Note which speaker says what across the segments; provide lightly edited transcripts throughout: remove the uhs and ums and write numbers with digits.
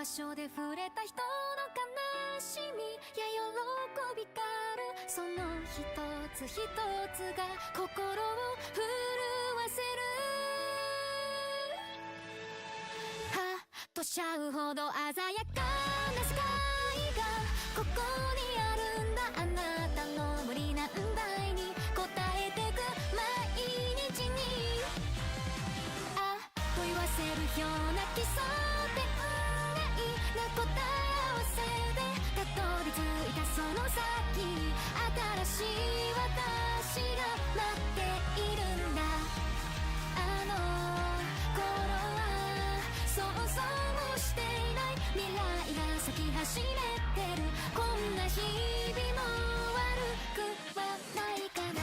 Speaker 1: 場所で触れた人の悲しみや喜びからその一つ一つが心を震わせるはっとしちゃうほど鮮やかな世界がここにあるんだあなたの無理難題に答えてく毎日にあっと言わせるような奇想天外な答え合わせでたどり着いたその先に新しい私が待っているんだあの頃は想像もしていない未来が咲き始めてるこんな日々も悪くはないかな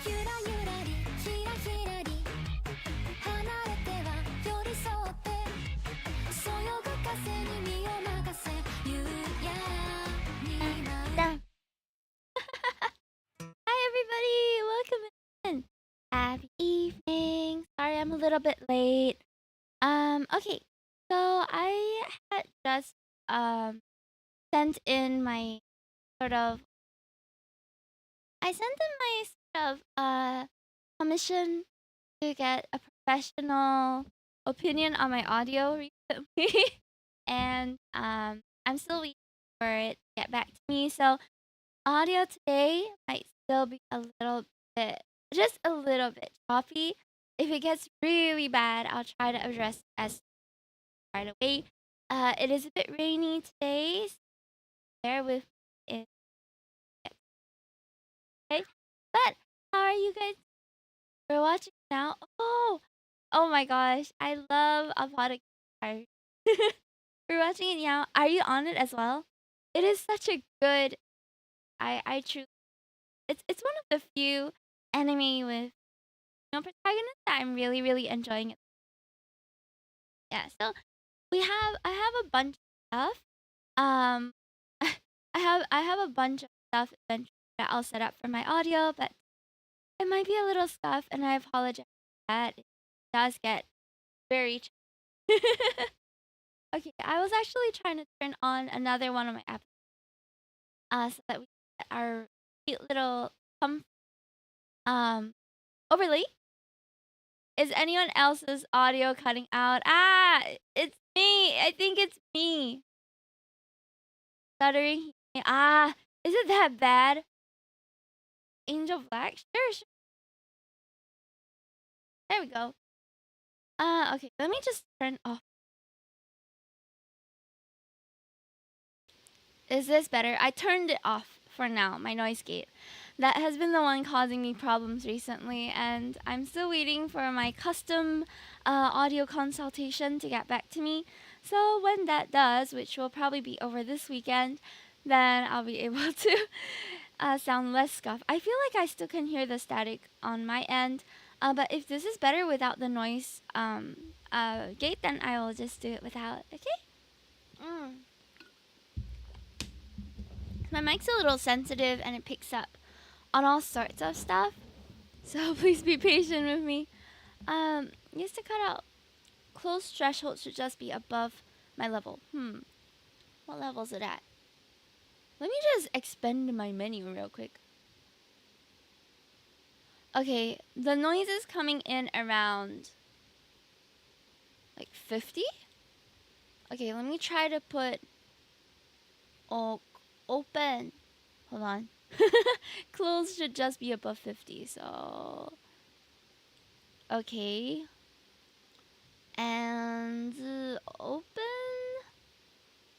Speaker 1: ゆらゆらりひらひらり離れては寄り添ってそよぐ風に身を任せ夕やに舞う
Speaker 2: Hi everybody, welcome in. Happy evening. Sorry I'm a little bit late. Okay. So I had just sent in my sort of commission to get a professional opinion on my audio recently. And I'm still waiting for it to get back to me. So audio today might still be just a little bit choppy. If it gets really bad, I'll try to address it as right away. It is a bit rainy today, so bear with me. Okay, but how are you guys? We're watching now. Oh my gosh, I love a podcast. We're watching it now. Are you on it as well? It is such a good. I truly. It's one of the few anime with protagonists that I'm really enjoying it. Yeah, so I have a bunch of stuff. Um I have a bunch of stuff eventually that I'll set up for my audio, but it might be a little stuff and I apologize for that. It does get very Okay, I was actually trying to turn on another one of my apps so that we get our cute little overlay. Is anyone else's audio cutting out? It's me. I think it's me. Stuttering. Is it that bad? Angel Black? Sure. There we go. Okay, let me just turn off. Is this better? I turned it off for now, my noise gate. That has been the one causing me problems recently, and I'm still waiting for my custom audio consultation to get back to me. So when that does, which will probably be over this weekend, then I'll be able to sound less scuffed. I feel like I still can hear the static on my end, but if this is better without the noise gate, then I will just do it without, okay? My mic's a little sensitive and it picks up on all sorts of stuff, so please be patient with me. Used to cut out close threshold should just be above my level. What level is it at? Let me just expand my menu real quick. Okay, the noise is coming in around like 50. Okay, let me try to put open. Hold on. Close should just be above 50, so okay. And open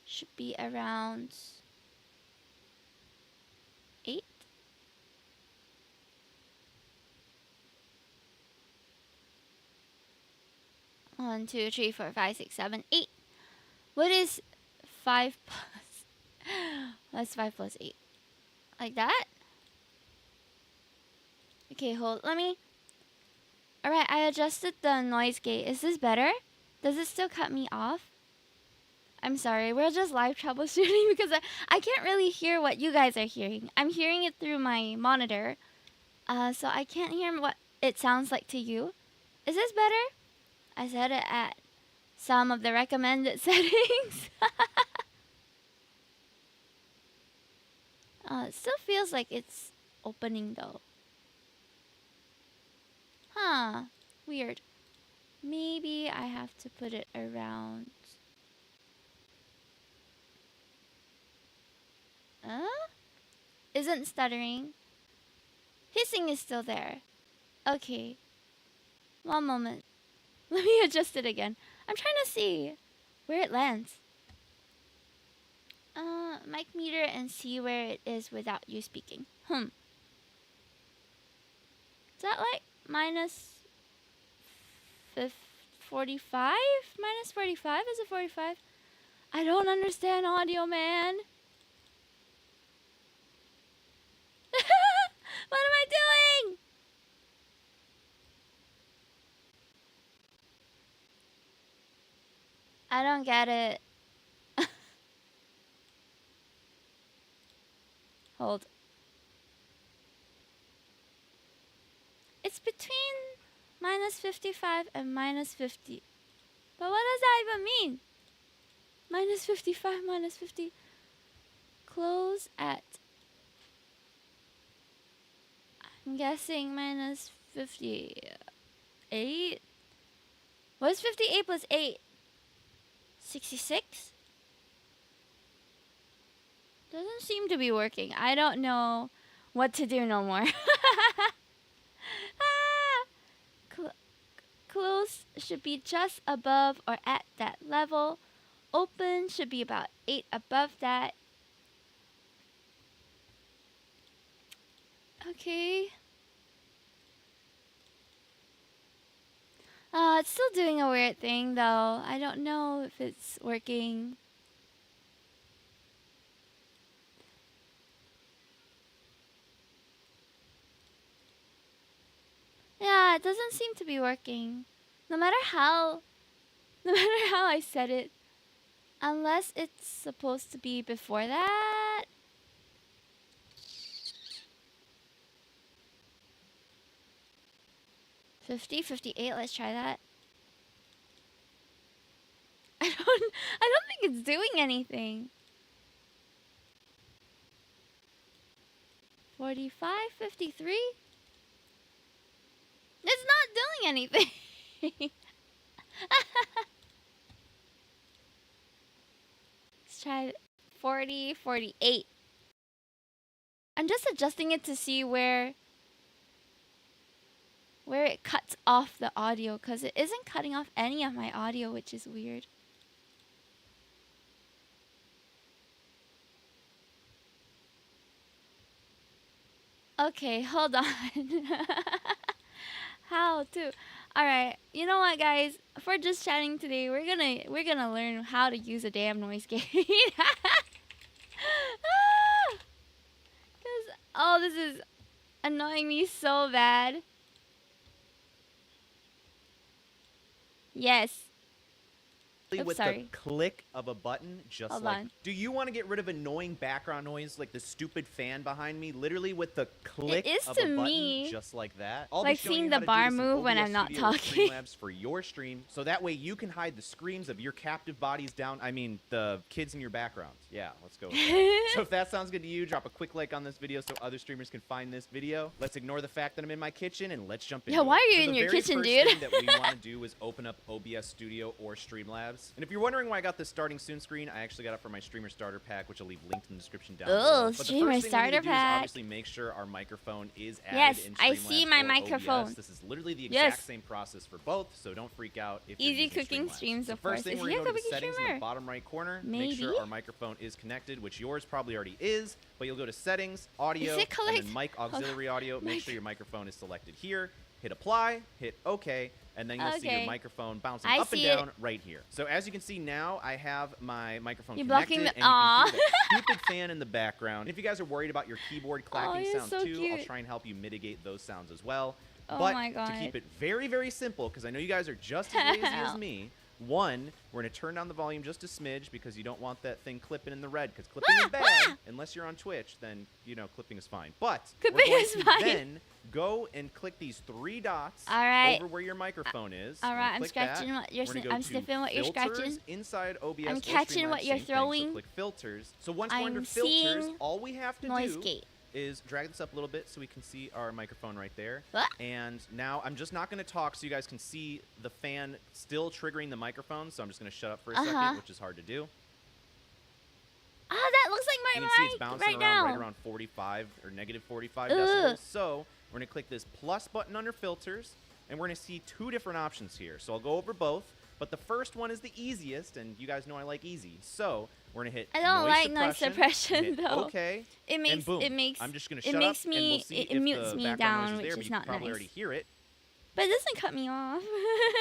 Speaker 2: should be around 8. One, two, three, four, five, six, seven, 8. What is 5 plus? That's 5 plus 8. Like that? Okay, hold. Let me. Alright, I adjusted the noise gate. Is this better? Does it still cut me off? I'm sorry, we're just live troubleshooting because I can't really hear what you guys are hearing. I'm hearing it through my monitor. So I can't hear what it sounds like to you. Is this better? I set it at some of the recommended settings. It still feels like it's opening though. Huh. Weird. Maybe I have to put it around. Isn't stuttering. Hissing is still there. Okay. One moment. Let me adjust it again. I'm trying to see where it lands. Mic meter and see where it is without you speaking. Is that like minus 45? Minus 45? Is it 45? I don't understand audio, man. What am I doing? I don't get it. Hold. It's between minus 55 and minus 50. But what does that even mean? Minus 55, minus 50. Close at... I'm guessing minus 58. What's 58 plus 8? 66? Doesn't seem to be working. I don't know what to do no more. Close should be just above or at that level. Open should be about 8 above that. Okay. It's still doing a weird thing though. I don't know if it's working. Yeah, it doesn't seem to be working. No matter how I set it. Unless it's supposed to be before that. $50, $58, let's try that. I don't think it's doing anything. 45, 53? It's not doing anything. Let's try 40, 48. I'm just adjusting it to see where it cuts off the audio, because it isn't cutting off any of my audio, which is weird. Okay, hold on. How to? All right. You know what, guys? For just chatting today, we're gonna learn how to use a damn noise gate. Oh, this is annoying me so bad. Yes. Oops,
Speaker 3: with
Speaker 2: sorry.
Speaker 3: the click of a button, just
Speaker 2: Hold
Speaker 3: like...
Speaker 2: on.
Speaker 3: Do you want to get rid of annoying background noise like the stupid fan behind me? Literally with the click
Speaker 2: It is
Speaker 3: of
Speaker 2: to
Speaker 3: a button,
Speaker 2: me
Speaker 3: just like that. I'll
Speaker 2: like
Speaker 3: be showing
Speaker 2: seeing
Speaker 3: you
Speaker 2: the
Speaker 3: how to
Speaker 2: bar
Speaker 3: do this in
Speaker 2: move when
Speaker 3: OBS
Speaker 2: I'm not
Speaker 3: Studio or
Speaker 2: talking.
Speaker 3: Streamlabs for your stream, so that way you can hide the screams of your captive bodies down... I mean, the kids in your background. Yeah, let's go with that. So if that sounds good to you, drop a quick like on this video so other streamers can find this video. Let's ignore the fact that I'm in my kitchen and let's jump into
Speaker 2: Yeah,
Speaker 3: it.
Speaker 2: why are you
Speaker 3: So
Speaker 2: in
Speaker 3: the
Speaker 2: your
Speaker 3: very
Speaker 2: kitchen,
Speaker 3: first
Speaker 2: dude?
Speaker 3: thing that we want to do is open up OBS Studio or Streamlabs. And if you're wondering why I got this starting soon screen, I actually got it for my streamer starter pack, which I'll leave linked in the description down below. But the
Speaker 2: streamer
Speaker 3: first thing we
Speaker 2: starter
Speaker 3: need to do is
Speaker 2: pack.
Speaker 3: obviously make sure our microphone is added
Speaker 2: Yes,
Speaker 3: in
Speaker 2: I see
Speaker 3: Streamlabs
Speaker 2: my
Speaker 3: or
Speaker 2: microphone.
Speaker 3: OBS. This is literally the
Speaker 2: Yes.
Speaker 3: exact same process for both, so don't freak out if
Speaker 2: Easy
Speaker 3: you're using
Speaker 2: cooking
Speaker 3: Streamlabs.
Speaker 2: streams,
Speaker 3: So
Speaker 2: of
Speaker 3: first
Speaker 2: course.
Speaker 3: thing
Speaker 2: Is
Speaker 3: we're
Speaker 2: he a
Speaker 3: going to go to
Speaker 2: cooking
Speaker 3: settings in
Speaker 2: streamer?
Speaker 3: the bottom right corner.
Speaker 2: Maybe.
Speaker 3: Make sure our microphone is connected, which yours probably already is, but you'll go to settings, audio,
Speaker 2: Is it
Speaker 3: and then mic auxiliary audio. Make sure your microphone is selected here. Hit apply, hit OK, and then you'll see your
Speaker 2: Okay.
Speaker 3: microphone bouncing
Speaker 2: I
Speaker 3: up and
Speaker 2: see it.
Speaker 3: down right here. So as you can see now, I have my microphone
Speaker 2: You're
Speaker 3: connected,
Speaker 2: blocking the-
Speaker 3: and you can
Speaker 2: Aw.
Speaker 3: hear that stupid fan in the background. If you guys are worried about your keyboard clacking
Speaker 2: you're
Speaker 3: sounds
Speaker 2: so
Speaker 3: too, I'll
Speaker 2: cute.
Speaker 3: try and help you mitigate those sounds as well.
Speaker 2: Oh
Speaker 3: But
Speaker 2: my
Speaker 3: to
Speaker 2: God.
Speaker 3: keep it very, very simple, because I know you guys are just as lazy as me, One, we're going to turn down the volume just a smidge because you don't want that thing clipping in the red, because clipping is bad. Unless you're on Twitch, then, you know, clipping is fine. But
Speaker 2: Clipping
Speaker 3: we're going
Speaker 2: is
Speaker 3: to
Speaker 2: fine.
Speaker 3: then go and click these 3 dots over where your microphone is.
Speaker 2: All right, I'm
Speaker 3: click
Speaker 2: scratching
Speaker 3: that.
Speaker 2: what you're
Speaker 3: We're gonna go
Speaker 2: I'm
Speaker 3: to
Speaker 2: sniffing what you're
Speaker 3: filters
Speaker 2: scratching.
Speaker 3: inside OBS.
Speaker 2: I'm
Speaker 3: or
Speaker 2: catching
Speaker 3: Streamlabs,
Speaker 2: what you're
Speaker 3: same thing.
Speaker 2: throwing.
Speaker 3: So click filters. So once we're
Speaker 2: I'm
Speaker 3: under filters,
Speaker 2: seeing
Speaker 3: all we have to
Speaker 2: noise
Speaker 3: do
Speaker 2: gate.
Speaker 3: is drag this up a little bit so we can see our microphone right there.
Speaker 2: What?
Speaker 3: And now I'm just not going to talk so you guys can see the fan still triggering the microphone. So I'm just going to shut up for a second, which is hard to do.
Speaker 2: Oh, that looks like
Speaker 3: You
Speaker 2: my
Speaker 3: can see it's
Speaker 2: mic
Speaker 3: bouncing
Speaker 2: right
Speaker 3: around
Speaker 2: now.
Speaker 3: right around 45 or negative 45 decibels. So we're going to click this plus button under filters, and we're going to see 2 different options here. So I'll go over both, but the first one is the easiest, and you guys know I like easy. So we're going to hit
Speaker 2: I don't like
Speaker 3: noise
Speaker 2: noise suppression
Speaker 3: hit
Speaker 2: though.
Speaker 3: Okay.
Speaker 2: It makes
Speaker 3: and boom.
Speaker 2: it makes
Speaker 3: I'm just going to
Speaker 2: it
Speaker 3: shut
Speaker 2: makes
Speaker 3: up,
Speaker 2: me
Speaker 3: and we'll see
Speaker 2: it
Speaker 3: if
Speaker 2: mutes
Speaker 3: the
Speaker 2: me
Speaker 3: background
Speaker 2: down,
Speaker 3: noise is
Speaker 2: which
Speaker 3: there,
Speaker 2: is
Speaker 3: but you
Speaker 2: not
Speaker 3: can probably
Speaker 2: nice.
Speaker 3: already hear it.
Speaker 2: But it doesn't cut me off.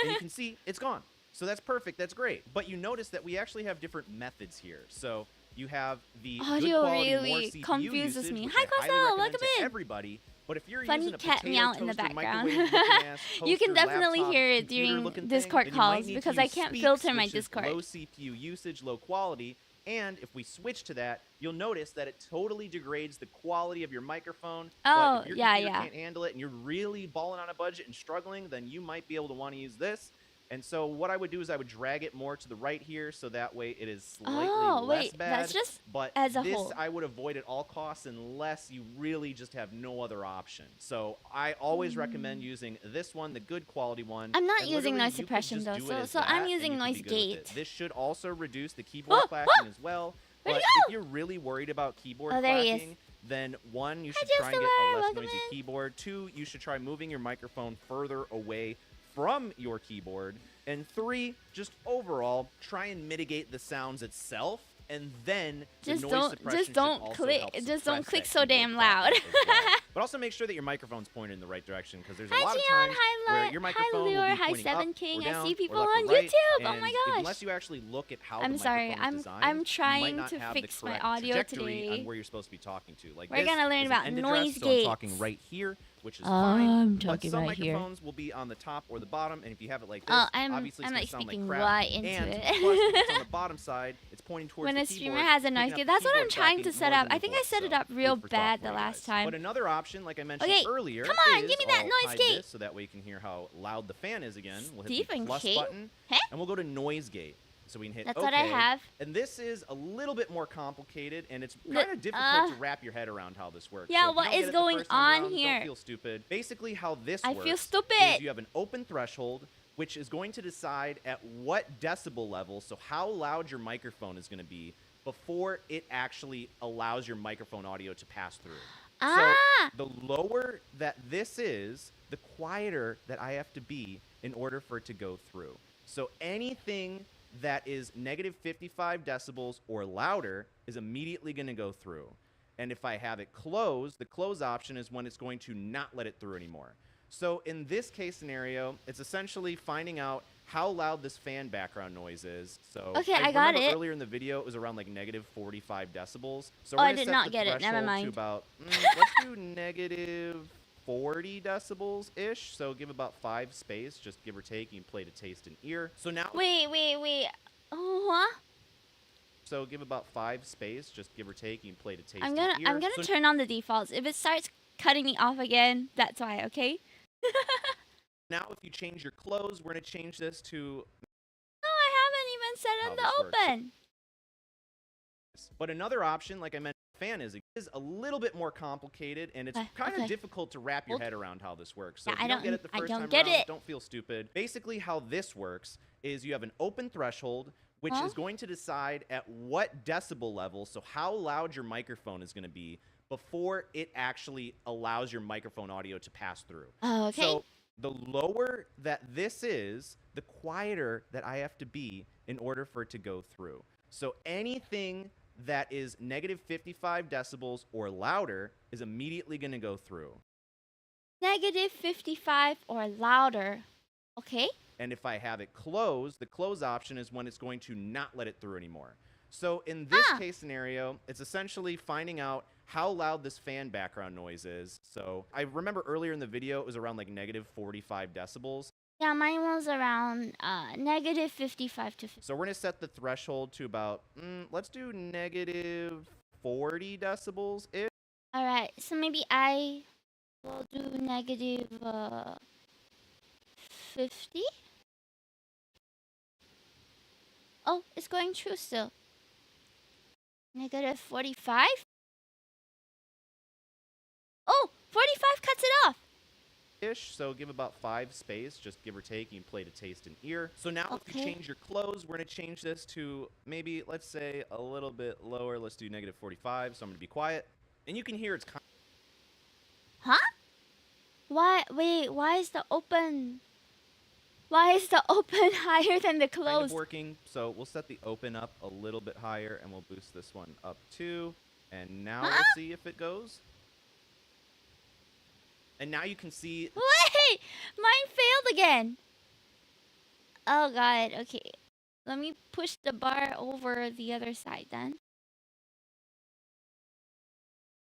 Speaker 3: And you can see it's gone. So that's perfect. That's great. But you notice that we actually have different methods here. So you have the
Speaker 2: Audio
Speaker 3: good quality,
Speaker 2: really
Speaker 3: more CPU
Speaker 2: confuses
Speaker 3: usage,
Speaker 2: me.
Speaker 3: which
Speaker 2: Hi,
Speaker 3: I highly
Speaker 2: Costello,
Speaker 3: recommend
Speaker 2: welcome
Speaker 3: to
Speaker 2: in.
Speaker 3: everybody. But if you're
Speaker 2: Funny
Speaker 3: using a
Speaker 2: cat
Speaker 3: potato
Speaker 2: meow in the
Speaker 3: toaster,
Speaker 2: background.
Speaker 3: microwave-looking-ass
Speaker 2: You can
Speaker 3: toaster,
Speaker 2: definitely
Speaker 3: laptop,
Speaker 2: hear it during
Speaker 3: computer-looking
Speaker 2: Discord
Speaker 3: thing, then you might
Speaker 2: calls
Speaker 3: need
Speaker 2: because
Speaker 3: to
Speaker 2: I
Speaker 3: use
Speaker 2: can't
Speaker 3: Speaks,
Speaker 2: filter my
Speaker 3: which is
Speaker 2: Discord.
Speaker 3: low CPU usage, low quality. And if we switch to that, you'll notice that it totally degrades the quality of your microphone.
Speaker 2: Oh,
Speaker 3: But if your
Speaker 2: yeah,
Speaker 3: computer
Speaker 2: yeah.
Speaker 3: can't handle it and you're really balling on a budget and struggling, then you might be able to want to use this. And so what I would do is I would drag it more to the right here, so that way it is slightly less
Speaker 2: wait,
Speaker 3: bad.
Speaker 2: that's just
Speaker 3: but
Speaker 2: as a
Speaker 3: this
Speaker 2: whole.
Speaker 3: I would avoid at all costs unless you really just have no other option. So I always recommend using this one, the good quality one.
Speaker 2: I'm not
Speaker 3: and
Speaker 2: using
Speaker 3: literally
Speaker 2: noise
Speaker 3: you could
Speaker 2: suppression
Speaker 3: just
Speaker 2: though,
Speaker 3: do it as
Speaker 2: so
Speaker 3: that,
Speaker 2: I'm
Speaker 3: and
Speaker 2: using
Speaker 3: you could be
Speaker 2: noise
Speaker 3: good with it.
Speaker 2: gate.
Speaker 3: This should also reduce the keyboard clacking as well.
Speaker 2: Where'd
Speaker 3: But
Speaker 2: he
Speaker 3: if
Speaker 2: go?
Speaker 3: you're really worried about keyboard
Speaker 2: Oh, there he is.
Speaker 3: clacking, then 1, you
Speaker 2: Hi,
Speaker 3: should try and get
Speaker 2: Jocelyn,
Speaker 3: a less
Speaker 2: welcome
Speaker 3: noisy
Speaker 2: in.
Speaker 3: keyboard. 2, you should try moving your microphone further away from your keyboard. And 3, just overall, try and mitigate the sounds itself. And then the
Speaker 2: Just
Speaker 3: noise
Speaker 2: don't
Speaker 3: suppression
Speaker 2: just
Speaker 3: should
Speaker 2: don't
Speaker 3: also
Speaker 2: click
Speaker 3: help
Speaker 2: just don't
Speaker 3: suppress
Speaker 2: click
Speaker 3: that
Speaker 2: so damn
Speaker 3: keyboard
Speaker 2: loud.
Speaker 3: clacking as well. But also make sure that your microphone's pointed in the right direction, because there's a
Speaker 2: Hi
Speaker 3: lot of
Speaker 2: Gian,
Speaker 3: times
Speaker 2: hi
Speaker 3: where
Speaker 2: Lut,
Speaker 3: your
Speaker 2: hi
Speaker 3: microphone will
Speaker 2: Lure,
Speaker 3: be
Speaker 2: hi
Speaker 3: pointing
Speaker 2: Seven
Speaker 3: up
Speaker 2: King.
Speaker 3: or down
Speaker 2: I see
Speaker 3: or
Speaker 2: people
Speaker 3: left or
Speaker 2: on
Speaker 3: right,
Speaker 2: YouTube. Oh
Speaker 3: and
Speaker 2: my gosh.
Speaker 3: unless you actually look at how
Speaker 2: I'm
Speaker 3: the
Speaker 2: sorry.
Speaker 3: microphone is designed,
Speaker 2: I'm
Speaker 3: you might
Speaker 2: trying
Speaker 3: not
Speaker 2: to
Speaker 3: have
Speaker 2: fix
Speaker 3: the
Speaker 2: my
Speaker 3: correct
Speaker 2: audio
Speaker 3: trajectory
Speaker 2: today.
Speaker 3: on where you're supposed to be talking to. Like
Speaker 2: We're
Speaker 3: this
Speaker 2: gonna learn
Speaker 3: is an
Speaker 2: about
Speaker 3: end address,
Speaker 2: noise
Speaker 3: so I'm talking
Speaker 2: gates.
Speaker 3: right here, which is
Speaker 2: I'm
Speaker 3: fine. But
Speaker 2: talking
Speaker 3: some
Speaker 2: right here.
Speaker 3: microphones will be on the top or the bottom, and if you have it like this,
Speaker 2: Oh, I'm
Speaker 3: obviously it's
Speaker 2: like
Speaker 3: gonna sound
Speaker 2: speaking
Speaker 3: like crap.
Speaker 2: right into
Speaker 3: and
Speaker 2: it.
Speaker 3: plus, if it's on the bottom side, it's pointing towards
Speaker 2: When
Speaker 3: the
Speaker 2: a streamer
Speaker 3: keyboard,
Speaker 2: has a
Speaker 3: picking
Speaker 2: noise
Speaker 3: up
Speaker 2: gate,
Speaker 3: the
Speaker 2: that's what I'm
Speaker 3: keyboard
Speaker 2: trying to
Speaker 3: clacking
Speaker 2: set
Speaker 3: more
Speaker 2: up.
Speaker 3: than
Speaker 2: I think
Speaker 3: the
Speaker 2: I set
Speaker 3: voice,
Speaker 2: it up
Speaker 3: so
Speaker 2: real
Speaker 3: food for thought
Speaker 2: bad
Speaker 3: for
Speaker 2: the
Speaker 3: you
Speaker 2: last
Speaker 3: guys.
Speaker 2: time.
Speaker 3: But another option, like I mentioned
Speaker 2: Okay,
Speaker 3: earlier,
Speaker 2: come on,
Speaker 3: is
Speaker 2: give me that
Speaker 3: I'll
Speaker 2: noise
Speaker 3: hide
Speaker 2: gate.
Speaker 3: this so that way you can hear how loud the fan is again. We'll hit the
Speaker 2: Stephen
Speaker 3: plus
Speaker 2: King?
Speaker 3: button,
Speaker 2: Huh?
Speaker 3: and we'll go to noise gate. So we can hit
Speaker 2: That's
Speaker 3: OK.
Speaker 2: what I have.
Speaker 3: And this is a little bit more complicated, and it's
Speaker 2: The-
Speaker 3: kind of difficult to wrap your head around how this works.
Speaker 2: Yeah,
Speaker 3: so if
Speaker 2: what
Speaker 3: you don't
Speaker 2: is
Speaker 3: get it the
Speaker 2: going
Speaker 3: first time
Speaker 2: on
Speaker 3: around,
Speaker 2: here?
Speaker 3: Don't feel stupid. Basically, how this
Speaker 2: I
Speaker 3: works
Speaker 2: feel
Speaker 3: is
Speaker 2: stupid.
Speaker 3: you have an open threshold, which is going to decide at what decibel level, so how loud your microphone is going to be before it actually allows your microphone audio to pass through.
Speaker 2: Ah!
Speaker 3: So the lower that this is, the quieter that I have to be in order for it to go through. So anything that is negative 55 decibels or louder is immediately going to go through. And if I have it closed, the close option is when it's going to not let it through anymore. So in this case scenario, it's essentially finding out how loud this fan background noise is. So
Speaker 2: Okay, I got
Speaker 3: remember
Speaker 2: it.
Speaker 3: earlier in the video, it was around like negative 45 decibels. So
Speaker 2: Oh,
Speaker 3: we're
Speaker 2: I
Speaker 3: gonna
Speaker 2: did
Speaker 3: set
Speaker 2: not
Speaker 3: the
Speaker 2: get it. Never
Speaker 3: threshold
Speaker 2: mind.
Speaker 3: To about, let's do negative 40 decibels-ish. So give about 5 space, just give or take. You can play to taste and ear. So now,
Speaker 2: Wait. Oh, huh?
Speaker 3: so give about 5 space, just give or take. You can play to taste
Speaker 2: I'm
Speaker 3: and ear.
Speaker 2: gonna
Speaker 3: So
Speaker 2: turn on the defaults. If it starts cutting me off again, that's why, okay?
Speaker 3: now if you change your close, we're going to change this to
Speaker 2: No, I haven't even set
Speaker 3: How
Speaker 2: in
Speaker 3: this
Speaker 2: the
Speaker 3: works.
Speaker 2: open.
Speaker 3: But another option, like I mentioned, fan is a little bit more complicated, and it's kind
Speaker 2: okay.
Speaker 3: of difficult to wrap your
Speaker 2: Hold.
Speaker 3: head around how this works. So
Speaker 2: Yeah,
Speaker 3: if you
Speaker 2: I
Speaker 3: don't
Speaker 2: don't-
Speaker 3: get it the
Speaker 2: I
Speaker 3: first
Speaker 2: don't
Speaker 3: time
Speaker 2: get
Speaker 3: around,
Speaker 2: it.
Speaker 3: don't feel stupid. Basically, how this works is you have an open threshold, which
Speaker 2: Huh?
Speaker 3: is going to decide at what decibel level, so how loud your microphone is going to be before it actually allows your microphone audio to pass through.
Speaker 2: Oh, okay.
Speaker 3: So the lower that this is, the quieter that I have to be in order for it to go through. So anything that is negative 55 decibels or louder is immediately going to go through.
Speaker 2: Negative 55 or louder. Okay.
Speaker 3: And if I have it closed, the close option is when it's going to not let it through anymore. So in this case scenario, it's essentially finding out how loud this fan background noise is. So I remember earlier in the video, it was around like negative 45 decibels.
Speaker 2: Yeah, mine was around negative 55 to 50.
Speaker 3: So we're gonna set the threshold to about, let's do negative 40 decibels ish.
Speaker 2: All right, so maybe I will do negative 50. Oh, it's going true still. Negative 45. Oh, 45 cuts it off.
Speaker 3: Ish, so give about 5 space, just give or take. You can play to taste and ear. So now if you
Speaker 2: Okay.
Speaker 3: change your clothes, we're gonna change this to maybe, let's say, a little bit lower. Let's do negative 45. So I'm gonna be quiet, and you can hear it's kind
Speaker 2: Huh? Why? Wait, why is the open? Why is the open higher than the
Speaker 3: of
Speaker 2: closed?
Speaker 3: working. So we'll set the open up a little bit higher, and we'll boost this one up too. And now we'll see if it goes. And now you can see.
Speaker 2: Wait, mine failed again. Oh god. Okay, let me push the bar over the other side then.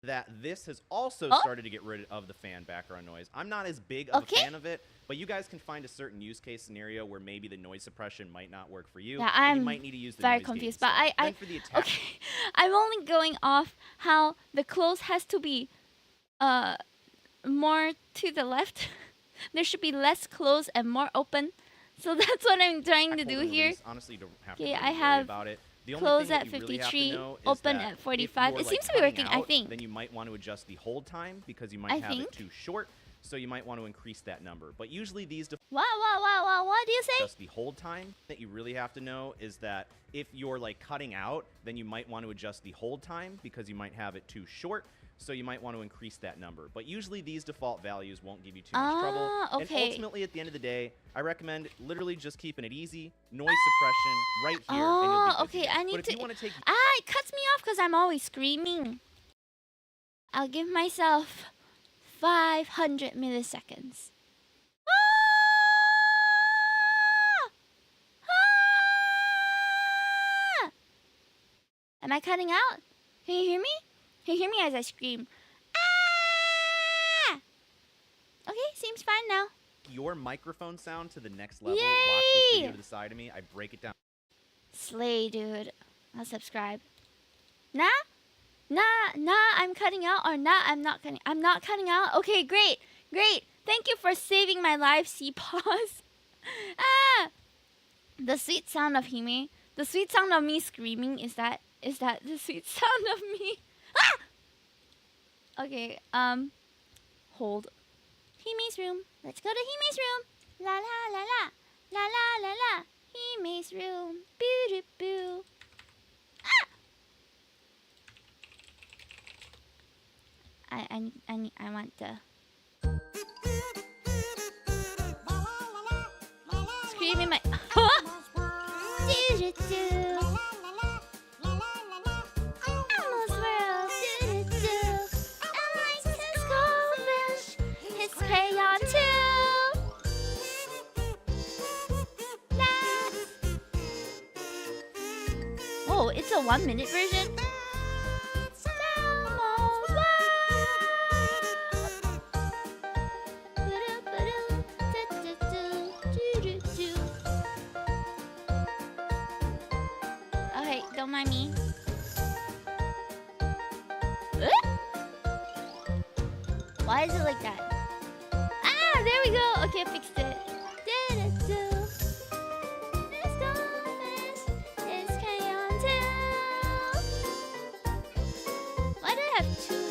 Speaker 3: That this has also
Speaker 2: Oh.
Speaker 3: started to get rid of the fan background noise. I'm not as big of
Speaker 2: Okay.
Speaker 3: a fan of it, but you guys can find a certain use case scenario where maybe the noise suppression might not work for you.
Speaker 2: Yeah,
Speaker 3: and you
Speaker 2: I'm
Speaker 3: might need to use the
Speaker 2: very
Speaker 3: noise
Speaker 2: confused,
Speaker 3: gate
Speaker 2: but
Speaker 3: instead.
Speaker 2: I
Speaker 3: Then for the attack,
Speaker 2: okay. I'm only going off how the close has to be more to the left. There should be less close and more open. So that's what I'm trying to do
Speaker 3: hold and
Speaker 2: here.
Speaker 3: release, honestly, you don't have to
Speaker 2: Okay,
Speaker 3: really
Speaker 2: I
Speaker 3: worry
Speaker 2: have
Speaker 3: about it. The only
Speaker 2: close
Speaker 3: thing
Speaker 2: at
Speaker 3: that you really have to
Speaker 2: 53,
Speaker 3: know is
Speaker 2: open
Speaker 3: that
Speaker 2: at 45.
Speaker 3: if
Speaker 2: It
Speaker 3: you're,
Speaker 2: seems to be
Speaker 3: cutting
Speaker 2: working, I
Speaker 3: out,
Speaker 2: think.
Speaker 3: Then you might want to adjust the hold time because you
Speaker 2: I
Speaker 3: might have
Speaker 2: think.
Speaker 3: it too short. So you might want to increase that number. But usually these
Speaker 2: What do you say?
Speaker 3: just the hold time. That you really have to know is that if you're like cutting out, then you might want to adjust the hold time because you might have it too short. So you might want to increase that number. But usually these default values won't give you too much trouble. And
Speaker 2: Okay.
Speaker 3: ultimately, at the end of the day, I recommend literally just keeping it easy, noise suppression right here. and you'll be good to
Speaker 2: Okay.
Speaker 3: go.
Speaker 2: I need
Speaker 3: But if
Speaker 2: to.
Speaker 3: you want to take
Speaker 2: It cuts me off because I'm always screaming. I'll give myself 500 milliseconds. Am I cutting out? Can you hear me? Can you hear me as I scream? Ah! Okay, seems fine now.
Speaker 3: your microphone sound to the next level,
Speaker 2: Yay!
Speaker 3: watch this video to the side of me. I break it down.
Speaker 2: Slay, dude. I'll subscribe. Nah, I'm cutting out, or nah, I'm not cutting. I'm not cutting out. Okay, great. Thank you for saving my life, C-Pause. The sweet sound of Hime. The sweet sound of me screaming. Is that the sweet sound of me? Okay, hold. Hime's room. Let's go to Hime's room. La la la la. La la la la. Hime's room. Boo doo boo. I want to scream in my Do-do-do. Elmo's world. Do-do-do. I like his goldfish, his crayon too. Oh, it's a 1-minute version. Elmo's Okay, don't mind me. Why is it like that? There we go. Okay, I fixed it. This goldfish is crayon too. Why do I have two?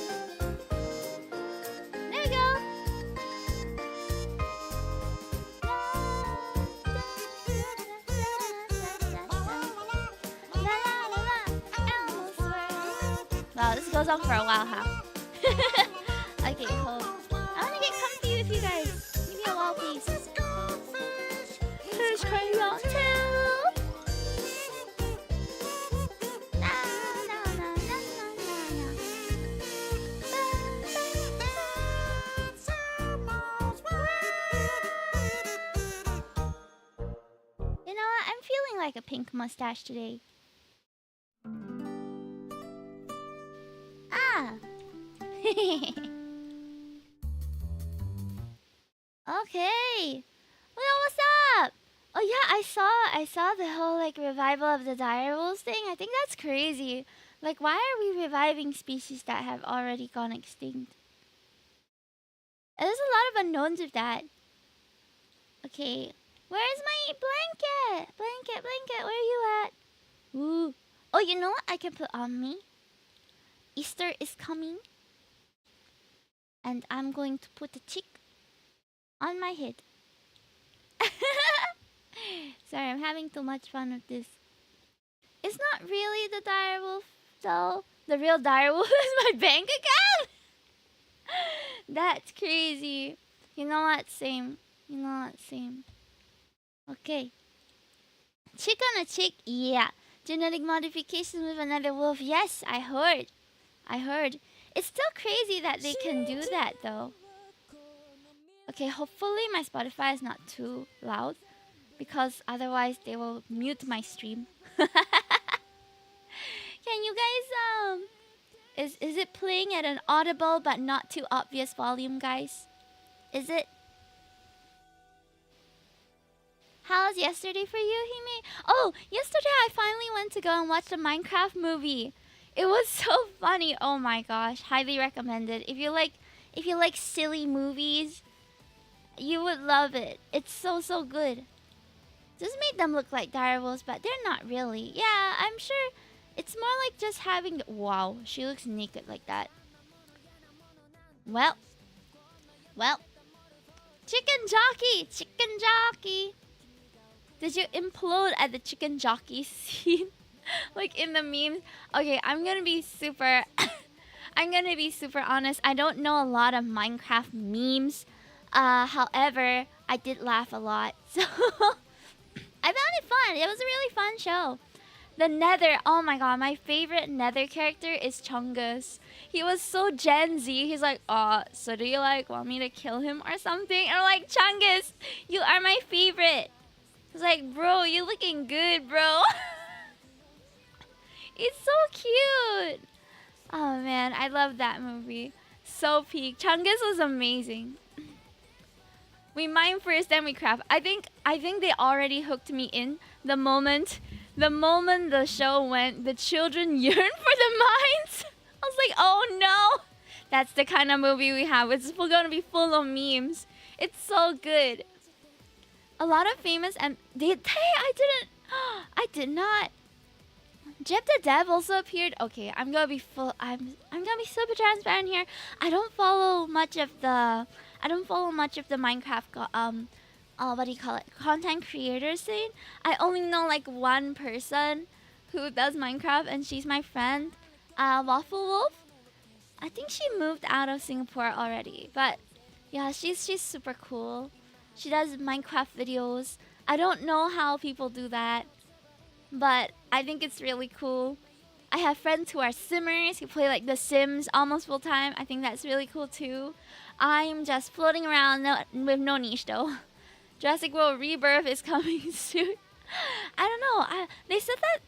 Speaker 2: There we go. Wow, this goes on for a while, huh? Okay, hold. I want to get comfy with you guys. Give me a while, please. There's crayon too. Na, na, na, na, na, na. You know what? I'm feeling like a pink mustache today. Okay. what's up? Oh yeah, I saw the whole like revival of the direwolves thing. I think that's crazy. Like, why are we reviving species that have already gone extinct? And there's a lot of unknowns with that. Okay, where's my blanket? Blanket, where are you at? Ooh. Oh, you know what I can put on me? Easter is coming. And I'm going to put a chick on my head. Sorry, I'm having too much fun with this. It's not really the direwolf, though. The real direwolf is my bank account. That's crazy. You know what? Same. You know what? Same. Okay. Chick on a chick? Yeah. Genetic modification with another wolf? Yes, I heard. It's still crazy that they can do that, though. Okay, hopefully my Spotify is not too loud, because otherwise they will mute my stream. Can you guys is it playing at an audible but not too obvious volume, guys? Is it? How was yesterday for you, Hime? Oh, yesterday I finally went to go and watch the Minecraft movie. It was so funny. Oh my gosh, highly recommended. If you like silly movies, you would love it. It's so good. Just made them look like direwolves, but they're not really. Yeah, I'm sure it's more like just having... Wow, she looks naked like that. Well. Chicken jockey. Did you implode at the chicken jockey scene? Like in the memes? Okay, I'm gonna be super... I'm gonna be super honest. I don't know a lot of Minecraft memes. However, I did laugh a lot. So... I found it fun. It was a really fun show. The Nether. Oh my god, my favorite Nether character is Chungus. He was so Gen Z. He's like, so do you like want me to kill him or something? And I'm like, Chungus, you are my favorite. He's like, bro, you looking good, bro. It's so cute. Oh man, I love that movie. So peak. Chungus was amazing. We mine first, then we craft. I think they already hooked me in the moment the show went. The children yearn for the mines. I was like, oh no, that's the kind of movie we have. It's gonna be full of memes. It's so good. A lot of famous and I did not. Jeb the Dev also appeared. Okay, I'm gonna be super transparent here. I don't follow much of the Minecraft what do you call it? Content creators scene. I only know like one person who does Minecraft, and she's my friend, Waffle Wolf. I think she moved out of Singapore already, but yeah, she's super cool. She does Minecraft videos. I don't know how people do that, but I think it's really cool. I have friends who are simmers who play like The Sims almost full time. I think that's really cool too. I'm just floating around with no niche though. Jurassic World Rebirth is coming soon. I don't know. They said that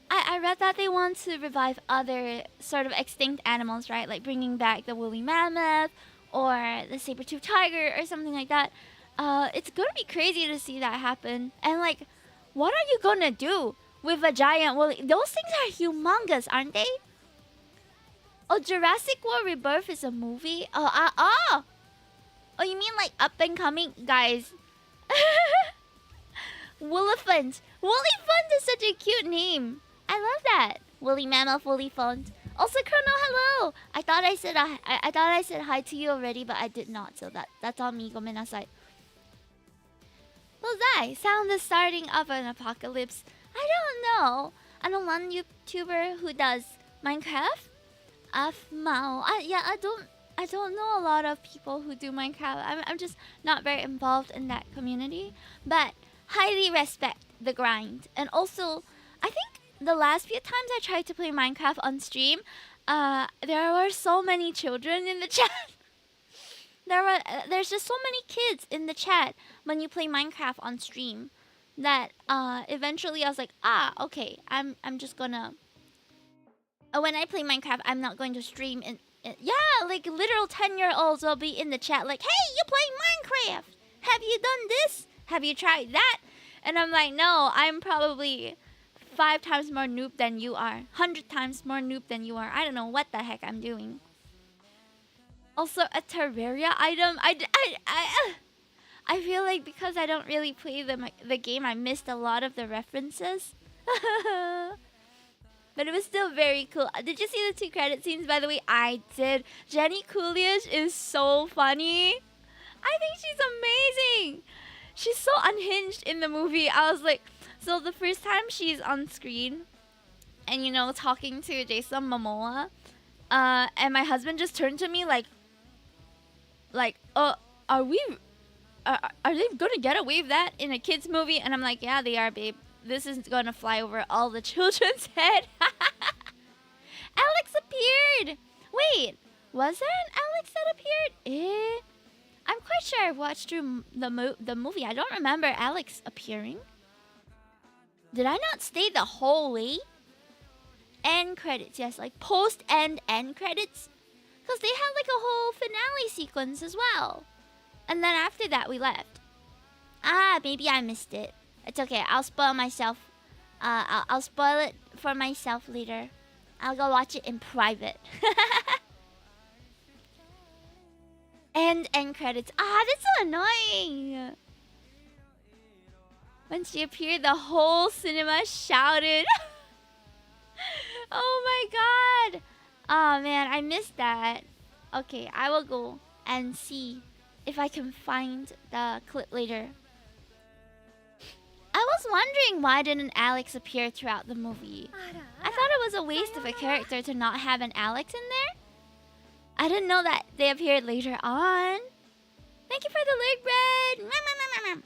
Speaker 2: I read that they want to revive other sort of extinct animals, right? Like bringing back the woolly mammoth or the saber-toothed tiger or something like that. It's gonna be crazy to see that happen. And like, what are you gonna do with a giant woolly? Those things are humongous, aren't they? Oh, Jurassic World Rebirth is a movie? Oh, you mean like up and coming? Guys. Woolifant. Woolifant is such a cute name. I love that. Woolly Mammoth, Woolifant. Also, Chrono, hello. I thought I said hi to you already, but I did not. So that's on me. Gomenasai. What was that? Sound the starting of an apocalypse. I don't know. I know one YouTuber who does Minecraft. Afmao. I don't know a lot of people who do Minecraft. I'm just not very involved in that community. But highly respect the grind. And also, I think the last few times I tried to play Minecraft on stream, there were so many children in the chat. There's just so many kids in the chat when you play Minecraft on stream that eventually I was like, okay, I'm just gonna... when I play Minecraft, I'm not going to stream yeah, like literal 10-year-olds will be in the chat like, hey, you play Minecraft? Have you done this? have you tried that? And I'm like, no, I'm probably 5 times more noob than you are. 100 times more noob than you are. I don't know what the heck I'm doing. Also, a Terraria item. I feel like because I don't really play the game, I missed a lot of the references. But it was still very cool. Did you see the 2 credit scenes, by the way? I did. Jenny Coolidge is so funny. I think she's amazing. She's so unhinged in the movie. I was like, so the first time she's on screen and, you know, talking to Jason Momoa, and my husband just turned to me like, are they gonna get away with that in a kid's movie? And I'm like, yeah, they are, babe. This is gonna fly over all the children's head. Alex appeared. Wait, was there an Alex that appeared? I'm quite sure I watched through the movie. I don't remember Alex appearing. Did I not stay the whole way? End credits, yes, like post and end credits, because they had like a whole finale sequence as well. And then after that, we left. Maybe I missed it. It's okay. I'll spoil myself. I'll spoil it for myself later. I'll go watch it in private. End credits. That's so annoying. When she appeared, the whole cinema shouted. Oh my god. Oh man, I missed that. Okay, I will go and see if I can find the clip later. I was wondering why didn't Alex appear throughout the movie. I thought it was a waste of a character to not have an Alex in there. I didn't know that they appeared later on. Thank you for the lyric bread.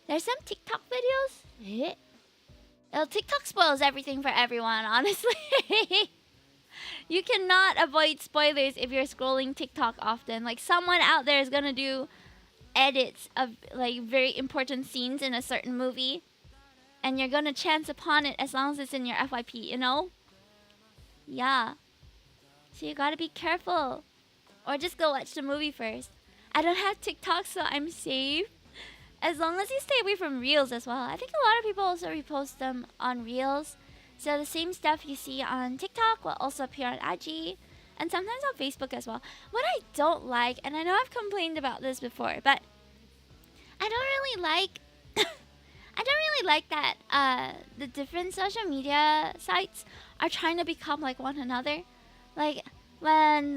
Speaker 2: There's some TikTok videos. TikTok spoils everything for everyone, honestly. You cannot avoid spoilers if you're scrolling TikTok often. Like, someone out there is gonna do edits of like very important scenes in a certain movie, and you're gonna chance upon it as long as it's in your FYP, you know? Yeah. So you gotta be careful. Or just go watch the movie first. I don't have TikTok, so I'm safe. As long as you stay away from Reels as well. I think a lot of people also repost them on Reels. So the same stuff you see on TikTok will also appear on IG. And sometimes on Facebook as well. What I don't like, and I know I've complained about this before, but I don't really like that the different social media sites are trying to become like one another. Like when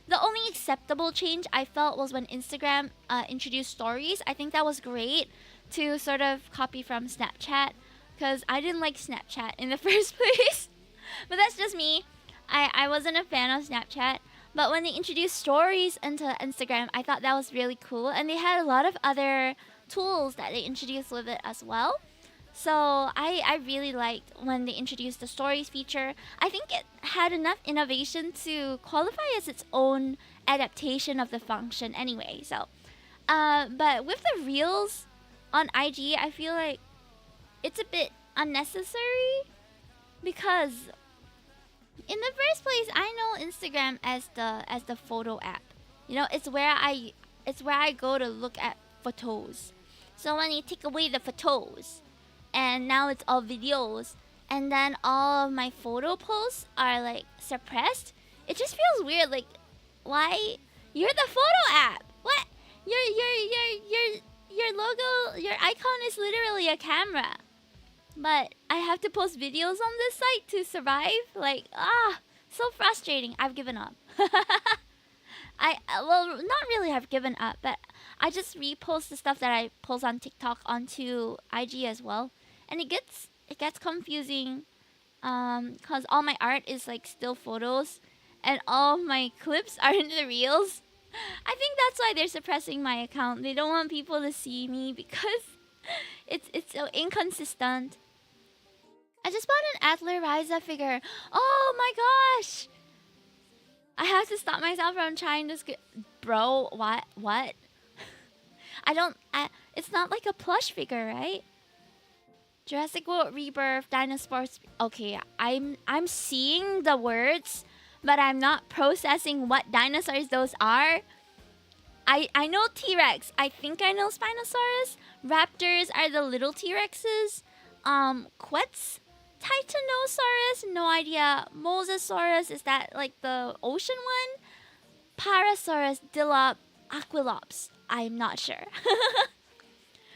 Speaker 2: the only acceptable change I felt was when Instagram introduced stories. I think that was great to sort of copy from Snapchat, because I didn't like Snapchat in the first place. But that's just me. I wasn't a fan of Snapchat. But when they introduced stories into Instagram, I thought that was really cool. And they had a lot of other tools that they introduced with it as well. So I really liked when they introduced the stories feature. I think it had enough innovation to qualify as its own adaptation of the function anyway. So, but with the Reels on IG, I feel like it's a bit unnecessary, because in the first place, I know Instagram as the photo app. You know, it's where I go to look at photos. So when you take away the photos, and now it's all videos, and then all of my photo posts are like suppressed, it just feels weird. Like, why? You're the photo app. What? Your logo, your icon is literally a camera. But I have to post videos on this site to survive? Like, so frustrating. I've given up. Well, not really I've given up, but I just repost the stuff that I post on TikTok onto IG as well. And it gets confusing, cause all my art is like still photos, and all of my clips are in the Reels. I think that's why they're suppressing my account. They don't want people to see me because it's so inconsistent. I just bought an Adler Ryza figure. Oh my gosh! I have to stop myself from trying to bro, what? It's not like a plush figure, right? Jurassic World Rebirth, Dinosaurs. Okay, I'm seeing the words, but I'm not processing what dinosaurs those are. I know T-Rex. I think I know Spinosaurus. Raptors are the little T-Rexes. Quetz, Titanosaurus, no idea. Mosasaurus, is that like the ocean one? Parasaurus, Dilop, Aquilops. I'm not sure.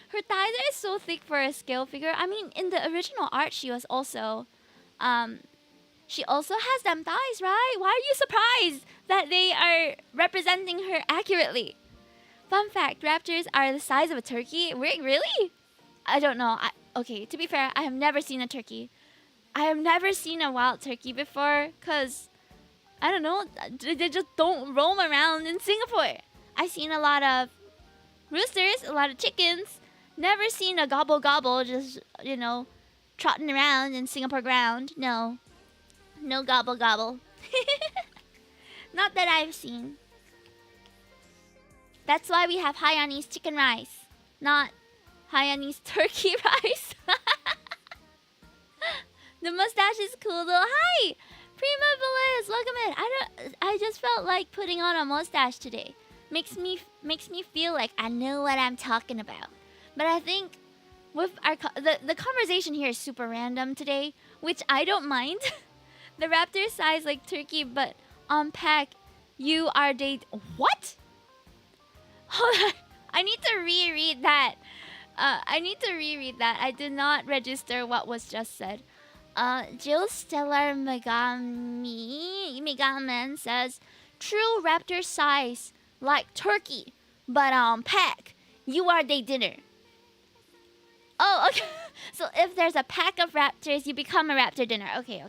Speaker 2: Her thighs are so thick for a scale figure. I mean, in the original art, she was also, she also has them thighs, right? Why are you surprised that they are representing her accurately? Fun fact, raptors are the size of a turkey. Wait, really? I don't know. Okay, to be fair, I have never seen a turkey. I have never seen a wild turkey before because, I don't know, they just don't roam around in Singapore. I've seen a lot of roosters, a lot of chickens. Never seen a gobble gobble just, you know, trotting around in Singapore ground. No. No gobble gobble. Not that I've seen. That's why we have Hainanese chicken rice, not Hainanese turkey rice. The mustache is cool though. Hi, Prima Velez, welcome in. I just felt like putting on a mustache today. Makes me feel like I know what I'm talking about. But I think with our the conversation here is super random today, which I don't mind. The raptor size like turkey, but on pack, you are what? Hold on. I need to reread that. I did not register what was just said. Jill Stellar Megaman says, true raptor size like turkey, but on pack, you are they dinner. Oh, okay. So if there's a pack of raptors, you become a raptor dinner. Okay.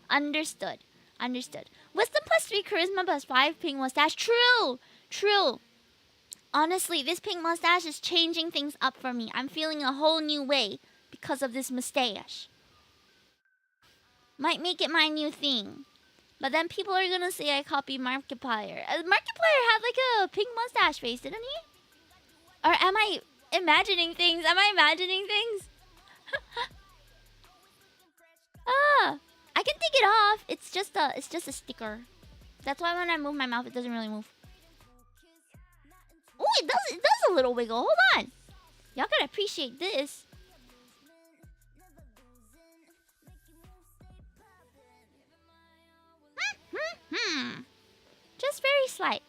Speaker 2: Understood. Wisdom +3, charisma +5, pink mustache. True. Honestly, this pink mustache is changing things up for me. I'm feeling a whole new way because of this mustache. Might make it my new thing. But then people are gonna say I copy Markiplier. Markiplier had like a pink mustache face, didn't he? Or am I imagining things? I can take it off. It's just a sticker. That's why when I move my mouth, it doesn't really move. Oh, it does a little wiggle. Hold on. Y'all gotta appreciate this. Just very slight.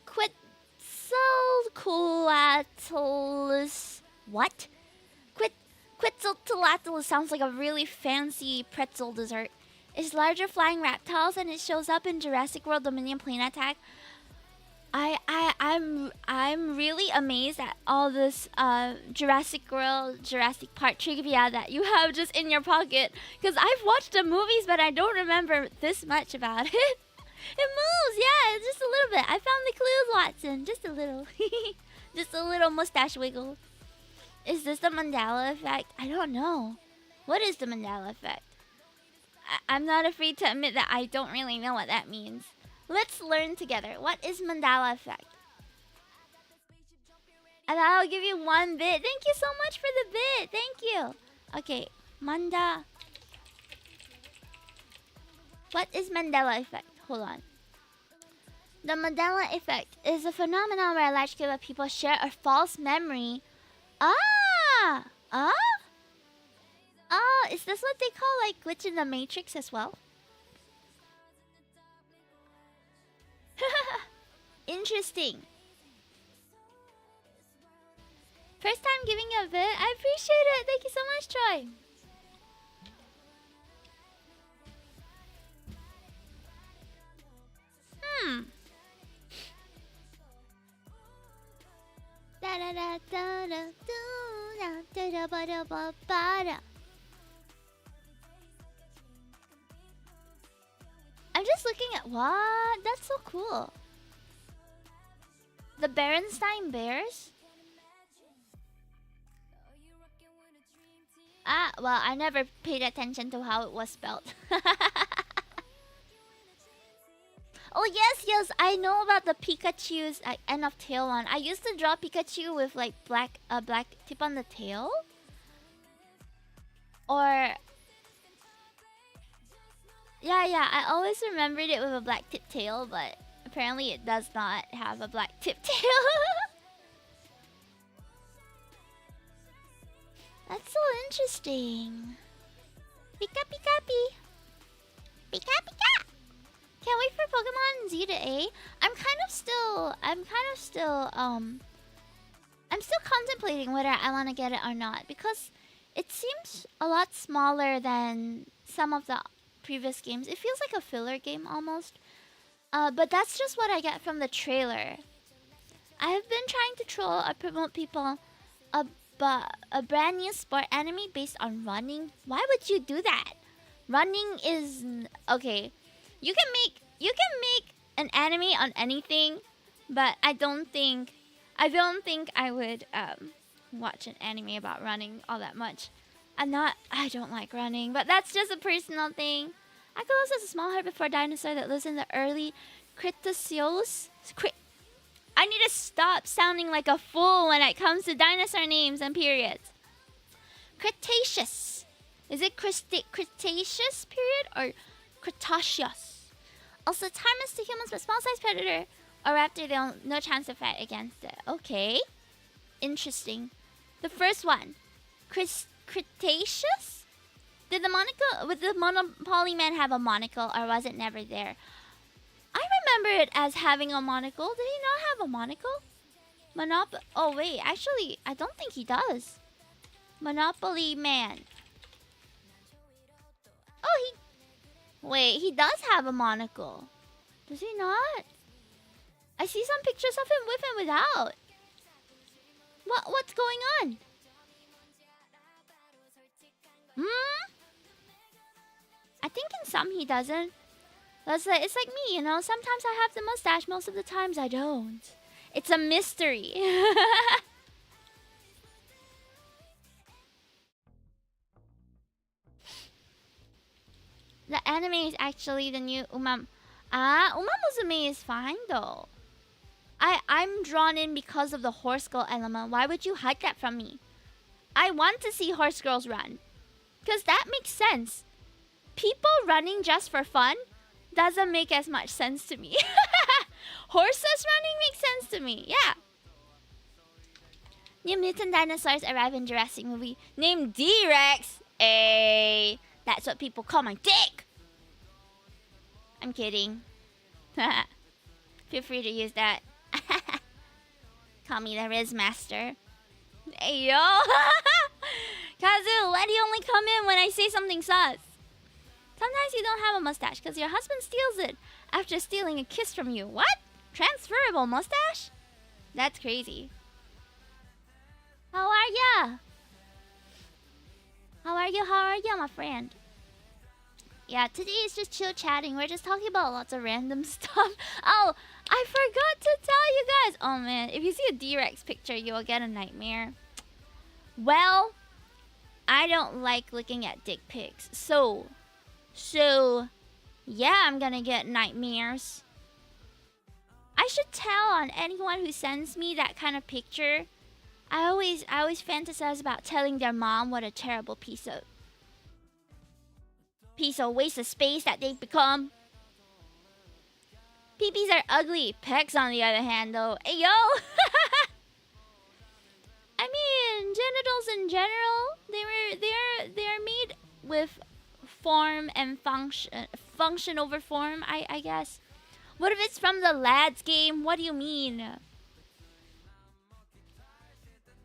Speaker 2: Quetzalcoatlus. What? Quetzalcoatlus sounds like a really fancy pretzel dessert. It's larger flying reptiles and it shows up in Jurassic World Dominion Plane Attack. I'm really amazed at all this Jurassic World, Jurassic Park trivia that you have just in your pocket. Because I've watched the movies, but I don't remember this much about it. It moves, yeah, just a little bit. I found the clues, Watson. Just a little. Just a little mustache wiggle. Is this the Mandela effect? I don't know. What is the Mandela effect? I'm not afraid to admit that I don't really know what that means. Let's learn together. What is Mandela effect? And I'll give you 1 bit. Thank you so much for the bit. Thank you. Okay, What is Mandela effect? Hold on. The Mandela effect is a phenomenon where a large group of people share a false memory. Is this what they call like glitch in the matrix as well? Interesting. First time giving a bit. I appreciate it. Thank you so much, Troy. I'm just looking at what? That's so cool. The Berenstain Bears? Well, I never paid attention to how it was spelled. Oh yes, I know about the Pikachu's end of tail one. I used to draw Pikachu with like black tip on the tail. Or Yeah. I always remembered it with a black tip tail, but apparently it does not have a black tip tail. That's so interesting. Pika pika pi. Pika pika. Can't wait for Pokemon Z to A. I'm still contemplating whether I want to get it or not because it seems a lot smaller than some of the previous games. It feels like a filler game almost. But that's just what I get from the trailer. I have been trying to troll or promote people a brand new sport anime based on running. Why would you do that? Running is okay. You can make an anime on anything, but I don't think I would watch an anime about running all that much. I don't like running, but that's just a personal thing. Akalos is a small herbivore dinosaur that lives in the early Cretaceous. I need to stop sounding like a fool when it comes to dinosaur names and periods. Cretaceous. Is it Cretaceous period or Cretaceous? Also timeless to humans but small-sized predator or raptor, they don't no chance to fight against it. Okay. Interesting. The first one. Cretaceous? Did the Monopoly Man have a monocle or was it never there? I remember it as having a monocle. Did he not have a monocle? Oh wait, actually, I don't think he does. Monopoly Man. Oh, wait, he does have a monocle. Does he not? I see some pictures of him with and without. What's going on? I think in some he doesn't. It's like me, you know. Sometimes I have the mustache, most of the times I don't. It's a mystery. The anime is actually the new Umamusume is fine though. I'm drawn in because of the horse girl element. Why would you hide that from me? I want to see horse girls run. Because that makes sense. People running just for fun doesn't make as much sense to me. Horses running makes sense to me, yeah. New mutant dinosaurs arrive in Jurassic movie named D-Rex. Hey, that's what people call my dick. I'm kidding. Feel free to use that. Call me the Riz Master. Hey, yo. Kazu, why do you only come in when I say something sus? Sometimes you don't have a mustache because your husband steals it after stealing a kiss from you. What? Transferable mustache? That's crazy. How are ya? How are you, my friend? Yeah, today is just chill chatting. We're just talking about lots of random stuff. Oh, I forgot to tell you guys. Oh man, if you see a D-Rex picture, you will get a nightmare. Well, I don't like looking at dick pics. So, yeah, I'm gonna get nightmares. I should tell on anyone who sends me that kind of picture. I always fantasize about telling their mom what a terrible piece of waste of space that they've become. Peepees are ugly. Pecs, on the other hand, though. Hey, yo! I mean, genitals in general, they're made with form and function over form, I guess. What if it's from the lads game? What do you mean?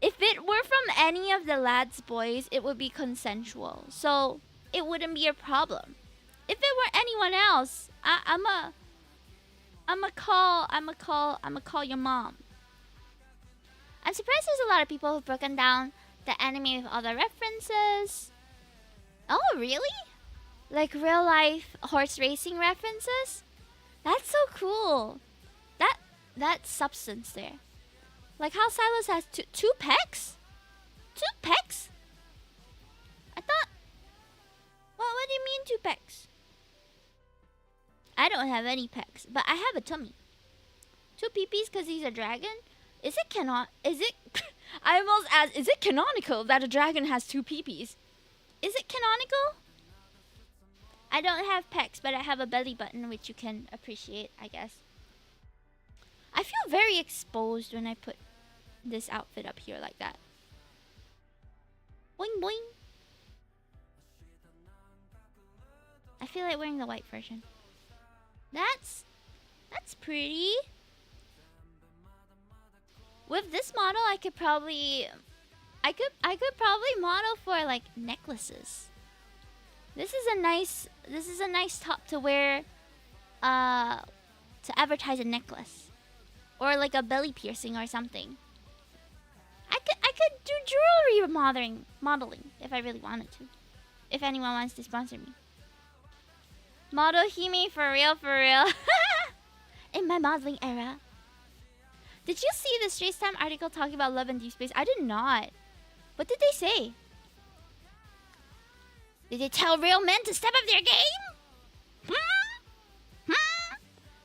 Speaker 2: If it were from any of the lads boys, it would be consensual. So it wouldn't be a problem. If it were anyone else, I'ma call your mom. I'm surprised there's a lot of people who've broken down the anime with all the references. Oh, really? Like real life horse racing references? That's so cool. That's substance there. Like how Silas has two pecs? 2 pecs? I thought... What do you mean 2 pecs? I don't have any pecs, but I have a tummy. 2 peepees because he's a dragon? Is it I almost asked, is it canonical that a dragon has 2 peepees? Is it canonical? I don't have pecs, but I have a belly button, which you can appreciate, I guess. I feel very exposed when I put this outfit up here like that. Boing boing. I feel like wearing the white version. That's pretty. With this model, I could probably model for like necklaces. This is a nice top to wear to advertise a necklace or like a belly piercing or something. I could do jewelry modeling if I really wanted to. If anyone wants to sponsor me. Model Hime for real. In my modeling era. Did you see the Straits Time article talking about love in deep space? I did not. What did they say? Did they tell real men to step up their game?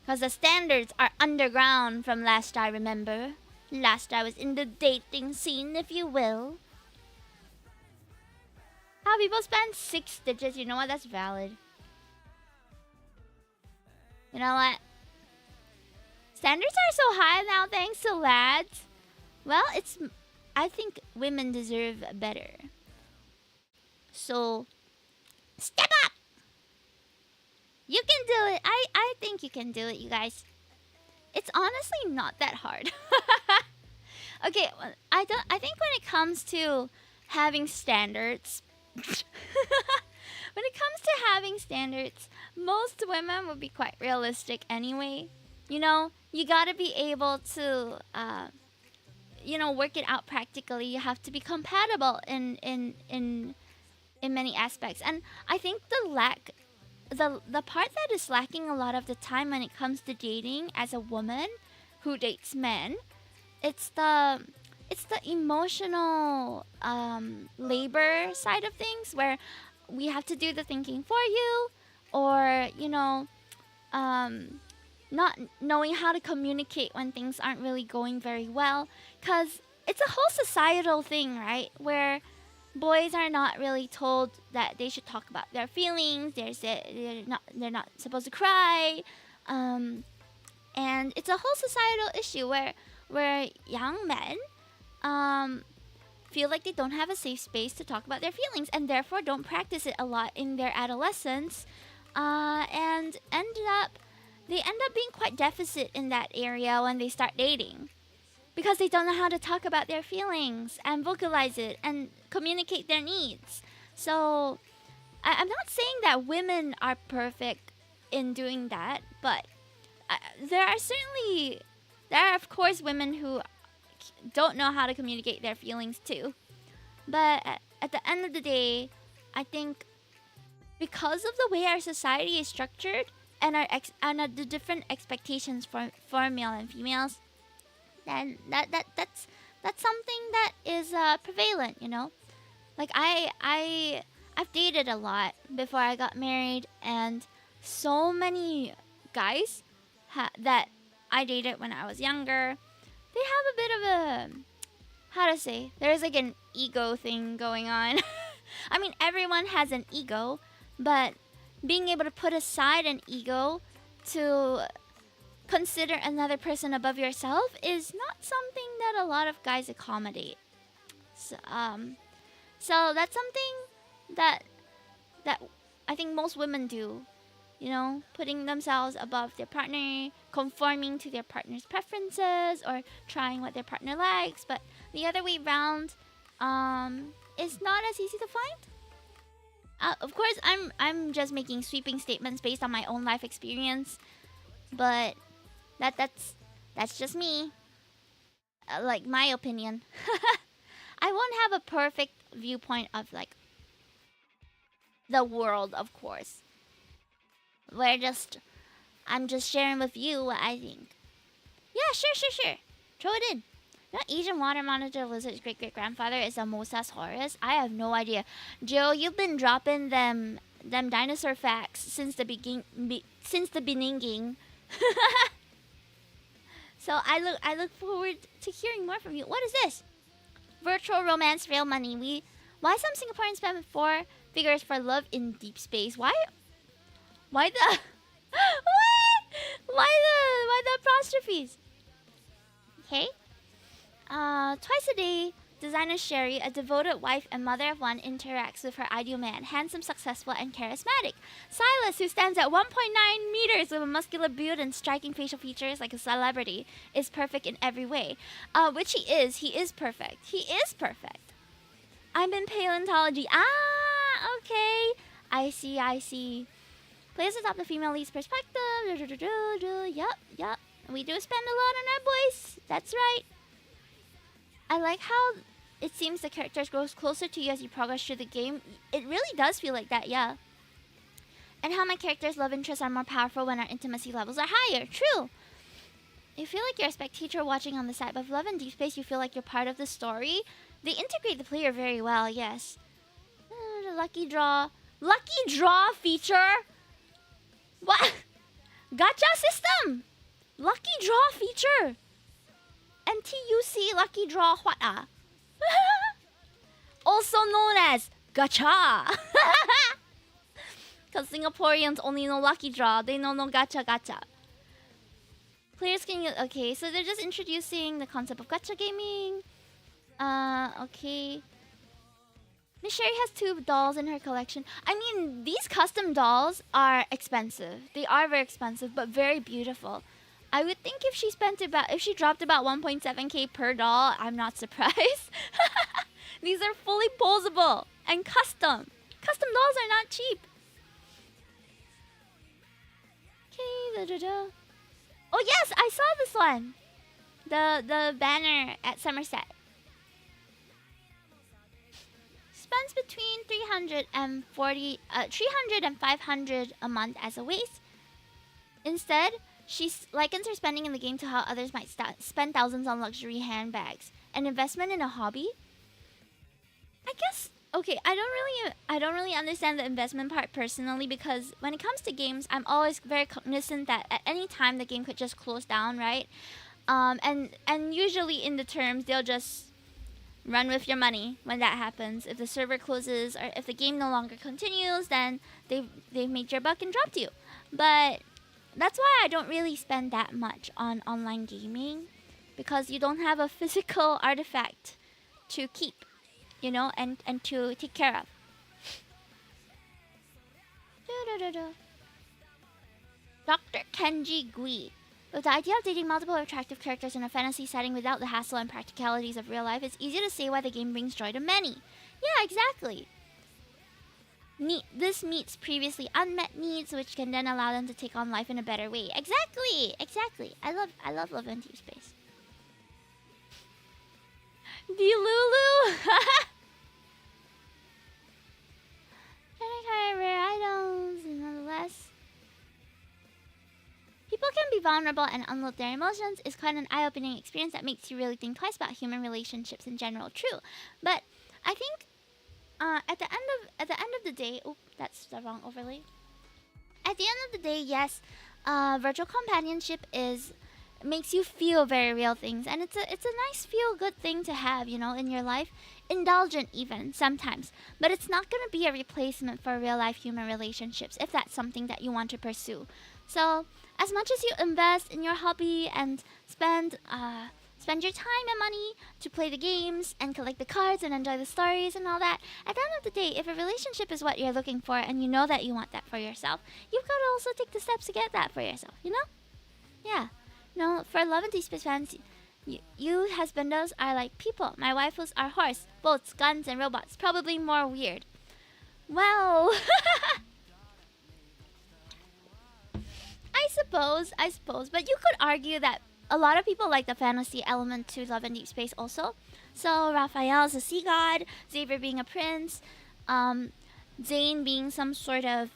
Speaker 2: Because the standards are underground from last I remember. Last I was in the dating scene, if you will. How people spend 6 digits, you know what? That's valid. You know what? Standards are so high now thanks to lads. Well, I think women deserve better. So, step up! You can do it. I think you can do it, you guys. It's honestly not that hard. Okay, I think when it comes to having standards, when it comes to having standards, most women would be quite realistic anyway. You know, you gotta be able to, work it out practically. You have to be compatible in many aspects. And I think the part that is lacking a lot of the time when it comes to dating as a woman who dates men, it's the emotional labor side of things where we have to do the thinking for you, or not knowing how to communicate when things aren't really going very well, because it's a whole societal thing, right, where boys are not really told that they should talk about their feelings. They're not supposed to cry, and it's a whole societal issue where young men feel like they don't have a safe space to talk about their feelings, and therefore don't practice it a lot in their adolescence, and they end up being quite deficit in that area when they start dating, because they don't know how to talk about their feelings and vocalize it and communicate their needs. So I'm not saying that women are perfect in doing that, but there are of course women who don't know how to communicate their feelings too. But at the end of the day, I think because of the way our society is structured and the different expectations for male and females, then that's something that is prevalent, you know. Like I've dated a lot before I got married, and so many guys that I dated when I was younger, they have a bit of a, how to say, there's like an ego thing going on. I mean, everyone has an ego, but being able to put aside an ego to consider another person above yourself is not something that a lot of guys accommodate. So that's something that I think most women do. You know, putting themselves above their partner, conforming to their partner's preferences, or trying what their partner likes. But the other way around is not as easy to find. Of course, I'm just making sweeping statements based on my own life experience, but that's just me. Like my opinion. I won't have a perfect viewpoint of like the world, of course. I'm just sharing with you what I think. Yeah, sure. Throw it in. You know, Asian water monitor lizard's great-great-grandfather is a Mosasaurus? I have no idea. Joe, you've been dropping them dinosaur facts since the beginning. So I look forward to hearing more from you. What is this? Virtual romance, real money. Why some Singaporeans spend 4 figures for love in deep space? Why Why the what? Why the apostrophes? Okay. Twice a day, designer Sherry, a devoted wife and mother of one, interacts with her ideal man, handsome, successful, and charismatic. Silas, who stands at 1.9 meters with a muscular build and striking facial features like a celebrity, is perfect in every way. Which he is. He is perfect. He is perfect. I'm in paleontology. Ah, okay. I see. Plays atop the female lead's perspective. Yup. We do spend a lot on our boys. That's right. I like how it seems the characters grows closer to you as you progress through the game. It really does feel like that, yeah. And how my characters' love interests are more powerful when our intimacy levels are higher. True. You feel like you're a spectator watching on the side, but with Love and Deep Space, you feel like you're part of the story. They integrate the player very well, yes. The lucky draw feature? What? Gacha system! Lucky draw feature! NTUC lucky draw what ah? Also known as gacha! Because Singaporeans only know lucky draw, they don't know gacha. Players can use, okay, so they're just introducing the concept of gacha gaming. Okay. Miss Sherry has 2 dolls in her collection. I mean, these custom dolls are expensive. They are very expensive, but very beautiful. I would think if she dropped about 1.7k per doll, I'm not surprised. These are fully posable and custom. Custom dolls are not cheap. Okay, Oh yes, I saw this one. The banner at Somerset. Spends between 300 and 500 a month as a waste. Instead, she likens her spending in the game to how others might spend thousands on luxury handbags. An investment in a hobby? I guess, okay, I don't really understand the investment part personally, because when it comes to games, I'm always very cognizant that at any time the game could just close down, right? And usually in the terms, they'll just run with your money when that happens. If the server closes or if the game no longer continues, then they've made your buck and dropped you. But that's why I don't really spend that much on online gaming, because you don't have a physical artifact to keep, you know, and to take care of. Dr. Kenji Gui. With the idea of dating multiple attractive characters in a fantasy setting without the hassle and practicalities of real life, it's easy to say why the game brings joy to many. Yeah, exactly. This meets previously unmet needs, which can then allow them to take on life in a better way. Exactly. I love Love and Deep Space. Lulu. Rare items, nonetheless. People can be vulnerable and unload their emotions is quite an eye-opening experience that makes you really think twice about human relationships in general. True, but I think at the end of the day, oh, that's the wrong overlay. At the end of the day, yes, virtual companionship makes you feel very real things, and it's a nice feel-good thing to have, you know, in your life. Indulgent even sometimes, but it's not gonna be a replacement for real-life human relationships if that's something that you want to pursue. So, as much as you invest in your hobby and spend your time and money to play the games and collect the cards and enjoy the stories and all that, at the end of the day, if a relationship is what you're looking for and you know that you want that for yourself, you've got to also take the steps to get that for yourself, you know? Yeah. No, for Love and Deep Space fans, you husbandos are like people. My waifus are horse, boats, guns, and robots. Probably more weird. Well... I suppose, but you could argue that a lot of people like the fantasy element to Love and Deep Space also. So Raphael's a sea god, Xavier being a prince, Zane being some sort of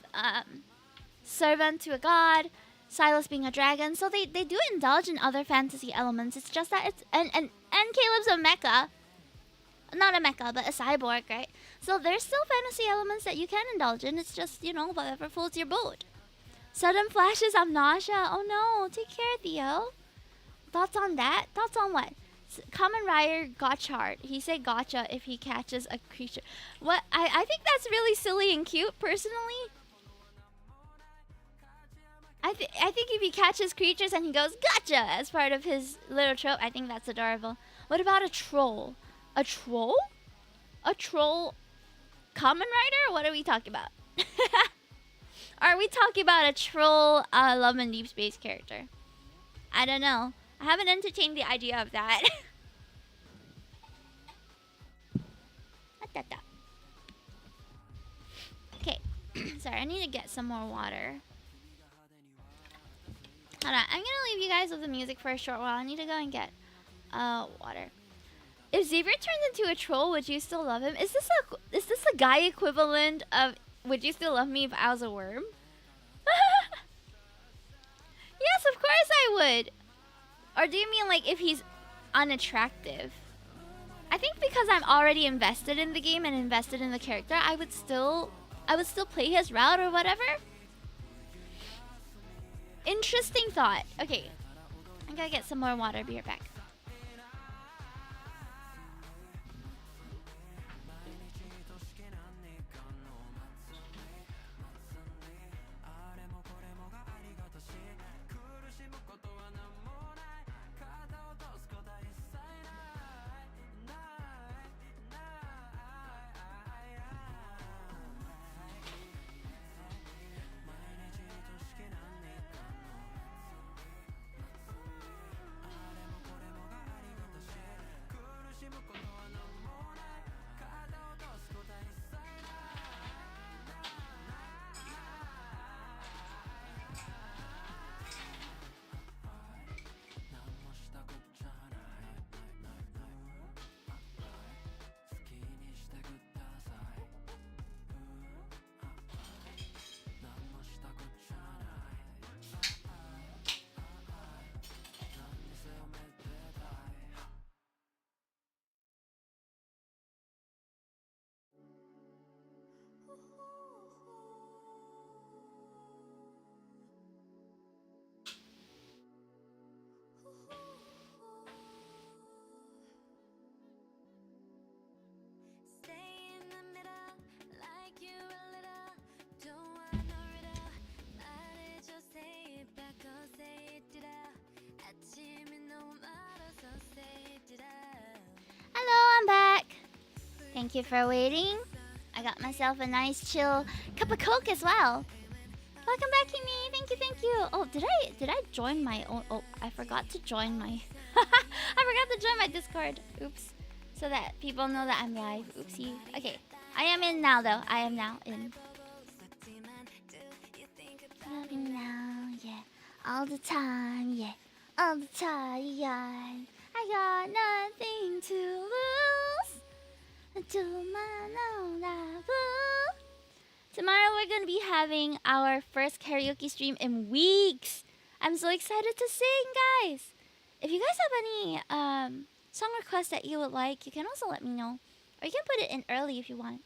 Speaker 2: servant to a god, Silas being a dragon. So they do indulge in other fantasy elements. It's just that it's and Caleb's a mecha. Not a mecha, but a cyborg, right? So there's still fantasy elements that you can indulge in. It's just, you know, whatever floats your boat. Sudden flashes of nausea. Oh no, take care, Theo. Thoughts on that? Thoughts on what? Common Rider Gotchard. He said gotcha if he catches a creature. What? I think that's really silly and cute, personally. I think if he catches creatures and he goes gotcha as part of his little trope, I think that's adorable. What about a troll? A troll? A troll Common Rider? What are we talking about? Are we talking about a troll Love and Deep Space character? I don't know. I haven't entertained the idea of that. Okay. Sorry, I need to get some more water. Hold on, I'm gonna leave you guys with the music for a short while. I need to go and get water. If Xavier turns into a troll, would you still love him? Is this a guy equivalent of would you still love me if I was a worm? Yes, of course I would. Or do you mean like if he's unattractive? I think because I'm already invested in the game and invested in the character, I would still play his route or whatever. Interesting thought. Okay, I gotta get some more water. Be right back. Hello, I'm back. Thank you for waiting. I got myself a nice chill cup of Coke as well. Welcome back, Kimi. Thank you, thank you. Oh, did I join my own? Oh, I forgot to join my. I forgot to join my Discord. Oops. So that people know that I'm live. Oopsie. Okay, I am in now though. I am now in. Loving now, yeah. All the time, yeah. All the time, yeah. I got nothing to lose. Tomorrow we're gonna be having our first karaoke stream in weeks. I'm so excited to sing, guys. If you guys have any song requests that you would like, you can also let me know. Or you can put it in early if you want.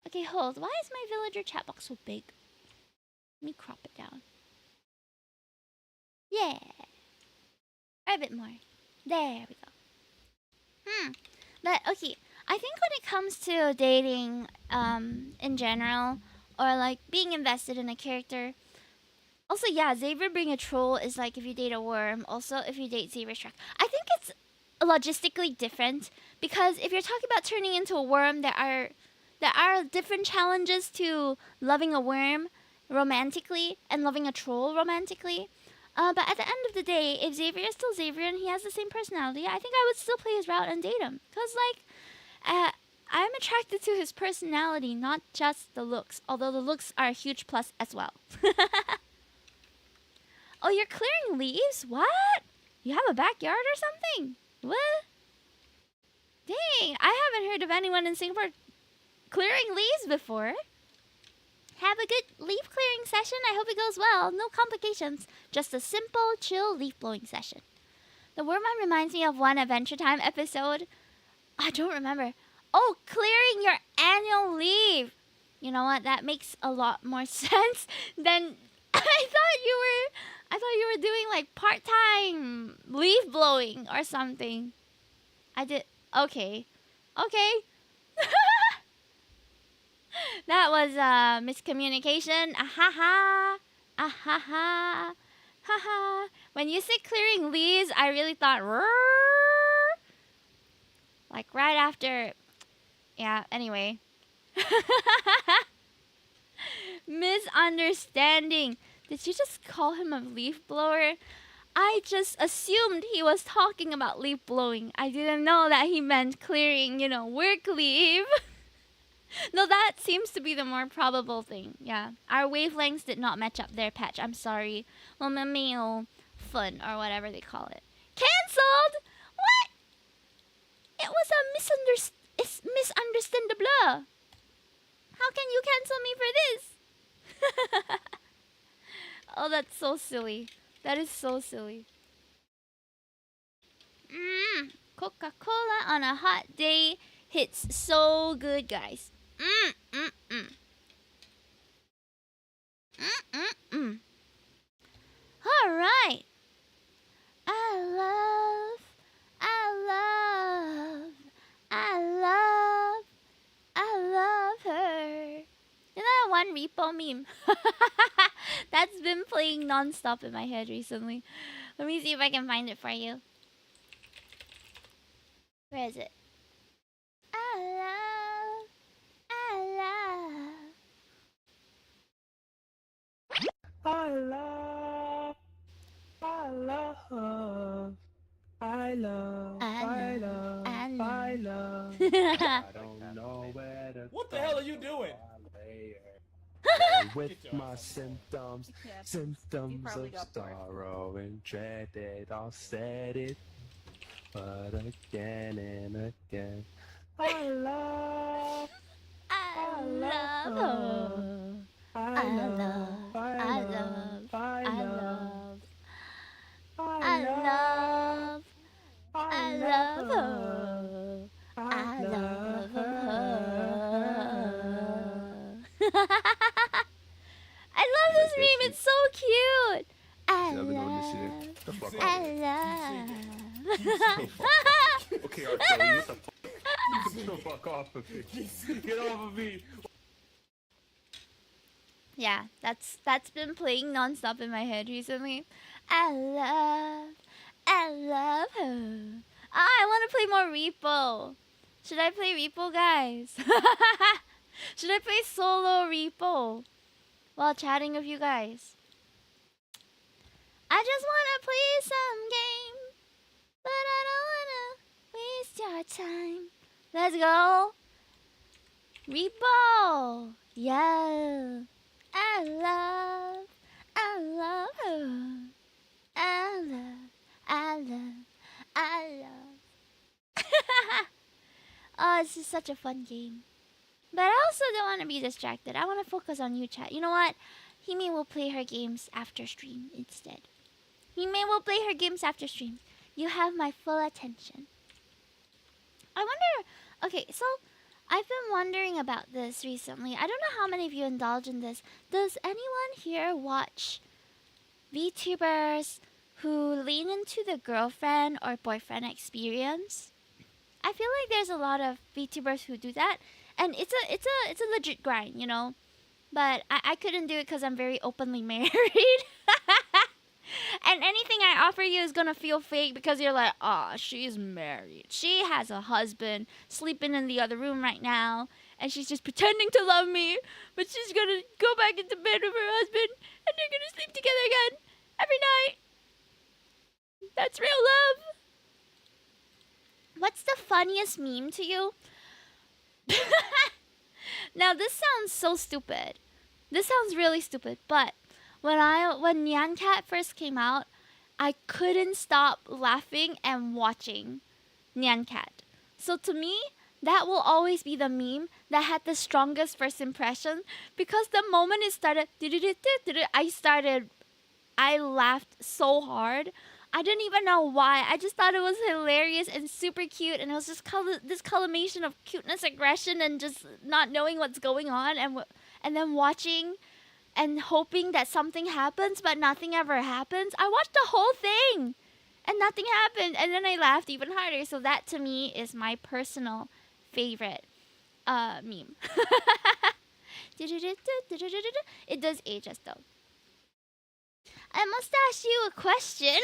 Speaker 2: Okay, hold. Why is my villager chat box so big? Let me crop it down. Yeah. A bit more. There we go. But okay, I think when it comes to dating in general, or like being invested in a character, also yeah, Xavier being a troll is like if you date a worm. Also, if you date Xavier Shrek, I think it's logistically different because if you're talking about turning into a worm, there are different challenges to loving a worm romantically and loving a troll romantically. But at the end of the day, if Xavier is still Xavier and he has the same personality, I think I would still play his route and date him. Because, like, I'm attracted to his personality, not just the looks. Although the looks are a huge plus as well. Oh, you're clearing leaves? What? You have a backyard or something? What? Dang, I haven't heard of anyone in Singapore clearing leaves before. Have a good leaf clearing session. I hope it goes well. No complications. Just a simple, chill leaf blowing session. The Wormman reminds me of one Adventure Time episode. I don't remember. Oh, clearing your annual leave. You know what? That makes a lot more sense than I thought you were doing like part-time leaf blowing or something. I did. Okay. That was miscommunication. Ahaha. Ah ha ha. Ha ha. When you say clearing leaves, I really thought "Rrrr." Like right after. Yeah, anyway. Misunderstanding. Did you just call him a leaf blower? I just assumed he was talking about leaf blowing. I didn't know that he meant clearing, work leave. No, that seems to be the more probable thing. Yeah. Our wavelengths did not match up there, Patch. I'm sorry. Well, fun or whatever they call it. Cancelled? What? It was a misunderstandable. How can you cancel me for this? Oh, that's so silly. That is so silly. Coca-Cola on a hot day hits so good, guys. All right. I love, I love, I love, I love her. You know that one repo meme? That's been playing non-stop in my head recently. Let me see if I can find it for you. Where is it? I love.
Speaker 4: I love, I love, I love, I love. I don't know where to
Speaker 5: What the hell are you doing?
Speaker 4: With my symptoms of sorrow and dread, I'll set it, but again and again. I love,
Speaker 2: I love her. I love. I love. I love. I love. I love her. I love her. I love this meme. It's so cute. I love. I love.
Speaker 4: Okay, Archie, what the fuck? Get the fuck off of me. Get off of me.
Speaker 2: Yeah, that's been playing non-stop in my head recently. I love her. I want to play more Repo. Should I play Repo, guys? Should I play solo Repo while chatting with you guys? I just want to play some game, but I don't want to waste your time. Let's go. Repo. Yeah. I love her. I love. Oh, it's just such a fun game. But I also don't want to be distracted. I want to focus on you, chat. You know what? Hime will play her games after stream instead. Hime will play her games after stream. You have my full attention. I wonder... Okay, so... I've been wondering about this recently. I don't know how many of you indulge in this. Does anyone here watch VTubers who lean into the girlfriend or boyfriend experience? I feel like there's a lot of VTubers who do that, and it's a legit grind, But I couldn't do it because I'm very openly married. And anything I offer you is gonna feel fake because you're like, she's married. She has a husband sleeping in the other room right now, and she's just pretending to love me, but she's gonna go back into bed with her husband, and they're gonna sleep together again every night. That's real love. What's the funniest meme to you? Now this sounds so stupid. This sounds really stupid, but when Nyan Cat first came out, I couldn't stop laughing and watching Nyan Cat. So to me, that will always be the meme that had the strongest first impression, because the moment it started, I laughed so hard. I didn't even know why. I just thought it was hilarious and super cute, and it was just this culmination of cuteness, aggression, and just not knowing what's going on, and then watching and hoping that something happens, but nothing ever happens. I watched the whole thing, and nothing happened, and then I laughed even harder. So that to me is my personal favorite meme. It does age us though. I must ask you a question.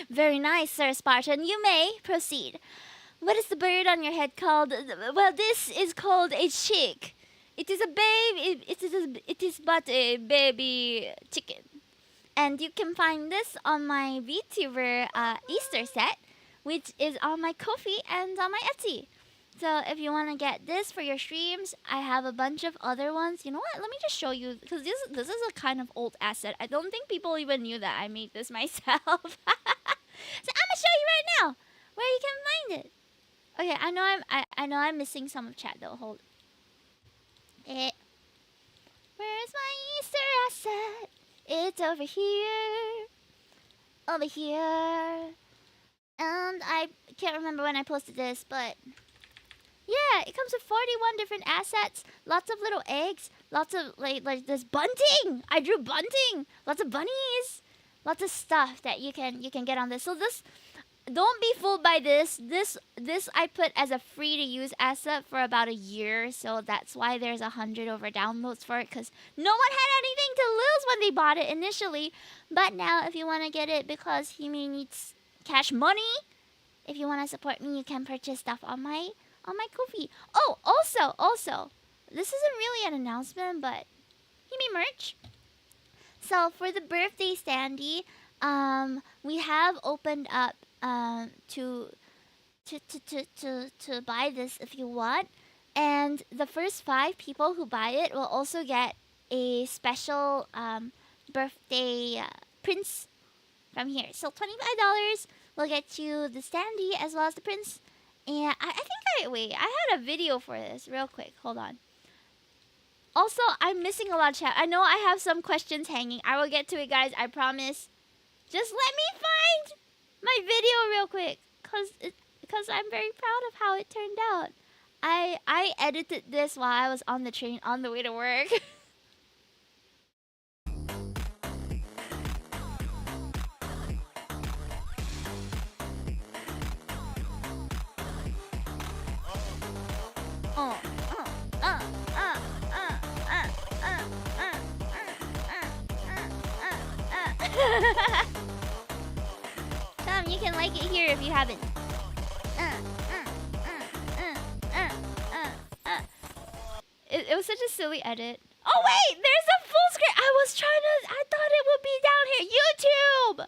Speaker 2: Very nice, Sir Spartan. You may proceed. What is the bird on your head called? Well, this is called a chick. It is a baby. It is but a baby chicken. And you can find this on my VTuber Easter set, which is on my Ko-fi and on my Etsy. So if you want to get this for your streams, I have a bunch of other ones. You know what? Let me just show you, because this is a kind of old asset. I don't think people even knew that I made this myself. So I'm gonna show you right now where you can find it. Okay, I know I'm missing some of chat though. Hold. Where's my Easter asset? It's over here. Over here. And I can't remember when I posted this, but yeah, it comes with 41 different assets, lots of little eggs, lots of like there's bunting. I drew bunting. Lots of bunnies. Lots of stuff that you can get on this. So this, don't be fooled by this. This I put as a free to use asset for about a year, so that's why there's 100 over downloads for it, because no one had anything to lose when they bought it initially. But now, if you want to get it because Hime needs cash money, if you want to support me, you can purchase stuff on my Ko-fi. Oh, also, this isn't really an announcement, but Hime merch. So for the birthday standee, we have opened up to buy this if you want, and the first 5 people who buy it will also get a special birthday prints from here. So $25 will get you the standee as well as the prints. And I had a video for this real quick. Hold on. Also, I'm missing a lot of chat. I know I have some questions hanging. I will get to it, guys. I promise. Just let me find my video real quick, because I'm very proud of how it turned out. I edited this while I was on the train on the way to work. Tom, you can like it here if you haven't. It was such a silly edit. Oh wait, there's a full screen. I thought it would be down here. YouTube!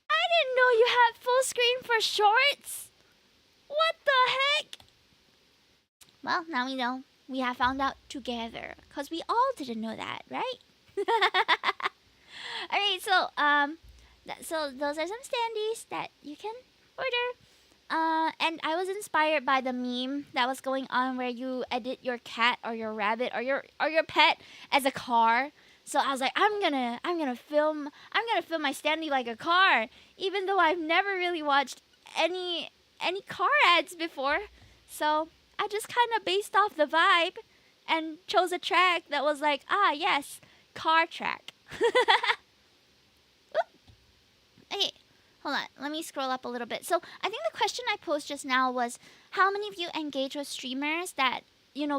Speaker 2: I didn't know you had full screen for shorts. What the heck? Well, now we know. We have found out together, because we all didn't know that, right? Alright, so so those are some standees that you can order. And I was inspired by the meme that was going on where you edit your cat or your rabbit or your pet as a car. So I was like, I'm gonna film my standee like a car, even though I've never really watched any car ads before. So I just kind of based off the vibe and chose a track that was like, yes, car track. Okay, hold on. Let me scroll up a little bit. So I think the question I posed just now was, how many of you engage with streamers that,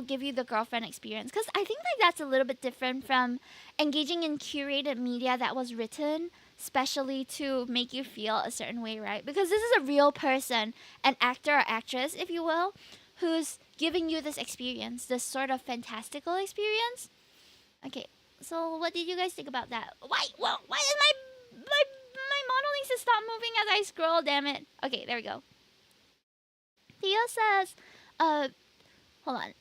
Speaker 2: give you the girlfriend experience? Because I think like that's a little bit different from engaging in curated media that was written specially to make you feel a certain way, right? Because this is a real person, an actor or actress, if you will, who's giving you this experience, this sort of fantastical experience. Okay, so what did you guys think about that? Why is my model needs to stop moving as I scroll, damn it. Okay, there we go. Theo says, hold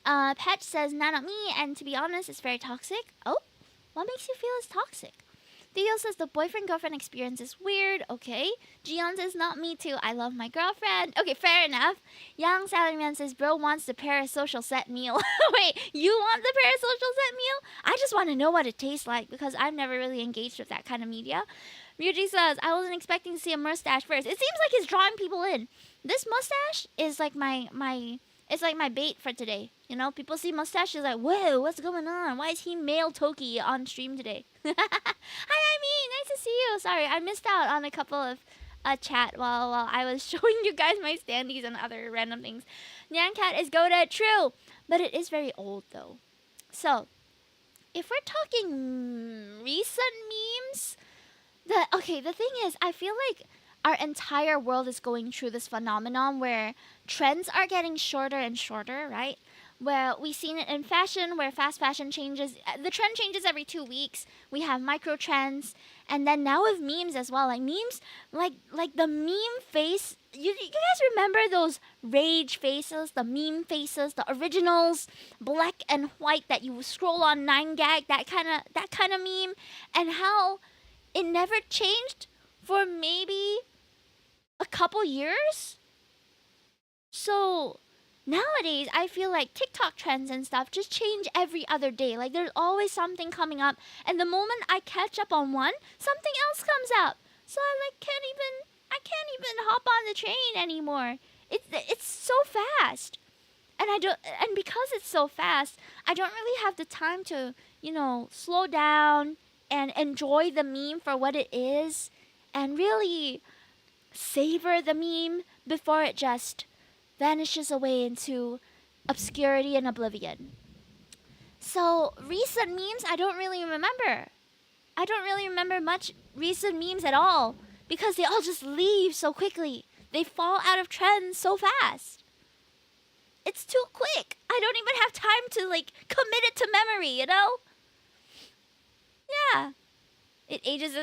Speaker 2: on. Patch says, not me, and to be honest, it's very toxic. Oh, what makes you feel it's toxic? Theo says the boyfriend-girlfriend experience is weird. Okay. Gion says, not me too. I love my girlfriend. Okay, fair enough. Yang Salaryman says, bro wants the parasocial set meal. Wait, you want the parasocial set meal? I just want to know what it tastes like, because I've never really engaged with that kind of media. Ryuji says, I wasn't expecting to see a mustache first. It seems like he's drawing people in. This mustache is like it's like my bait for today. People see mustaches like, whoa, what's going on? Why is he male Toki on stream today? Hi, nice to see you. Sorry, I missed out on a couple of chat while I was showing you guys my standees and other random things. Nyan Cat is goated, true, but it is very old though. So, if we're talking recent memes, the thing is, I feel like our entire world is going through this phenomenon where trends are getting shorter and shorter, right? Where we've seen it in fashion, where fast fashion changes, the trend changes every 2 weeks. We have micro trends, and then now with memes as well. Like memes, like the meme face. You guys remember those rage faces, the meme faces, the originals, black and white that you scroll on 9gag, that kind of meme, and how it never changed for maybe a couple years. So nowadays, I feel like TikTok trends and stuff just change every other day. Like there's always something coming up, and the moment I catch up on one, something else comes up. So I can't even hop on the train anymore. It's so fast. And because it's so fast, I don't really have the time to, slow down and enjoy the meme for what it is and really savor the meme before it just vanishes away into obscurity and oblivion. So, recent memes, I don't really remember. I don't really remember much recent memes at all because they all just leave so quickly. They fall out of trends so fast. It's too quick. I don't even have time to commit it to memory. Yeah. It ages.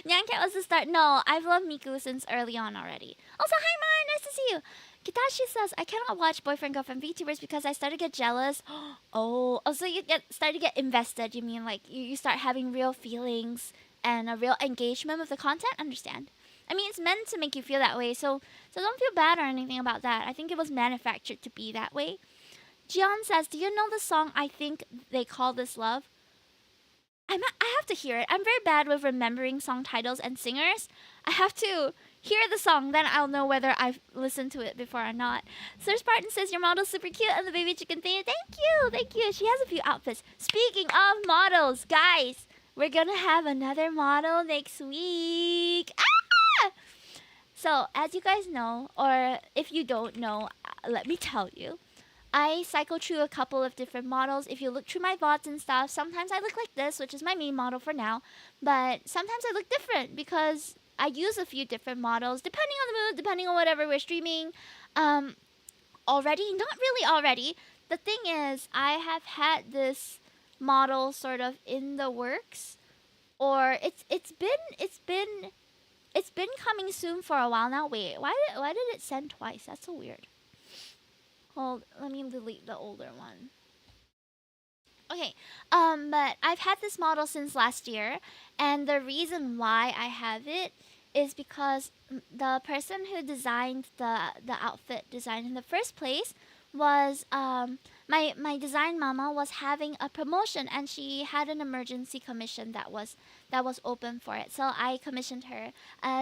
Speaker 2: Nyancat was the start. No, I've loved Miku since early on already. Also, hi, Mai. Nice to see you. Kitashi says, I cannot watch boyfriend girlfriend VTubers because I start to get jealous. Oh, so you start to get invested. You mean like you start having real feelings and a real engagement with the content? Understand. I mean, it's meant to make you feel that way, so don't feel bad or anything about that. I think it was manufactured to be that way. Jian says, do you know the song I Think They Call This Love? I have to hear it. I'm very bad with remembering song titles and singers. I have to hear the song, then I'll know whether I've listened to it before or not. Sir Spartan says, your model's super cute and the baby chicken thing. Thank you. She has a few outfits. Speaking of models, guys, we're gonna have another model next week. Ah! So, as you guys know, or if you don't know, let me tell you. I cycle through a couple of different models. If you look through my VODs and stuff, sometimes I look like this, which is my main model for now. But sometimes I look different because I use a few different models, depending on the mood, depending on whatever we're streaming. Already, not really already. The thing is, I have had this model sort of in the works, or it's been coming soon for a while now. Wait, why did it send twice? That's so weird. Hold, let me delete the older one. Okay, but I've had this model since last year, and the reason why I have it is because the person who designed the outfit design in the first place was my design mama was having a promotion, and she had an emergency commission that was open for it. So I commissioned her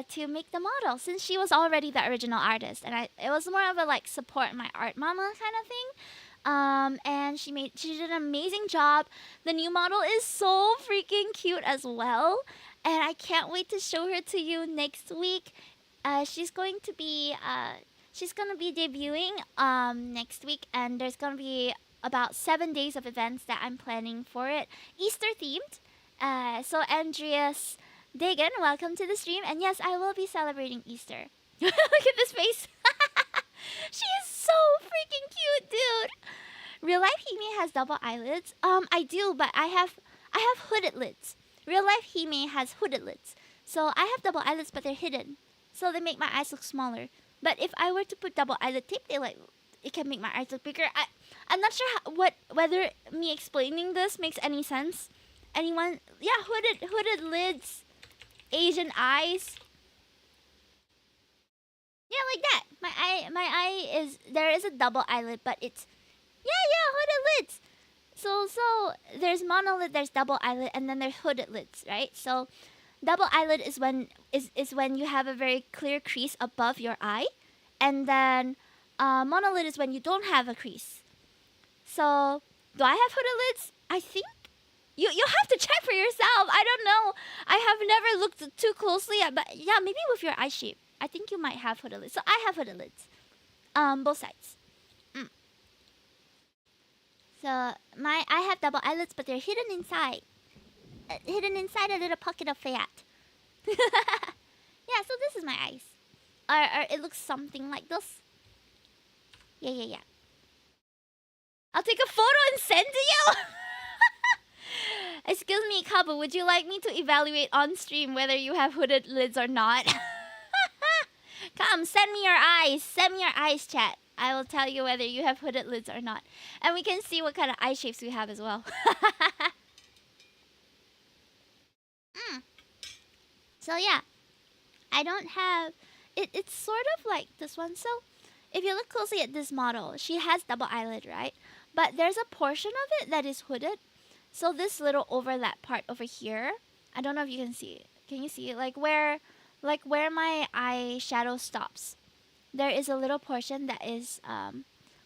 Speaker 2: to make the model since she was already the original artist, and it was more of a support my art mama kind of thing. And she did an amazing job. The new model is so freaking cute as well, and I can't wait to show her to you next week. She's going to be debuting next week, and there's gonna be about 7 days of events that I'm planning for it, Easter themed. So Andreas Dagan, welcome to the stream, and yes, I will be celebrating Easter. Look at this face. She is so freaking cute, dude. Real life Hime has double eyelids. I do, but I have hooded lids. Real life Hime has hooded lids. So I have double eyelids, but they're hidden. So they make my eyes look smaller. But if I were to put double eyelid tape, it can make my eyes look bigger. I'm not sure whether me explaining this makes any sense. Anyone? Yeah, hooded lids, Asian eyes. Yeah, like that. My eye is, there is a double eyelid, but it's hooded lids. So there's monolid, there's double eyelid, and then there's hooded lids, right? So double eyelid is when you have a very clear crease above your eye, and then monolid is when you don't have a crease. So do I have hooded lids? I think you'll have to check for yourself. I don't know. I have never looked too closely at, but yeah, maybe with your eye shape, I think you might have hooded lids. So I have hooded lids, both sides. So I have double eyelids, but they're hidden inside. Hidden inside a little pocket of fat. Yeah, so this is my eyes. Or it looks something like this. Yeah. I'll take a photo and send to you. Excuse me, Kabu, would you like me to evaluate on stream whether you have hooded lids or not? Come, send me your eyes. Send me your eyes, chat. I will tell you whether you have hooded lids or not. And we can see what kind of eye shapes we have as well. So yeah, I don't have... It's sort of like this one. So if you look closely at this model, she has double eyelid, right? But there's a portion of it that is hooded. So this little overlap part over here, I don't know if you can see it. Can you see it? Like where my eyeshadow stops. There is a little portion that is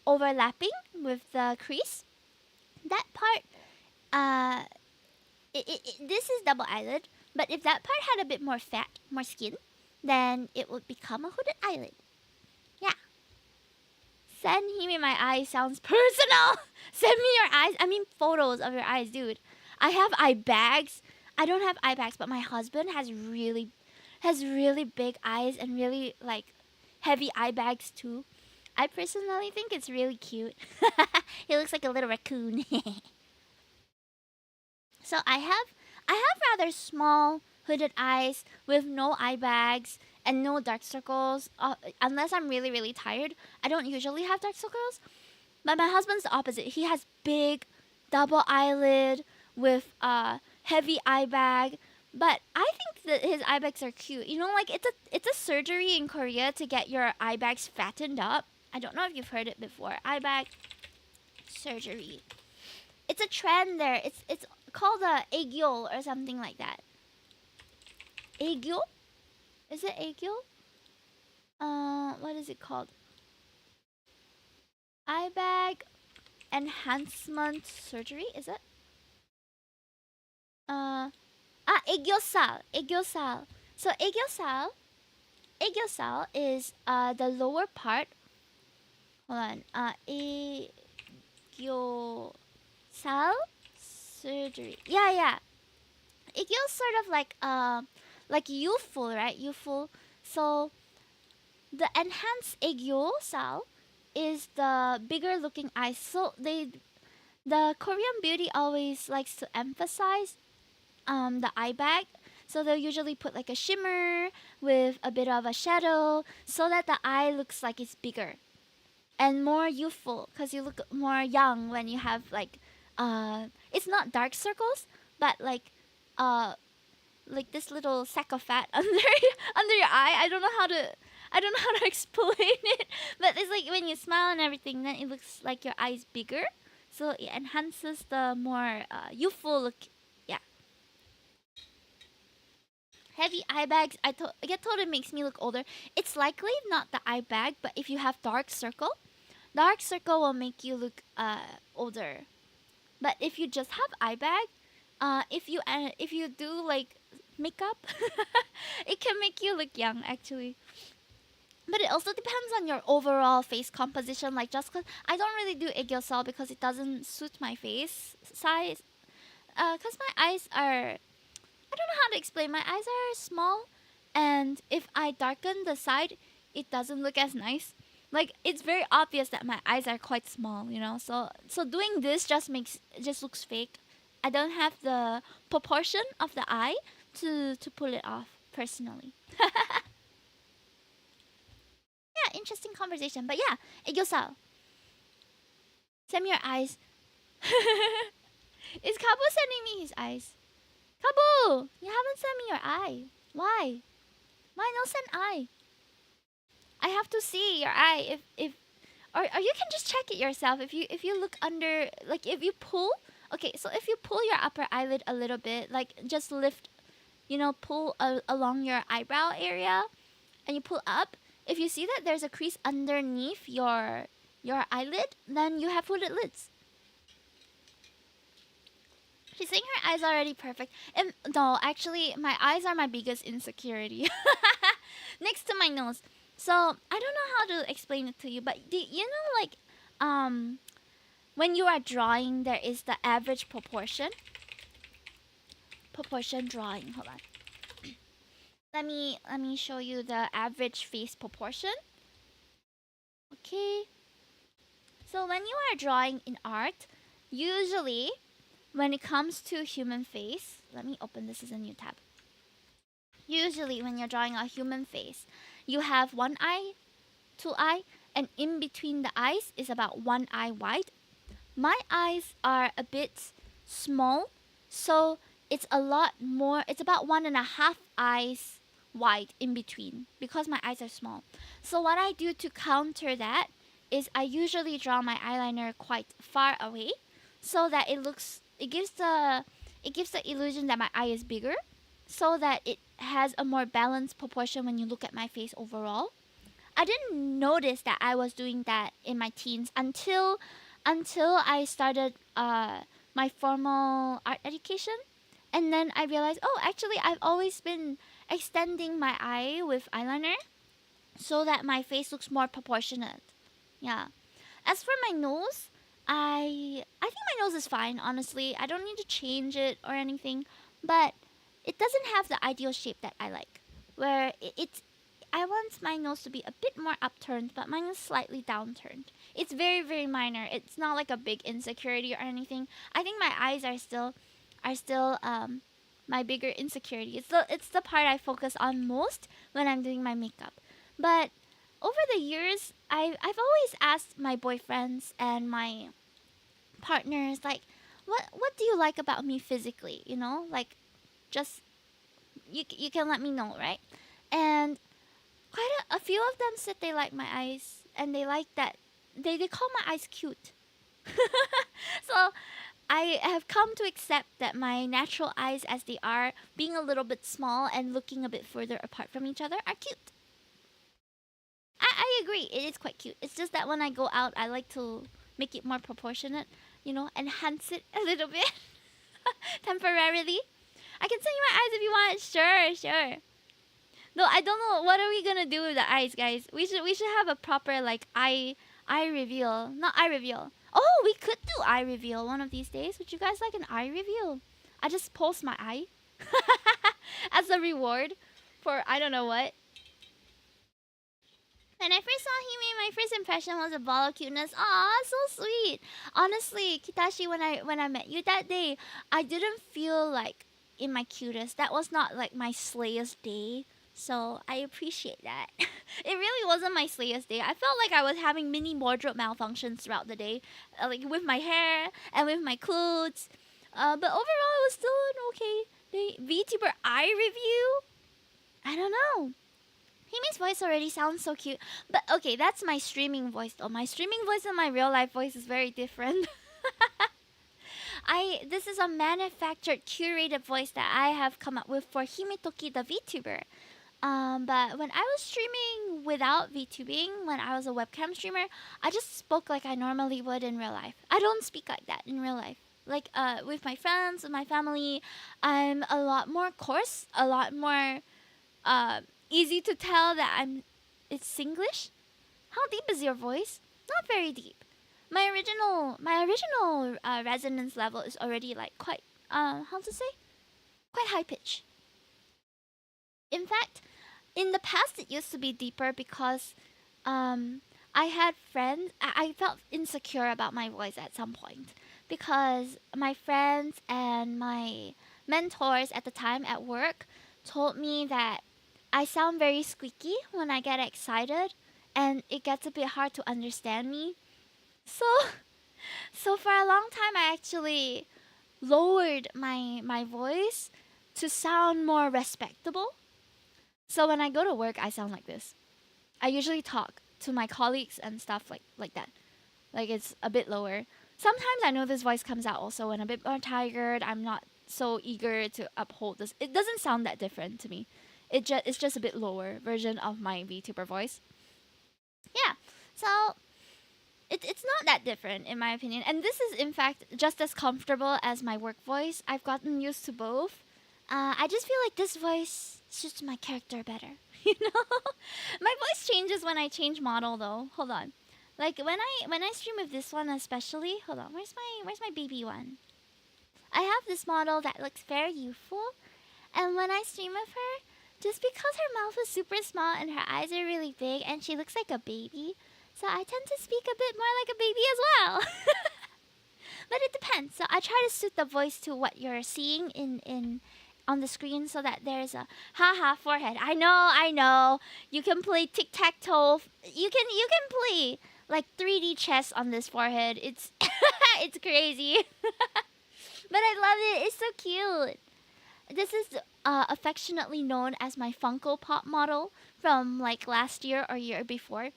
Speaker 2: overlapping with the crease. That part, this is double eyelid. But if that part had a bit more fat, more skin, then it would become a hooded eyelid. Yeah. Send Hime my eyes sounds personal. Send me your eyes. I mean photos of your eyes, dude. I have eye bags. I don't have eye bags, but my husband has really big eyes and really like heavy eye bags too. I personally think it's really cute. He looks like a little raccoon. So I have rather small hooded eyes with no eye bags and no dark circles. Unless I'm really tired, I don't usually have dark circles. But my husband's the opposite. He has big double eyelid with heavy eye bag. But I think that his eye bags are cute. You know, like it's a surgery in Korea to get your eye bags fattened up. I don't know if you've heard it before. Eye bag surgery. It's a trend there. It's called a aegyo or something like that. Aegyo? Is it aegyo? What is it called? Eye bag enhancement surgery, is it? Aegyosal. So aegyosal is the lower part. Hold on. Aegyosal surgery. Yeah. Aegyo sort of like youthful, right? Youthful. So the enhanced aegyosal is the bigger looking eyes. So the Korean beauty always likes to emphasize the eye bag. So they'll usually put like a shimmer with a bit of a shadow so that the eye looks like it's bigger and more youthful, because you look more young when you have like it's not dark circles, but like this little sack of fat under your eye. I don't know how to explain it, but it's like when you smile and everything, then it looks like your eye's bigger, so it enhances the more youthful look. Yeah. Heavy eye bags, I get told it makes me look older. It's likely not the eye bag, but if you have dark circle will make you look older. But if you just have eye bag, if you do like makeup, it can make you look young actually. But it also depends on your overall face composition. Like just cause I don't really do aegyosal because it doesn't suit my face size. Cause my eyes are, I don't know how to explain. My eyes are small, and if I darken the side, it doesn't look as nice. Like it's very obvious that my eyes are quite small, you know. So doing this just looks fake. I don't have the proportion of the eye to pull it off personally. Yeah, interesting conversation. But yeah, aegyosal. Send me your eyes. Is Kabu sending me his eyes? Kabu, you haven't sent me your eye. Why? Why no send eye? I have to see your eye. Or you can just check it yourself. If you look under, like if you pull. Okay, so if you pull your upper eyelid a little bit, like just lift, pull along your eyebrow area, and you pull up. If you see that there's a crease underneath your eyelid, then you have hooded lids. She's saying her eyes are already perfect. And no, actually, my eyes are my biggest insecurity. Next to my nose. So I don't know how to explain it to you, but do you know like when you are drawing, there is the average proportion. Proportion drawing. Hold on. Let me show you the average face proportion. Okay. So when you are drawing in art, usually when it comes to human face, let me open this as a new tab. Usually when you're drawing a human face, you have one eye, two eye, and in between the eyes is about one eye wide. My eyes are a bit small, so it's a lot more, it's about 1.5 eyes wide in between because my eyes are small. So what I do to counter that is I usually draw my eyeliner quite far away so that it gives the illusion that my eye is bigger, so that it has a more balanced proportion when you look at my face overall. I didn't notice that I was doing that in my teens until I started my formal art education. And then I realized, oh, actually, I've always been extending my eye with eyeliner so that my face looks more proportionate. Yeah. As for my nose, I think my nose is fine, honestly. I don't need to change it or anything, but it doesn't have the ideal shape that I like. Where I want my nose to be a bit more upturned, but mine is slightly downturned. It's very, very minor. It's not like a big insecurity or anything. I think my eyes are still my bigger insecurity. It's the part I focus on most when I'm doing my makeup. But over the years, I've always asked my boyfriends and my partners, like, what do you like about me physically? You know, like, just you can let me know, right? And quite a few of them said they like my eyes, and they like that they call my eyes cute. So I have come to accept that my natural eyes as they are, being a little bit small and looking a bit further apart from each other, are cute. I agree, it is quite cute. It's just that when I go out, I like to make it more proportionate, you know, enhance it a little bit temporarily. I can send you my eyes if you want. Sure. No, I don't know. What are we gonna do with the eyes, guys? We should have a proper like eye reveal. Not eye reveal. Oh, we could do eye reveal one of these days. Would you guys like an eye reveal? I just post my eye as a reward for I don't know what. When I first saw Hime, my first impression was a ball of cuteness. Aw, so sweet. Honestly, Kitashi, when I met you that day, I didn't feel like in my cutest. That was not like my slayest day. So I appreciate that. It really wasn't my slayest day. I felt like I was having mini wardrobe malfunctions throughout the day, like with my hair and with my clothes. But overall, it was still an okay day. VTuber eye review? I don't know. Hime's voice already sounds so cute. But okay, that's my streaming voice though. My streaming voice and my real life voice is very different. This is a manufactured, curated voice that I have come up with for Himetoki the VTuber. But when I was streaming without VTubing, when I was a webcam streamer, I just spoke like I normally would in real life. I don't speak like that in real life. Like with my friends, with my family, I'm a lot more coarse, a lot more easy to tell that it's Singlish. How deep is your voice? Not very deep. My original resonance level is already like quite how to say? Quite high pitch. In fact, in the past it used to be deeper because I had friends. I felt insecure about my voice at some point because my friends and my mentors at the time at work told me that I sound very squeaky when I get excited, and it gets a bit hard to understand me. So for a long time I actually lowered my voice to sound more respectable. So when I go to work, I sound like this. I usually talk to my colleagues and stuff like that. Like it's a bit lower. Sometimes I know this voice comes out also when I'm a bit more tired. I'm not so eager to uphold this. It doesn't sound that different to me. It's just a bit lower version of my VTuber voice. Yeah. So it's not that different in my opinion. And this is in fact just as comfortable as my work voice. I've gotten used to both. I just feel like this voice suits my character better. You know? My voice changes when I change model though. Hold on. Like when I stream with this one especially. Hold on, where's my baby one? I have this model that looks very youthful, and when I stream with her, just because her mouth is super small and her eyes are really big and she looks like a baby, so I tend to speak a bit more like a baby as well. But it depends. So I try to suit the voice to what you're seeing in on the screen so that there's a haha forehead. I know. You can play tic-tac-toe. You can play like 3D chess on this forehead. It's it's crazy. But I love it. It's so cute. This is affectionately known as my Funko Pop model from like last year or year before.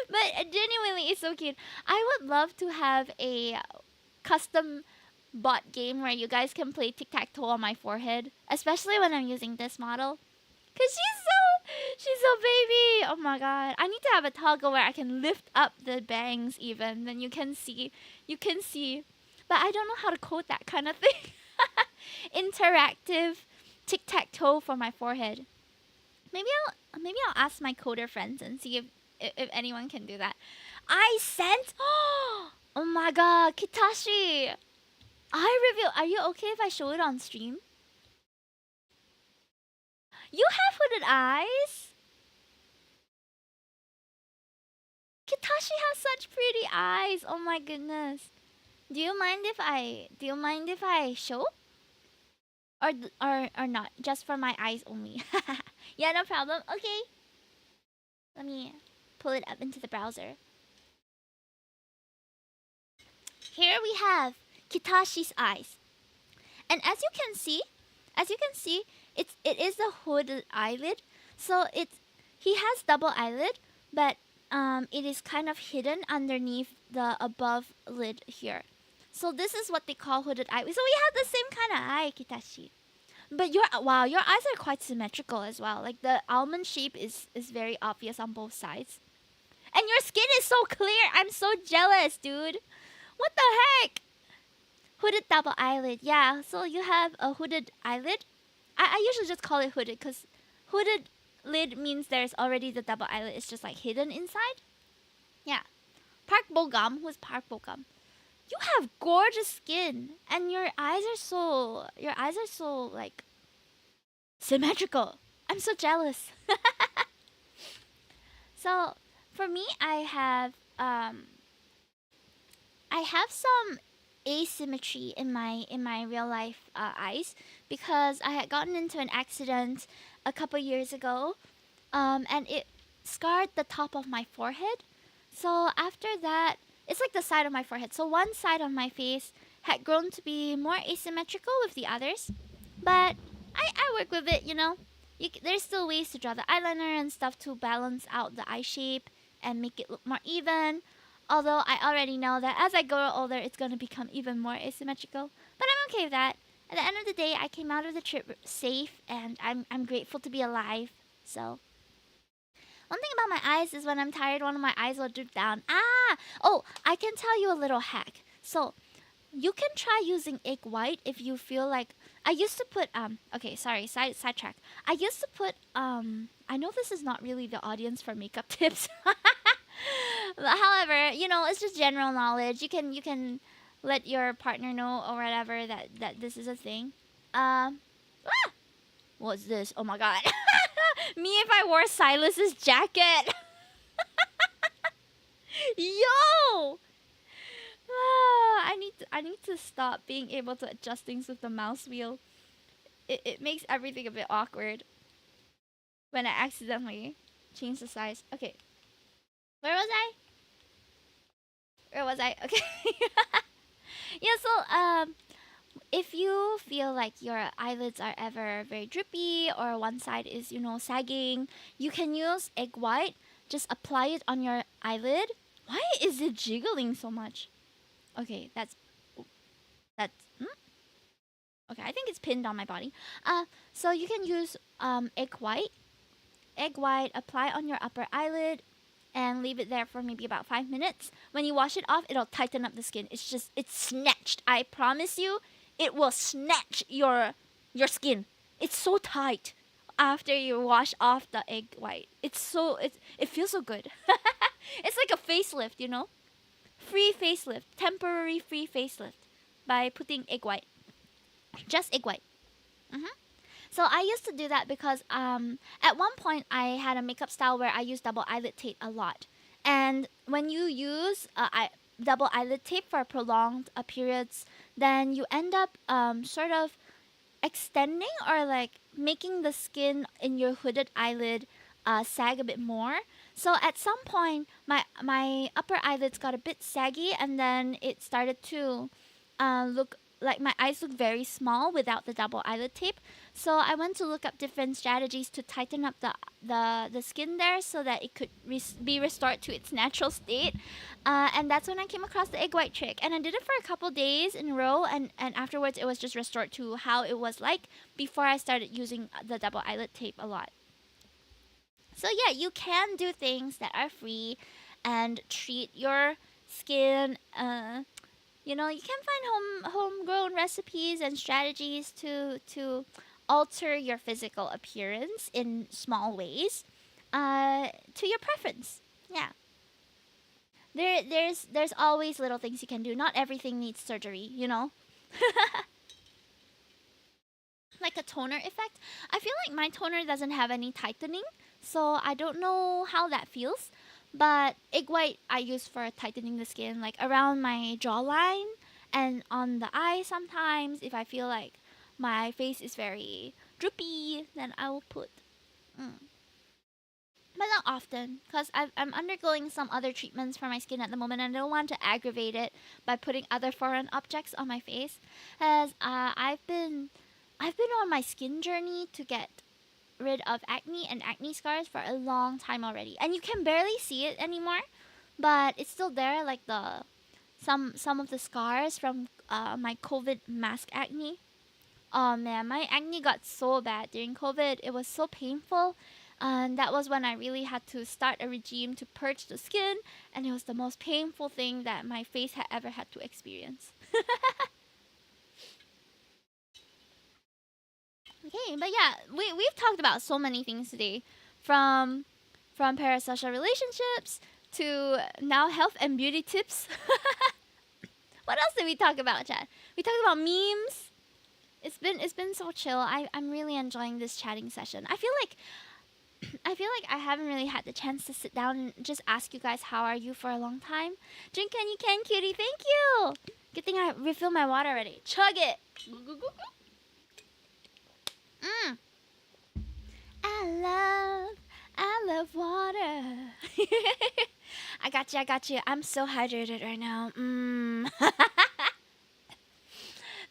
Speaker 2: But genuinely, it's so cute. I would love to have a custom bot game where you guys can play tic-tac-toe on my forehead, especially when I'm using this model. Cause she's so baby. Oh my god. I need to have a toggle where I can lift up the bangs even, then you can see. But I don't know how to code that kind of thing. Interactive tic-tac-toe for my forehead. Maybe I'll ask my coder friends and see if anyone can do that. I sent. Oh my god, Kitashi. I reveal. Are you okay if I show it on stream? You have hooded eyes? Kitashi has such pretty eyes. Oh my goodness. Do you mind if I show? Or not? Just for my eyes only. Yeah, no problem. Okay. Let me pull it up into the browser. Here we have Kitashi's eyes. And as you can see, it is a hooded eyelid. So he has double eyelid, but it is kind of hidden underneath the above lid here. So this is what they call hooded eye. So we have the same kind of eye, Kitashi. But your eyes are quite symmetrical as well. Like the almond shape is very obvious on both sides. And your skin is so clear. I'm so jealous, dude. What the heck? Hooded double eyelid. Yeah, so you have a hooded eyelid. I usually just call it hooded because hooded lid means there's already the double eyelid. It's just like hidden inside. Yeah. Park Bogum. Who's Park Bogum? You have gorgeous skin, and your eyes are so like symmetrical. I'm so jealous. So for me, I have some asymmetry in my real life eyes because I had gotten into an accident a couple years ago, and it scarred the top of my forehead. So after that, it's like the side of my forehead. So one side of my face had grown to be more asymmetrical with the others. But I work with it, you know. There's still ways to draw the eyeliner and stuff to balance out the eye shape and make it look more even. Although I already know that as I grow older, it's going to become even more asymmetrical. But I'm okay with that. At the end of the day, I came out of the trip safe, and I'm grateful to be alive. So one thing about my eyes is when I'm tired, one of my eyes will droop down. Oh, I can tell you a little hack. So you can try using egg white if you feel like. I used to put okay, sorry, sidetrack. I used to put I know this is not really the audience for makeup tips. However, you know, it's just general knowledge. You can let your partner know or whatever that this is a thing. What's this? Oh my god. Me if I wore Silas's jacket. Yo! I need to stop being able to adjust things with the mouse wheel. It makes everything a bit awkward when I accidentally change the size. Okay. Where was I? Okay. Yeah, so if you feel like your eyelids are ever very drippy or one side is, you know, sagging, you can use egg white. Just apply it on your eyelid. Why is it jiggling so much? Okay, that's okay, I think it's pinned on my body. So you can use egg white. Egg white, apply on your upper eyelid and leave it there for maybe about 5 minutes. When you wash it off, it'll tighten up the skin. It's snatched. I promise you, it will snatch your skin. It's so tight. after you wash off the egg white. It feels so good. It's like a facelift, you know? Free facelift, temporary free facelift by putting egg white. Just egg white. So I used to do that because at one point I had a makeup style where I used double eyelid tape a lot. And when you use double eyelid tape for prolonged periods, then you end up sort of extending or like making the skin in your hooded eyelid sag a bit more. So at some point, my upper eyelids got a bit saggy, and then it started to look like my eyes look very small without the double eyelid tape. So I went to look up different strategies to tighten up the skin there so that it could be restored to its natural state. And that's when I came across the egg white trick. And I did it for a couple days in a row, and afterwards it was just restored to how it was like before I started using the double eyelid tape a lot. So yeah, you can do things that are free and treat your skin. You know, you can find homegrown recipes and strategies to alter your physical appearance in small ways, to your preference. Yeah. There's always little things you can do. Not everything needs surgery, you know? Like a toner effect. I feel like my toner doesn't have any tightening, so I don't know how that feels. But egg white I use for tightening the skin, like around my jawline and on the eye sometimes. If I feel like my face is very droopy, then I will put. But not often, because I'm undergoing some other treatments for my skin at the moment, and I don't want to aggravate it by putting other foreign objects on my face. As I've been on my skin journey to get rid of acne and acne scars for a long time already, and you can barely see it anymore, but it's still there, like some of the scars from my COVID mask acne. Oh man, my acne got so bad during COVID. It was so painful. And that was when I really had to start a regime to purge the skin, and it was the most painful thing that my face had ever had to experience. Okay, but yeah, we've talked about so many things today, from parasocial relationships to now health and beauty tips. What else did we talk about, Chad? We talked about memes. It's been so chill. I'm really enjoying this chatting session. I feel like I haven't really had the chance to sit down and just ask you guys how are you for a long time. Drink and you can, cutie. Thank you. Good thing I refilled my water already. Chug it. I love water. I got you. I'm so hydrated right now.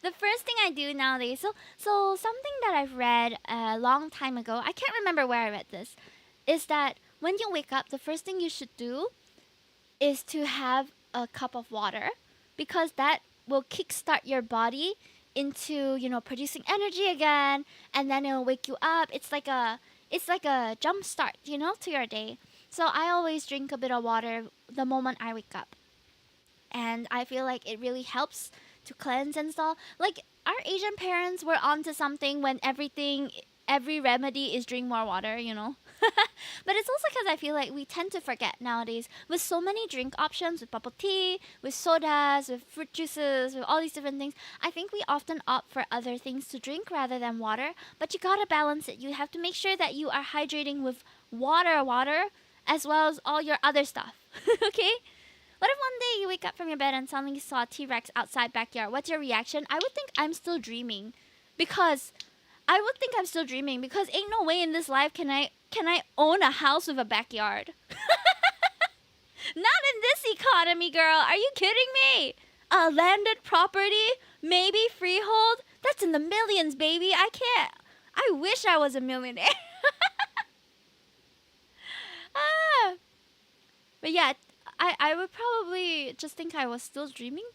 Speaker 2: The first thing I do nowadays, so something that I've read a long time ago, I can't remember where I read this, is that when you wake up, the first thing you should do is to have a cup of water, because that will kickstart your body into, you know, producing energy again, and then it'll wake you up. It's like a jump start, you know, to your day. So I always drink a bit of water the moment I wake up. And I feel like it really helps to cleanse and stuff. Like, our Asian parents were onto something when every remedy is drink more water, you know? But it's also because I feel like we tend to forget nowadays, with so many drink options, with bubble tea, with sodas, with fruit juices, with all these different things. I think we often opt for other things to drink rather than water, but you gotta balance it. You have to make sure that you are hydrating with water, as well as all your other stuff. Okay? What if one day you wake up from your bed and suddenly you saw a T-Rex outside backyard? What's your reaction? I would think I'm still dreaming. Because ain't no way in this life can I own a house with a backyard. Not in this economy, girl. Are you kidding me? A landed property, maybe freehold? That's in the millions, baby. I can't. I wish I was a millionaire. But yeah, I would probably just think I was still dreaming.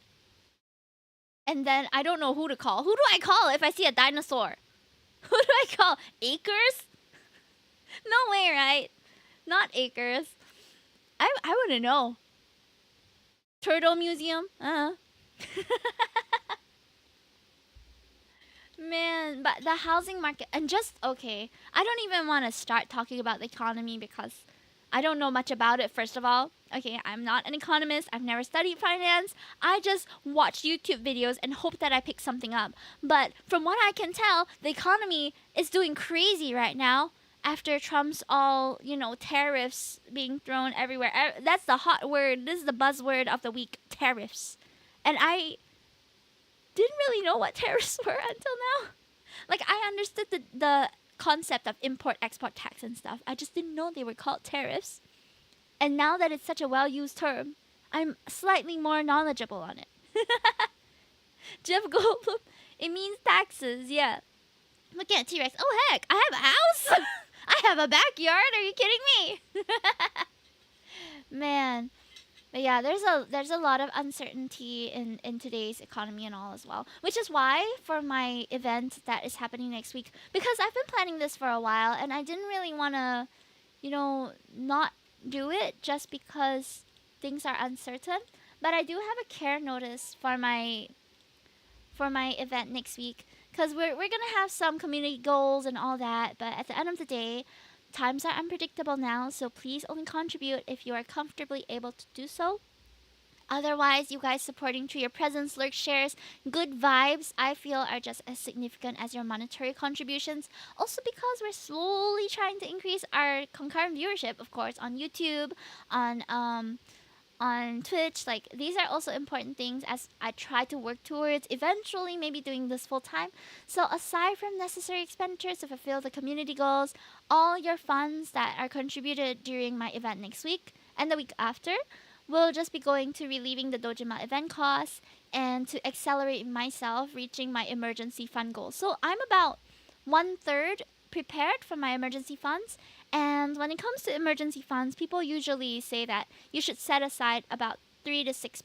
Speaker 2: And then I don't know who to call. Who do I call if I see a dinosaur? Who do I call? Acres? No way, right? Not Acres. I wouldn't know. Turtle Museum? Man, but the housing market and just okay. I don't even want to start talking about the economy because I don't know much about it. First of all, okay, I'm not an economist. I've never studied finance. I just watch YouTube videos and hope that I pick something up. But from what I can tell, the economy is doing crazy right now after Trump's tariffs being thrown everywhere. That's the hot word. This is the buzzword of the week, tariffs. And I didn't really know what tariffs were until now. Like I understood the concept of import export tax and stuff. I just didn't know they were called tariffs. And now that it's such a well-used term, I'm slightly more knowledgeable on it. Jeff Goldblum, it means taxes, yeah. Look at T-Rex. Oh heck, I have a house? I have a backyard? Are you kidding me? Man. But yeah, there's a lot of uncertainty in today's economy and all as well. Which is why for my event that is happening next week, because I've been planning this for a while and I didn't really want to, not do it just because things are uncertain. But I do have a care notice for my event next week because we're gonna have some community goals and all that. But at the end of the day, times are unpredictable now, so please only contribute if you are comfortably able to do so. Otherwise, you guys supporting through your presence, lurk shares, good vibes, I feel are just as significant as your monetary contributions. Also because we're slowly trying to increase our concurrent viewership, of course, on YouTube, on Twitch. Like these are also important things as I try to work towards eventually maybe doing this full time. So aside from necessary expenditures to fulfill the community goals, all your funds that are contributed during my event next week and the week after will just be going to relieving the Dojima event costs and to accelerate myself reaching my emergency fund goals. So I'm about 1/3 prepared for my emergency funds. And when it comes to emergency funds, people usually say that you should set aside about 3 to 6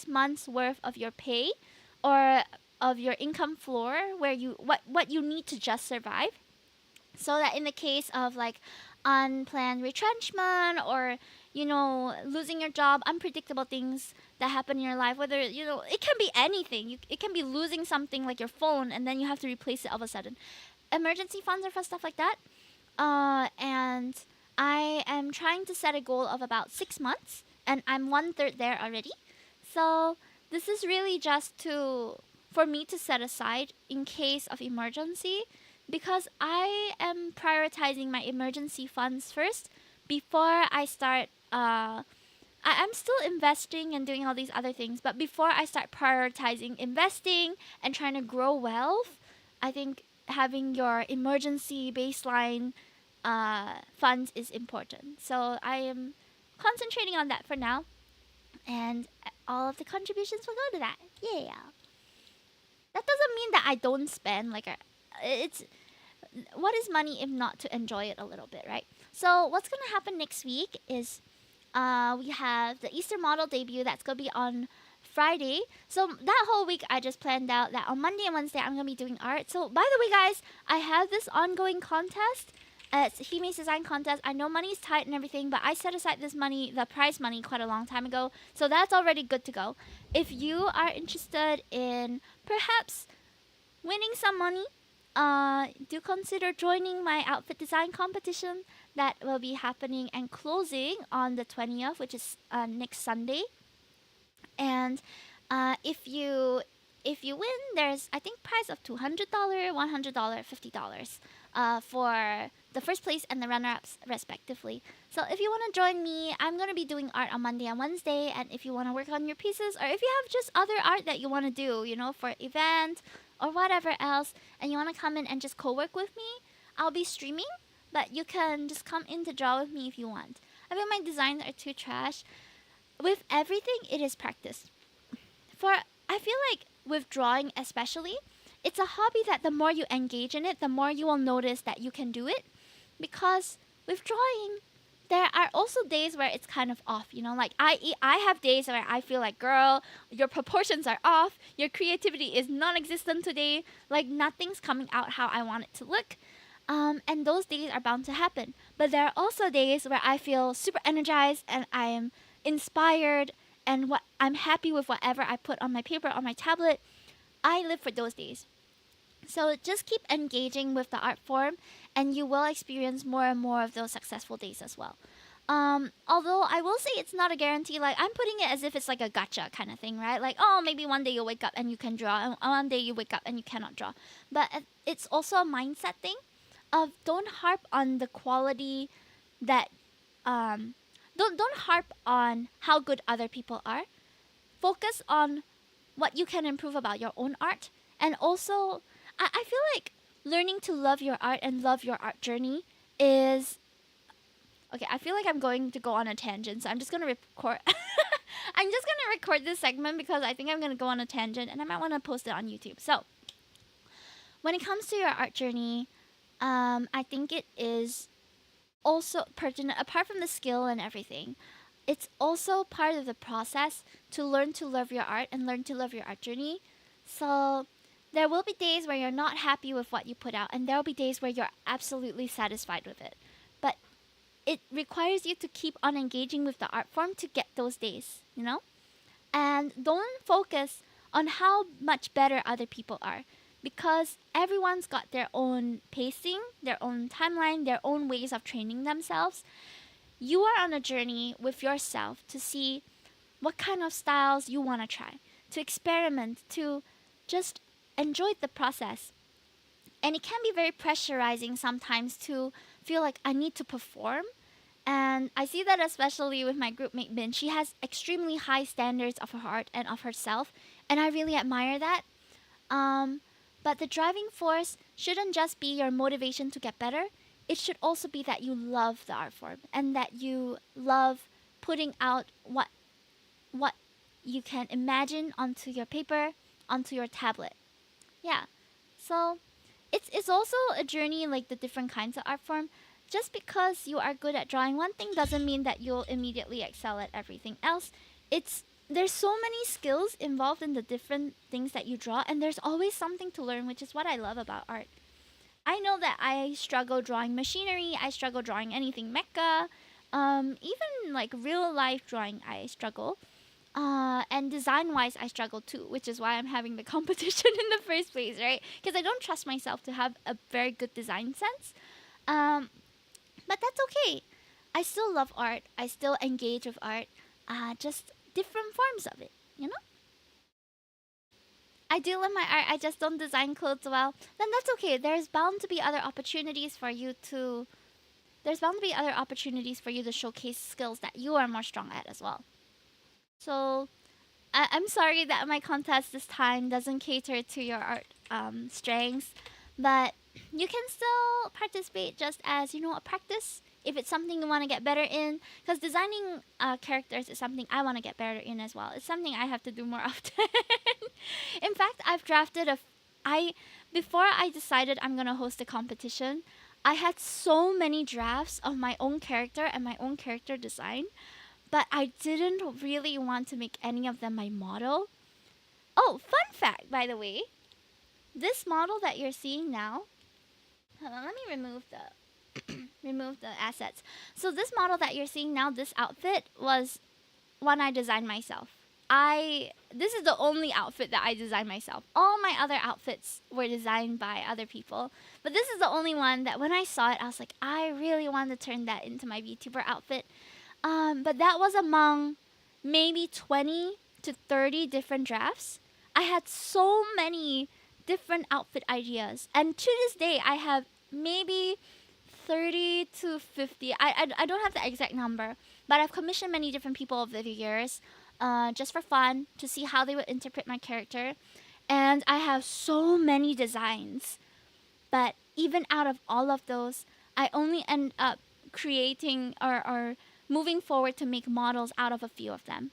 Speaker 2: months worth of your pay or of your income floor where what you need to just survive. So that in the case of like unplanned retrenchment or losing your job, unpredictable things that happen in your life, whether it can be anything. It can be losing something like your phone and then you have to replace it all of a sudden. Emergency funds are for stuff like that. And I am trying to set a goal of about 6 months, and I'm 1/3 there already. So this is really just for me to set aside in case of emergency, because I am prioritizing my emergency funds first before I start. I'm still investing and doing all these other things, but before I start prioritizing investing and trying to grow wealth, I think having your emergency baseline funds is important. So I am concentrating on that for now, and all of the contributions will go to that. Yeah. That doesn't mean that I don't spend. It's what is money if not to enjoy it a little bit, right? So what's gonna happen next week is we have the Easter model debut that's gonna be on Friday. So that whole week I just planned out that on Monday and Wednesday I'm gonna be doing art. So by the way guys, I have this ongoing contest. It's Hime's design contest. I know money's tight and everything, but I set aside this money, the prize money, quite a long time ago. So that's already good to go. If you are interested in perhaps winning some money, do consider joining my outfit design competition that will be happening and closing on the 20th, which is next Sunday. And if you win, there's I think prize of $200, $100, $50 for the first place and the runner-ups respectively. So if you want to join me, I'm going to be doing art on Monday and Wednesday, and if you want to work on your pieces or if you have just other art that you want to do, for event or whatever else, and you want to come in and just co-work with me, I'll be streaming, but you can just come in to draw with me if you want. I think my designs are too trash. With everything, it is practice. I feel like with drawing especially, it's a hobby that the more you engage in it, the more you will notice that you can do it. Because with drawing, there are also days where it's kind of off, like I have days where I feel like, girl, your proportions are off, your creativity is non-existent today, like nothing's coming out how I want it to look. And those days are bound to happen. But there are also days where I feel super energized and I am inspired and I'm happy with whatever I put on my paper, on my tablet. I live for those days. So just keep engaging with the art form, and you will experience more and more of those successful days as well. Although I will say it's not a guarantee. Like, I'm putting it as if it's like a gotcha kind of thing, right? Like, oh, maybe one day you wake up and you can draw, and one day you wake up and you cannot draw. But it's also a mindset thing of don't harp on the quality that don't harp on how good other people are. Focus on what you can improve about your own art, and also I feel like learning to love your art and love your art journey is okay. I feel like I'm going to go on a tangent, so I'm just gonna record. I'm just gonna record this segment because I think I'm gonna go on a tangent, and I might want to post it on YouTube. So, when it comes to your art journey, I think it is also pertinent. Apart from the skill and everything, it's also part of the process to learn to love your art and learn to love your art journey. So, there will be days where you're not happy with what you put out, and there will be days where you're absolutely satisfied with it. But it requires you to keep on engaging with the art form to get those days, you know? And don't focus on how much better other people are, because everyone's got their own pacing, their own timeline, their own ways of training themselves. You are on a journey with yourself to see what kind of styles you want to try, to experiment, to just enjoy the process. And it can be very pressurizing sometimes to feel like I need to perform. And I see that especially with my group mate Min. She has extremely high standards of her art and of herself, and I really admire that. But the driving force shouldn't just be your motivation to get better. It should also be that you love the art form and that you love putting out what you can imagine onto your paper, onto your tablet. Yeah. So it's also a journey like the different kinds of art form. Just because you are good at drawing one thing doesn't mean that you'll immediately excel at everything else. There's so many skills involved in the different things that you draw, and there's always something to learn, which is what I love about art. I know that I struggle drawing machinery, I struggle drawing anything mecha, even like real life drawing I struggle. And design wise, I struggle too, which is why I'm having the competition in the first place, right? Because I don't trust myself to have a very good design sense. But that's okay. I still love art. I still engage with art. Just different forms of it, you know? I do love my art. I just don't design clothes well. Then that's okay. There's bound to be other opportunities for you to. There's bound to be other opportunities for you to showcase skills that you are more strong at as well. So, I'm sorry that my contest this time doesn't cater to your art strengths, but you can still participate just as, you know, a practice if it's something you want to get better in. Because designing characters is something I want to get better in as well. It's something I have to do more often. In fact, I've drafted before I decided I'm gonna host a competition, I had so many drafts of my own character and my own character design, but I didn't really want to make any of them my model. Oh, fun fact, by the way. This model that you're seeing now, hold on, let me remove the assets. So this model that you're seeing now, this outfit was one I designed myself. This is the only outfit that I designed myself. All my other outfits were designed by other people, but this is the only one that when I saw it, I was like, I really want to turn that into my VTuber outfit. But that was among maybe 20 to 30 different drafts. I had so many different outfit ideas, and to this day, I have maybe 30 to 50. I don't have the exact number, but I've commissioned many different people over the years, just for fun, to see how they would interpret my character. And I have so many designs, but even out of all of those, I only end up creating or moving forward to make models out of a few of them.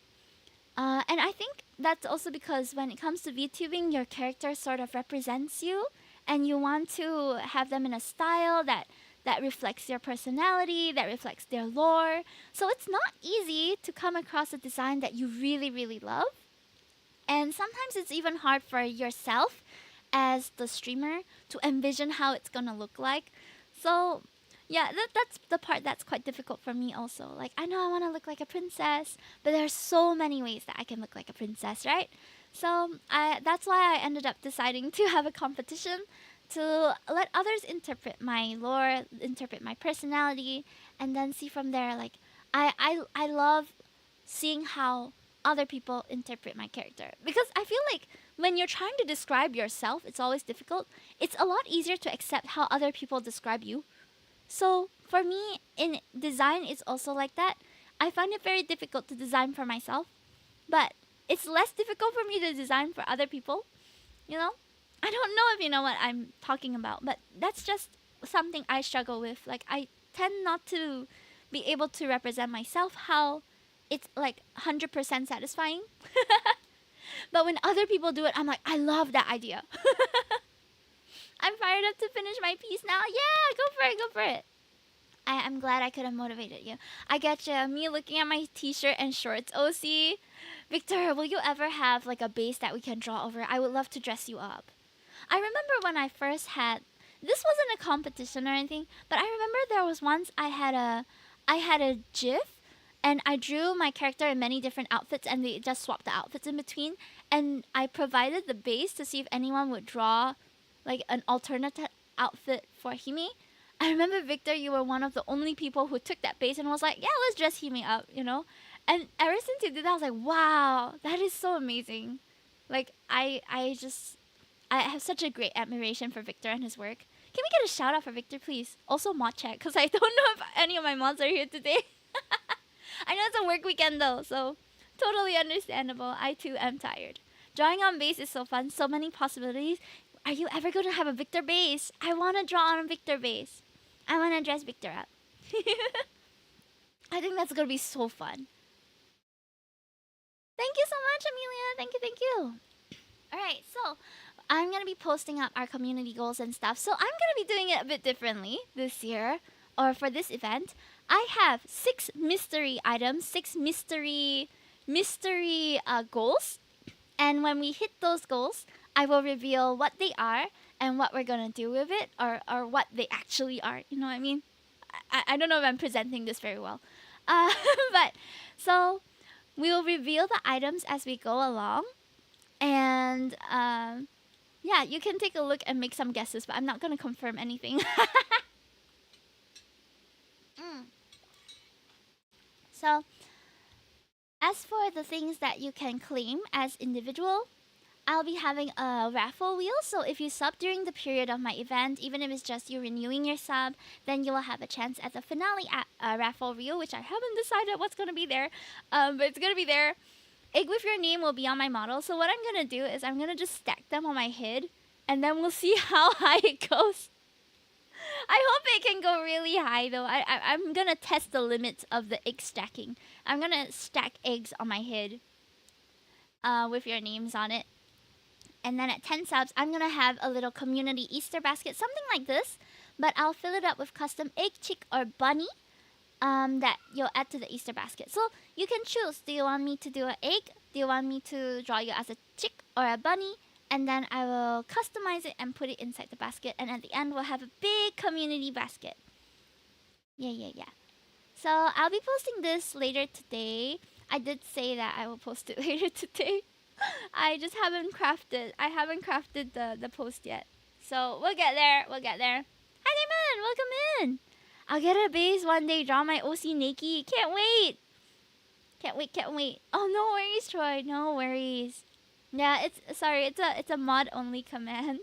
Speaker 2: And I think that's also because when it comes to VTubing, your character sort of represents you, and you want to have them in a style that reflects their personality, that reflects their lore. So it's not easy to come across a design that you really, really love. And sometimes it's even hard for yourself as the streamer to envision how it's gonna look like. So yeah, that's the part that's quite difficult for me also. Like, I know I want to look like a princess, but there are so many ways that I can look like a princess, right? So that's why I ended up deciding to have a competition to let others interpret my lore, interpret my personality, and then see from there. Like I love seeing how other people interpret my character, because I feel like when you're trying to describe yourself, it's always difficult. It's a lot easier to accept how other people describe you. So for me, in design, it's also like that. I find it very difficult to design for myself, but it's less difficult for me to design for other people. You know, I don't know if you know what I'm talking about, but that's just something I struggle with. Like, I tend not to be able to represent myself how it's like 100% satisfying. But when other people do it, I'm like, I love that idea. I'm fired up to finish my piece now. Yeah, go for it, go for it. I'm glad I could have motivated you. I get you. Me looking at my t-shirt and shorts. OC, Victor, will you ever have like a base that we can draw over? I would love to dress you up. I remember when I first had, this wasn't a competition or anything, but I remember there was once I had a GIF, and I drew my character in many different outfits, and they just swapped the outfits in between, and I provided the base to see if anyone would draw like an alternative outfit for Hime. I remember, Victor, you were one of the only people who took that base and was like, yeah, let's dress Hime up, you know? And ever since you did that, I was like, wow, that is so amazing. Like, I have such a great admiration for Victor and his work. Can we get a shout out for Victor, please? Also mod check, because I don't know if any of my mods are here today. I know it's a work weekend though, so totally understandable. I too am tired. Drawing on base is so fun, so many possibilities. Are you ever going to have a Victor base? I want to draw on a Victor base. I want to dress Victor up. I think that's going to be so fun. Thank you so much, Amelia. Thank you, thank you. Alright, so I'm going to be posting up our community goals and stuff. So I'm going to be doing it a bit differently this year, or for this event. I have 6 mystery items, 6 mystery goals. And when we hit those goals, I will reveal what they are and what we're going to do with it, or what they actually are. You know what I mean? I don't know if I'm presenting this very well. But so we will reveal the items as we go along. And yeah, you can take a look and make some guesses, but I'm not going to confirm anything. So, as for the things that you can claim as individual, I'll be having a raffle wheel. So if you sub during the period of my event, even if it's just you renewing your sub, then you will have a chance at the finale raffle wheel, which I haven't decided what's going to be there. But it's going to be there. Egg with your name will be on my model. So what I'm going to do is I'm going to just stack them on my head, and then we'll see how high it goes. I hope it can go really high though. I'm going to test the limits of the egg stacking. I'm going to stack eggs on my head with your names on it. And then at 10 subs, I'm going to have a little community Easter basket, something like this. But I'll fill it up with custom egg, chick, or bunny that you'll add to the Easter basket. So you can choose. Do you want me to do an egg? Do you want me to draw you as a chick or a bunny? And then I will customize it and put it inside the basket. And at the end, we'll have a big community basket. Yeah. So I'll be posting this later today. I did say that I will post it later today. I just haven't crafted. I haven't crafted the post yet. So we'll get there. Hi, Damon. Welcome in. I'll get a base one day. Draw my OC Naked. Can't wait. Oh, no worries, Troy. No worries. Yeah, it's a mod only command.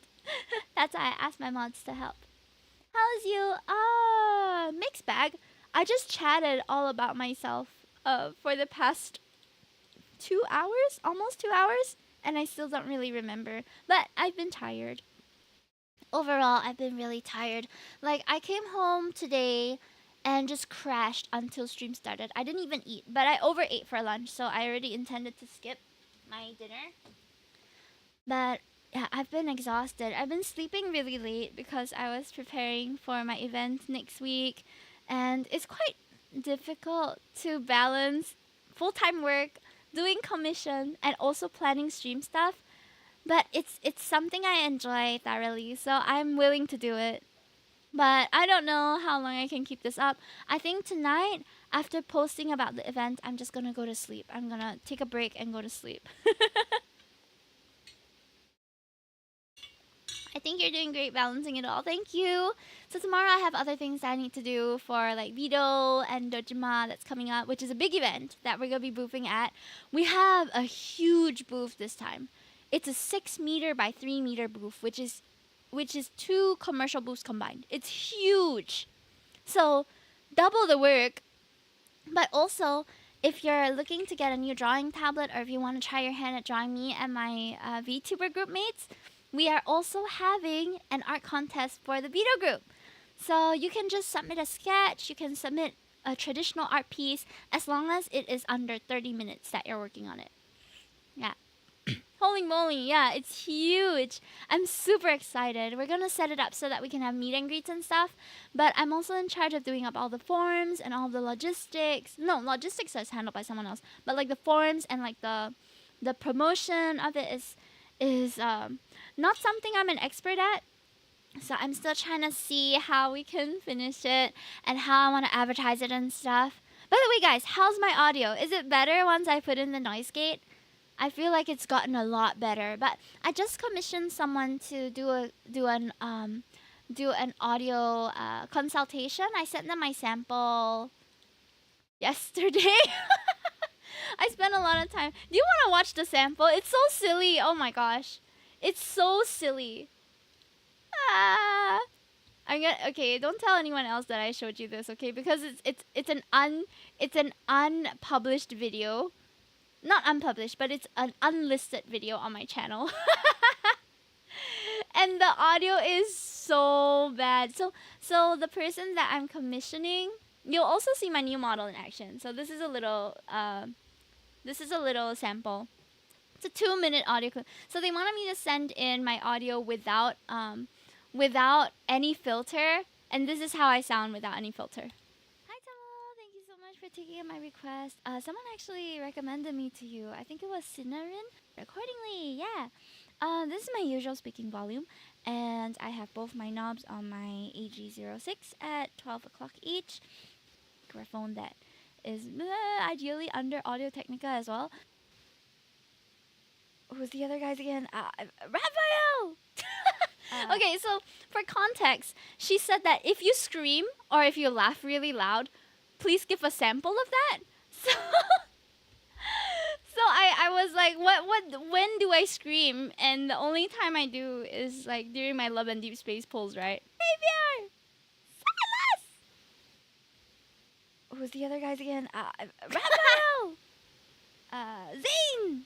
Speaker 2: That's why I asked my mods to help. How's you? Mixed bag. I just chatted all about myself for the past 2 hours, almost 2 hours, and I still don't really remember. But I've been tired. Overall, I've been really tired. Like, I came home today and just crashed until stream started. I didn't even eat, but I overate for lunch, so I already intended to skip my dinner. But yeah, I've been exhausted. I've been sleeping really late because I was preparing for my event next week, and it's quite difficult to balance full-time work, doing commission, and also planning stream stuff. But it's something I enjoy thoroughly, so I'm willing to do it. But I don't know how long I can keep this up. I think tonight, after posting about the event, I'm just gonna go to sleep. I'm gonna take a break and go to sleep. I think you're doing great balancing it all. Thank you. So tomorrow I have other things that I need to do for like Vito and Dojima that's coming up, which is a big event that we're gonna be boothing at. We have a huge booth this time. It's a 6 meter by 3 meter booth, which is 2 commercial booths combined. It's huge. So double the work. But also, if you're looking to get a new drawing tablet, or if you want to try your hand at drawing me and my VTuber group mates, we are also having an art contest for the Vito group. So you can just submit a sketch, you can submit a traditional art piece, as long as it is under 30 minutes that you're working on it. Yeah. Holy moly, yeah, it's huge. I'm super excited. We're gonna set it up so that we can have meet and greets and stuff. But I'm also in charge of doing up all the forms and all the logistics. No, logistics is handled by someone else. But like the forms and like the promotion of it is not something I'm an expert at. So I'm still trying to see how we can finish it and how I want to advertise it and stuff. By the way, guys, how's my audio? Is it better once I put in the noise gate? I feel like it's gotten a lot better, but I just commissioned someone to do an audio consultation. I sent them my sample yesterday. I spent a lot of time. Do you want to watch the sample? It's so silly. Oh my gosh, it's so silly. Okay. Don't tell anyone else that I showed you this, okay? Because it's an unpublished video. Not unpublished, but it's an unlisted video on my channel. And the audio is so bad. So the person that I'm commissioning, you'll also see my new model in action. So this is a little sample. It's a 2-minute audio clip. So they wanted me to send in my audio without any filter, and this is how I sound without any filter. Hi Tamo, thank you so much for taking my request. Someone actually recommended me to you. I think it was Cinnamon. Accordingly, yeah. This is my usual speaking volume, and I have both my knobs on my AG06 at 12 o'clock each. Microphone that is ideally under Audio Technica as well. Who's the other guys again? Raphael! Okay, so for context, she said that if you scream or if you laugh really loud, please give a sample of that. So I was like, when do I scream? And the only time I do is like during my Love and Deep Space pulls, right? Xavier! Silas! Who's the other guys again? Raphael! Zane!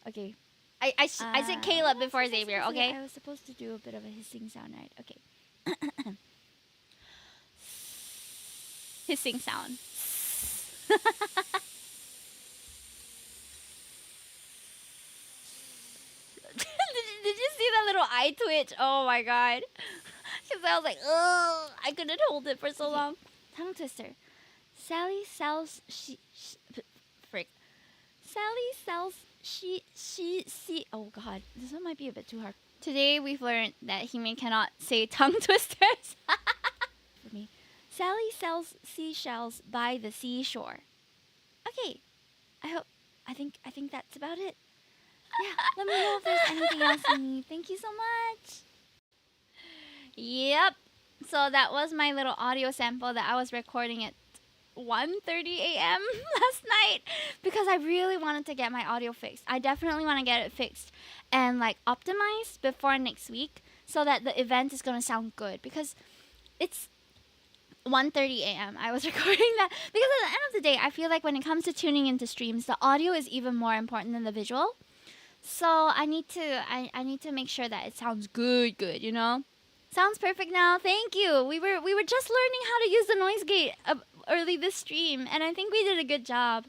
Speaker 2: Okay. I said Caleb before Xavier, okay? I was supposed to do a bit of a hissing sound, right? Okay. Hissing sound. Did you see that little eye twitch? Oh my god. Because I was like, ugh, I couldn't hold it for so long. Tongue twister. Sally sells oh god, this one might be a bit too hard. Today we've learned that Hime cannot say tongue twisters. For me. Sally sells seashells by the seashore. Okay. I think that's about it. Yeah, let me know if there's anything else you need. Thank you so much. Yep. So that was my little audio sample that I was recording at 1:30 a.m. last night because I really wanted to get my audio fixed. I definitely want to get it fixed and like optimized before next week so that the event is going to sound good because it's 1:30 a.m. I was recording that because at the end of the day, I feel like when it comes to tuning into streams, the audio is even more important than the visual. So I need to make sure that it sounds good, you know? Sounds perfect now. Thank you. We were just learning how to use the noise gate early this stream, and I think we did a good job.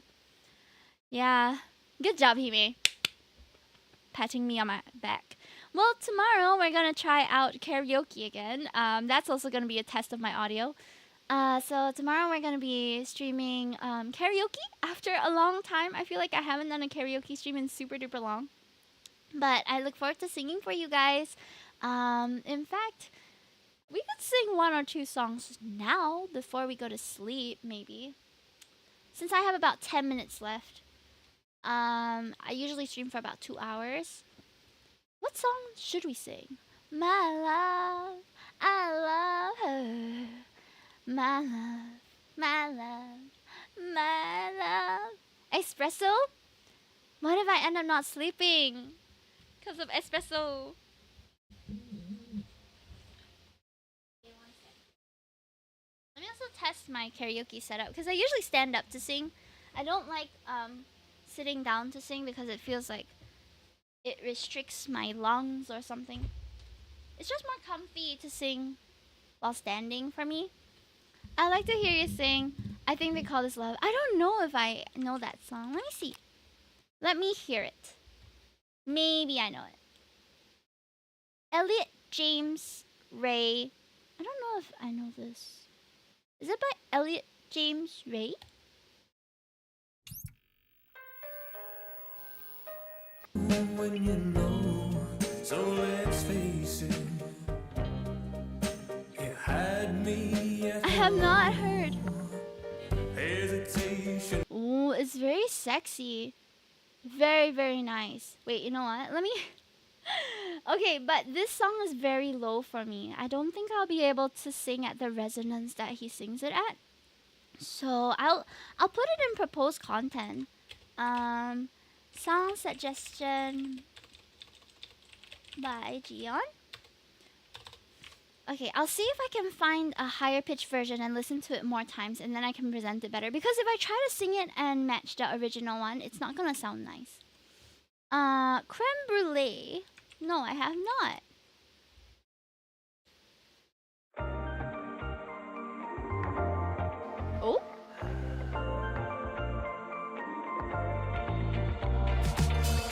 Speaker 2: Yeah. Good job, Hime. Patting me on my back. Well, tomorrow we're going to try out karaoke again. That's also going to be a test of my audio. So tomorrow we're going to be streaming karaoke after a long time. I feel like I haven't done a karaoke stream in super duper long. But I look forward to singing for you guys. In fact, we could sing 1 or 2 songs now before we go to sleep, maybe. Since I have about 10 minutes left. I usually stream for about 2 hours. What song should we sing? My love, I love her. My love, my love, my love. Espresso? What if I end up not sleeping? Because of espresso. Let me also test my karaoke setup because I usually stand up to sing. I don't like sitting down to sing because it feels like it restricts my lungs or something. It's just more comfy to sing while standing for me. I like to hear you sing. I think they call this love. I don't know if I know that song. Let me see. Let me hear it. Maybe I know it. Elliot James Ray. I don't know if I know this. Is it by Elliot James Ray?
Speaker 5: When you know, so let's face it. You had me at
Speaker 2: I have not heard.
Speaker 5: hesitation.
Speaker 2: Ooh, it's very sexy. Very, very nice. Wait, you know what? Let me... Okay, but this song is very low for me. I don't think I'll be able to sing at the resonance that he sings it at. So I'll put it in proposed content. Song suggestion by Gion. Okay, I'll see if I can find a higher pitch version and listen to it more times, and then I can present it better. Because if I try to sing it and match the original one, it's not gonna sound nice. Creme brulee. No, I have not. Oh?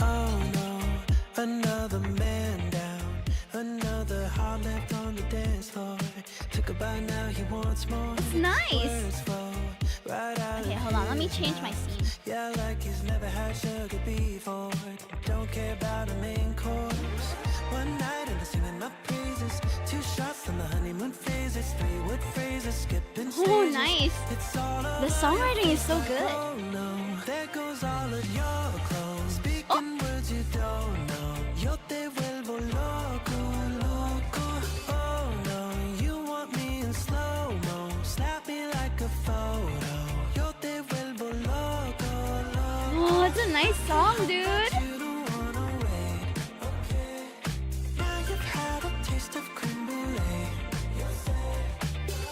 Speaker 5: Oh no, another man down, another heart left on the dance floor. Took a bite, now he wants more.
Speaker 2: It's nice.
Speaker 5: Words fall right out
Speaker 2: Okay,
Speaker 5: of
Speaker 2: hold on. Let me
Speaker 5: his
Speaker 2: change my
Speaker 5: mouth.
Speaker 2: scene.
Speaker 5: Yeah, like he's never had sugar before. Don't care about a main course. One night and singing my praises. 2 shots on the honeymoon phases. 3-word phrases, skipping stages.
Speaker 2: Oh, nice.
Speaker 5: It's all
Speaker 2: The
Speaker 5: over
Speaker 2: songwriting is so
Speaker 5: Oh
Speaker 2: good.
Speaker 5: no, there goes all of your clothes. Speaking words you don't know. Yo te vuelvo loco, loco. Oh no, you want me in slow-mo. Snap me like a photo. Yo te vuelvo loco, loco.
Speaker 2: Oh, it's a nice song, dude.
Speaker 5: You don't wanna wait, okay? Now you've had a taste of creme brulee.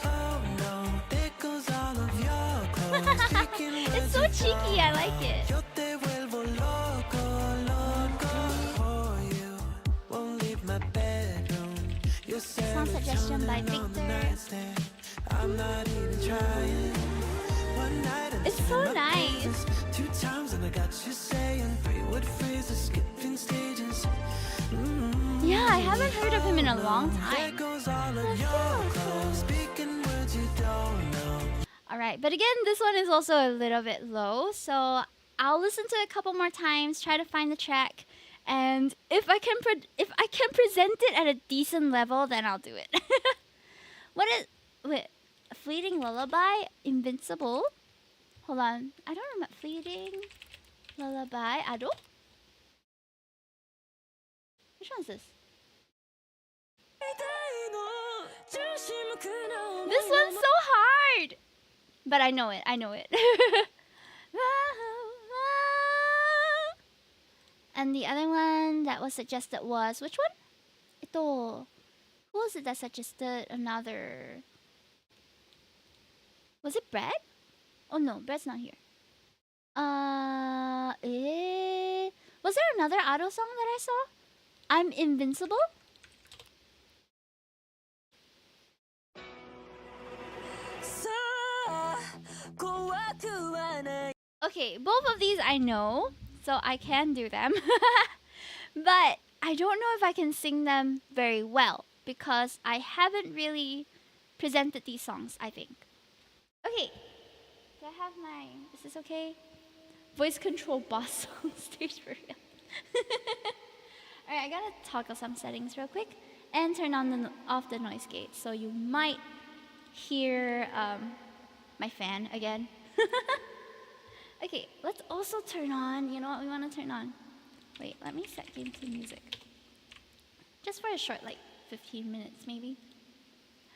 Speaker 5: Oh no, there goes all of your clothes. Speaking
Speaker 2: It's
Speaker 5: words
Speaker 2: so
Speaker 5: you
Speaker 2: cheeky. I like it.
Speaker 5: Yo te vuelvo loco, loco. For you, won't leave my bedroom. Your
Speaker 2: Song suggestion by Victor.
Speaker 5: I'm not even trying. One night and
Speaker 2: It's so nice.
Speaker 5: 2 times and I got you saying 3-word phrases, skipping stages.
Speaker 2: Yeah, I haven't heard of him in a long
Speaker 5: There
Speaker 2: time.
Speaker 5: goes all of your clothes. Speaking words you don't know.
Speaker 2: Alright, but again, this one is also a little bit low, so I'll listen to it a couple more times, try to find the track, and if I can present it at a decent level, then I'll do it. Wait, Fleeting Lullaby, Invincible. Hold on, I don't remember. Fleeting Lullaby, Ado? Which one is this? This one's so hard! But I know it, I know it. And the other one that was suggested was, which one? Ito. Who was it that suggested another? Was it Brad? Oh no, Brad's not here. Was there another Ado song that I saw? I'm Invincible? Okay, both of these I know, so I can do them. But I don't know if I can sing them very well because I haven't really presented these songs, I think. Okay. Do I have my... Is this okay? Voice control boss song stage for real. Alright, I gotta toggle some settings real quick and turn on off the noise gate, so you might hear my fan again. Okay, let's also turn on, you know what we want to turn on? Wait, let me set game to music. Just for a short, like, 15 minutes maybe.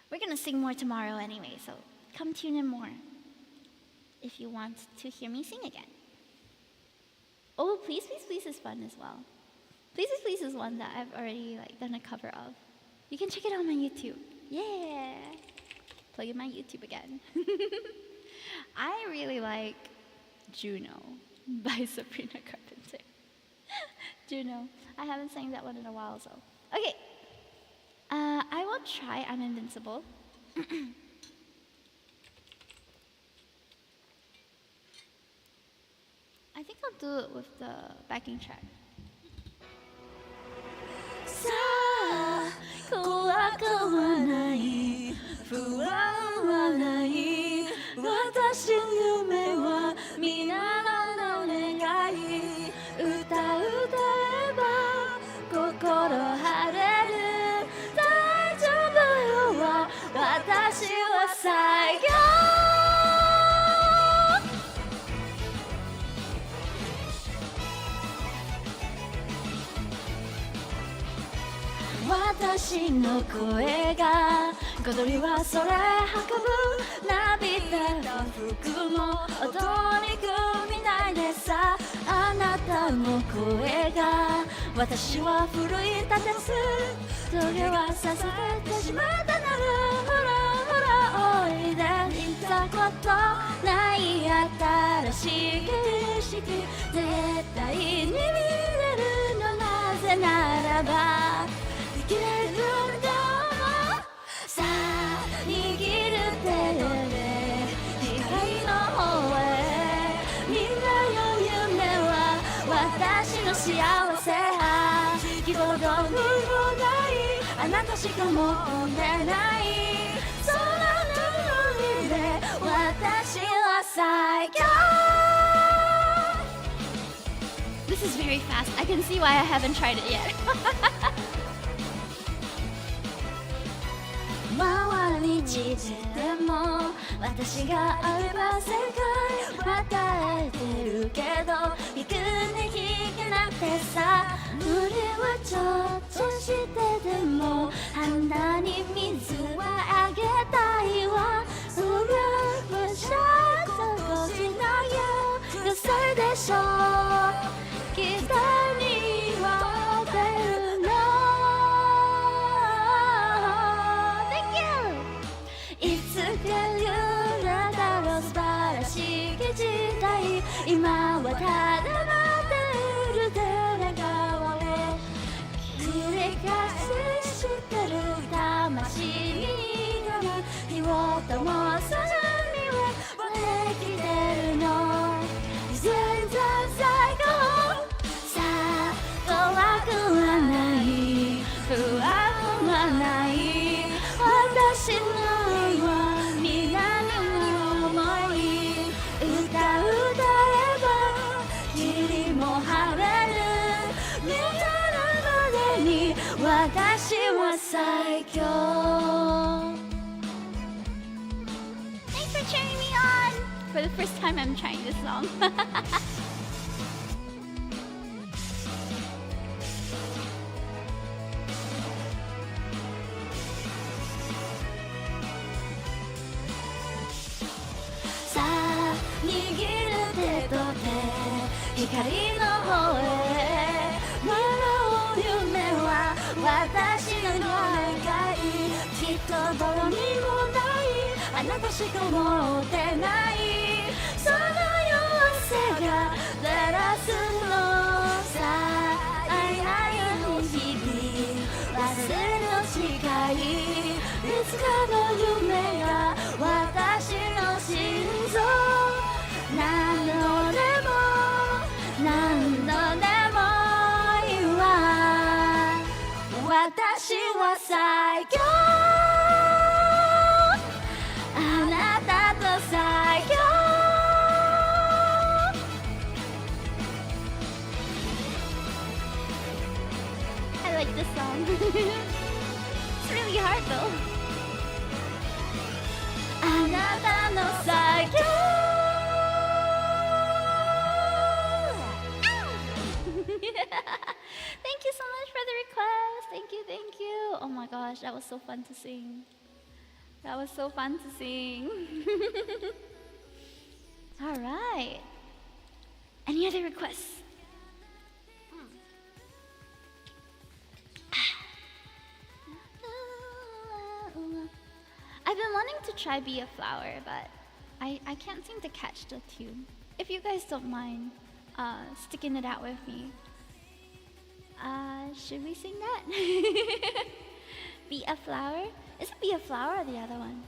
Speaker 2: We're gonna sing more tomorrow anyway, so come tune in more if you want to hear me sing again. Oh, Please Please Please is fun as well. Please Please Please is one that I've already done a cover of. You can check it out on my YouTube. Yeah, plug in my YouTube again. I really like Juno by Sabrina Carpenter. Juno. I haven't sang that one in a while, so. Okay. I will try I'm Invincible. I think I'll do it with the backing track. さあ怖くはない不安はない私の夢は皆の願い歌えば心晴れる大丈夫よ私は最強私の声が小鳥はそれ運ぶ涙の服も音に組みないでさあなたの声が私は奮い立てす棘は刺されてしまったならほらほらおいで見たことない新しい景色絶対に見れるのなぜならばできるんださあ握る手で光の方へみんなの夢は私の幸せ希望どうにもないあなたしか持ってない空の海で私は最強 This is very fast. I can see why I haven't tried it yet. 回り道でも私があれば世界与えてるけど行くに引けなくてさ無理はちょっとしてでも鼻に水はあげたいわそりゃわしゃとしないよそれでしょ期待には出るのいつか揺れたろ素晴らしい時代今はただ待っている誰かをね繰り返ししてる魂になる火を灯す海はできてるの全然最高さあ怖くはない不安はない私の私は最強 Thanks for cheering me on! For the first time I'm trying this song.さあ握る手と手光の方へ私の願いきっとどうにもないあなたしか持ってないその弱さが照らすのさあいの日々忘れの誓いいつかの夢が私の心臓何度でも何度でも私は最強あなたと最強 I like this song. It's really hard though. あなたの最強Thank you so much for the request. Thank you. Oh my god. gosh, that was so fun to sing. That was so fun to sing. All right. Any other requests? I've been wanting to try Be a Flower, but I can't seem to catch the tune. If you guys don't mind sticking it out with me, should we sing that? Be a Flower? Is it Be a Flower or the other one?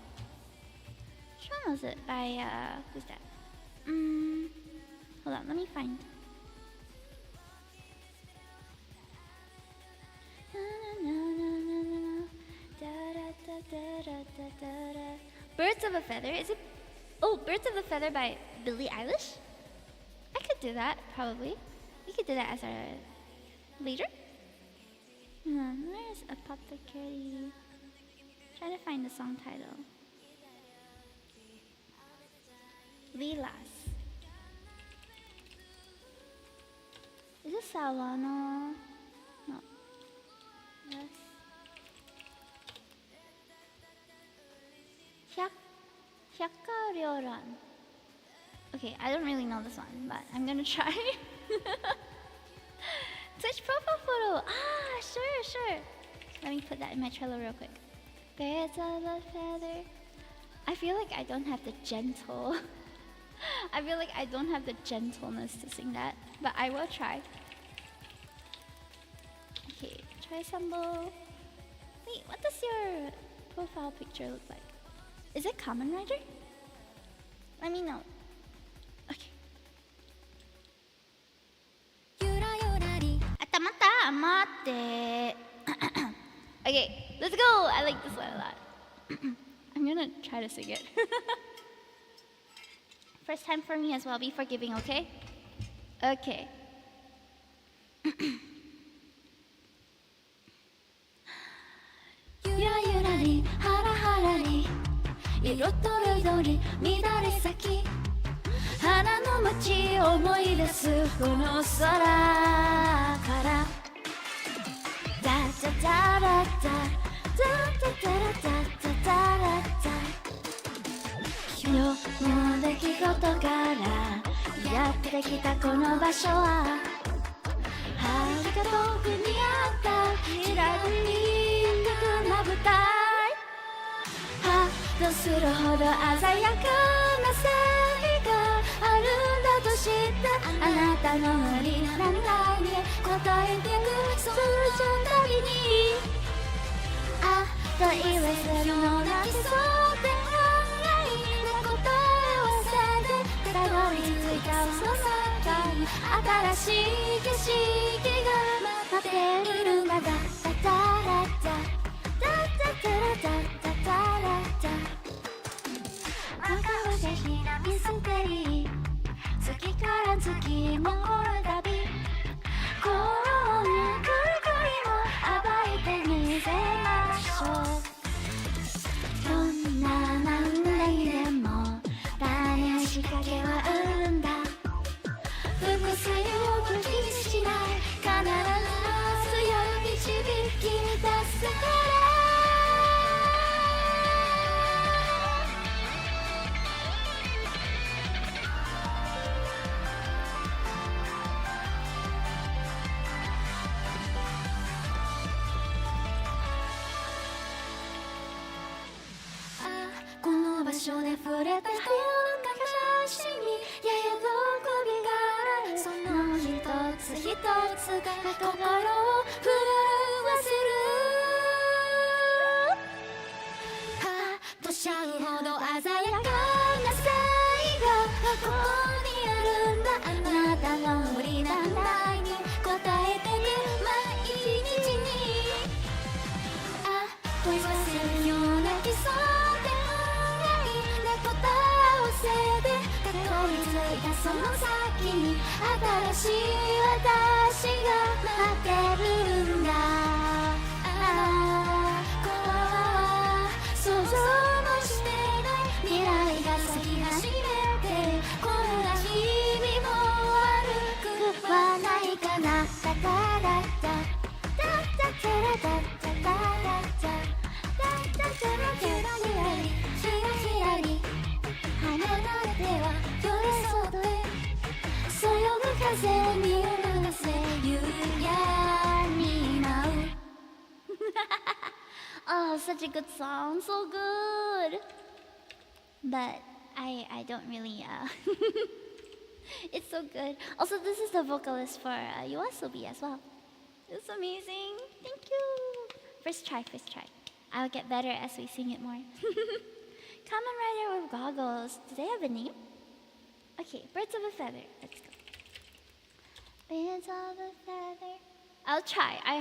Speaker 2: Which one was it? By, who's that? Hold on, let me find. Birds of a Feather? Is it? Oh, Birds of a Feather by Billie Eilish? I could do that, probably. We could do that as our leader. Where's Apothecary? Trying to find the song title. Lilas. Is it Sawano? No. Yes. Hyakaryoran. Okay, I don't really know this one, but I'm gonna try. Twitch profile photo. Ah, sure. Let me put that in my Trello real quick. Birds of a feather. I feel like I don't have the gentle. I feel like I don't have the gentleness to sing that, but I will try. Okay, try Sambo. Wait, what does your profile picture look like? Is it Kamen Rider? Let me know. Okay. Okay, let's go. I like this one a lot. I'm gonna try to sing it. First time for me as well. Be forgiving, okay? Okay. Yura-yura-ri, hara-hara-ri, 色とりどり乱れ咲き花の街思い出すこの空からダダダラダダダダラダダダラダ今日の出来事からやってきたこの場所は遥か遠くにあったきらりな舞台ハッとするほど鮮やかな世界があるんだと知ってあなたの無理な願いに応えてくそのたびにあっと言わせるの泣きそうで考えな答えを忘れてたどり着いたその中に新しい景色が待っているんだダダラダダダダラダダラダ赤星しなミステリー月から月もこるたび心に来る恋も暴いてみせましょうどんな難題でも種仕掛けは生んだ伏線を気にしない必ず強い導き出すからこの場所で触れたような写真にやや喜びがあるその一つ一つが心を震わせるハッとしちゃうほど鮮やかな世界がここにあるんだあなたの無理難題に応えてく毎日にあっと言わせるような奇想たどり着いたその先に新しい私が待ってるんだ想像もしてない未来が咲き始めてこんな日々も悪くはないかなダダダダダダダダダダダ
Speaker 1: 風に促せ夕やに舞う
Speaker 2: Oh, such a good song, so good. But I don't really it's so good. Also, this is the vocalist for Yoasobi as well. It's amazing. Thank you. First try, first try. I'll get better as we sing it more. Common Rider with goggles. Do they have a name? Okay, Birds of a Feather. Let's go. Birds of a Feather. I'll try. I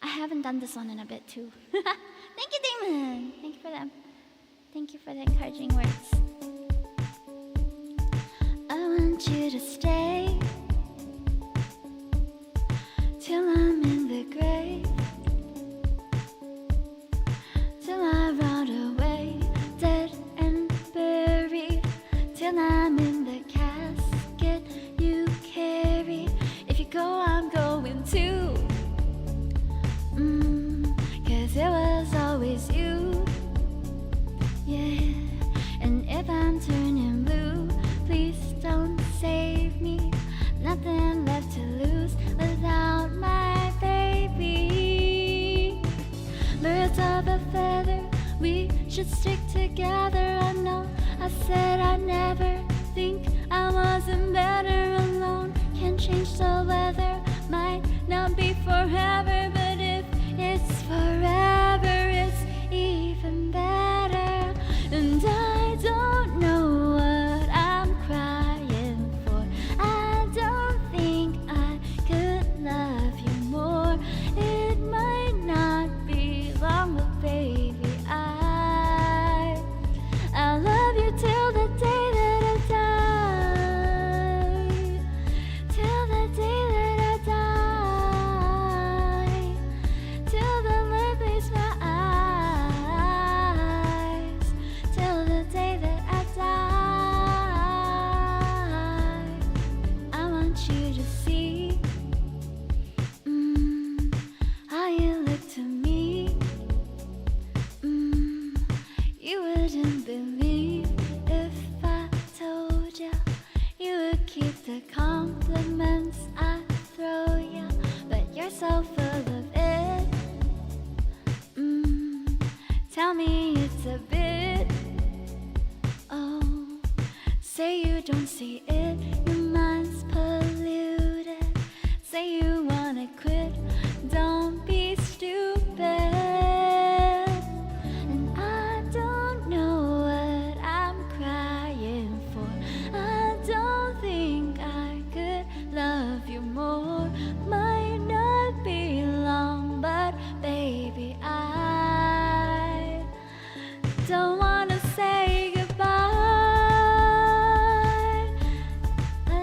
Speaker 2: haven't done this one in a bit too. Thank you, Damon. Thank you for them. Thank you for the encouraging words.
Speaker 1: I want you to stay till I'm in the grave, till I rot away, dead and buried, till I'm in the casket you carry. If you go, I'm going too. 'Cause it was always you, yeah. And if I'm turning blue, please don't save me. Nothing left to lose without my baby. Birds of a feather, we should stick together. I know I said I'd never think I wasn't better alone. Can't change the weather, might not be forever, but if it's forever, it's even better. And I don't know what I'm crying for. I don't think I could love you more. It might not be long, but baby, I'll love you till the day that I die. Till the day that I die. Till the light leaves my eyes. Till the day that I die. I want you to see how you look to me. You wouldn't believe if I told you. You would keep the compliments I throw you, but you're so full of it. Tell me it's a bit. Oh, say you don't see it. Your mind's polluted. Say you wanna quit. Don't be stupid. And I don't know what I'm crying for. I don't think I could love you more. Might not be long, but baby, I don't wanna say goodbye.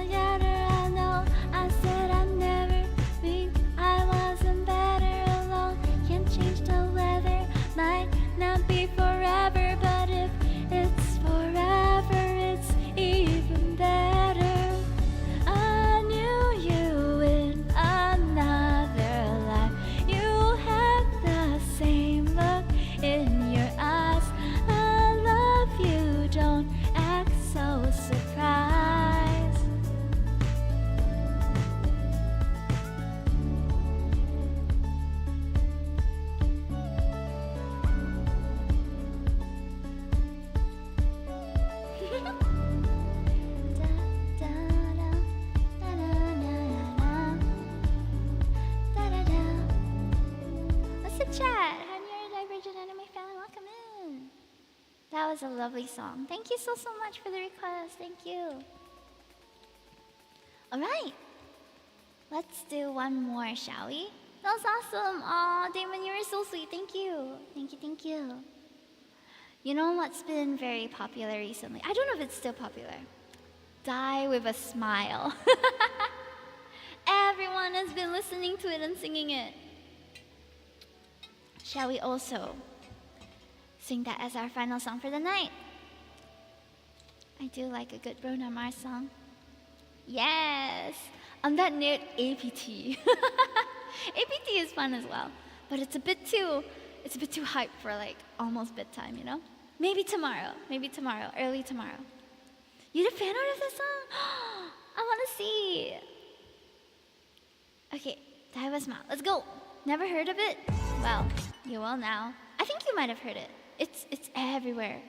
Speaker 1: Yet I know I said I'd never think I wasn't better alone. Can't change the weather, might not be forever, but if it's forever, it's even better. I knew you in another life. You had the same look in your eyes. I love you, don't act so surprised.
Speaker 2: What's the chat? Hi, you're a Divergent Anime fan. Welcome in. That was a lovely song. Thank you so much for the request. Thank you. All right. Let's do one more, shall we? That was awesome. Aw, Damon, you were so sweet. Thank you. Thank you, thank you. You know what's been very popular recently? I don't know if it's still popular. Die with a Smile. Everyone has been listening to it and singing it. Shall we also sing that as our final song for the night? I do like a good Bruno Mars song. Yes! On that note, APT. APT is fun as well, but it's a bit too hype for like almost bedtime, you know? Maybe tomorrow, early tomorrow. You did fan art of this song? I want to see. Okay, Daiwa Smile. Let's go. Never heard of it? Well, you will now. I think you might have heard it. It's everywhere.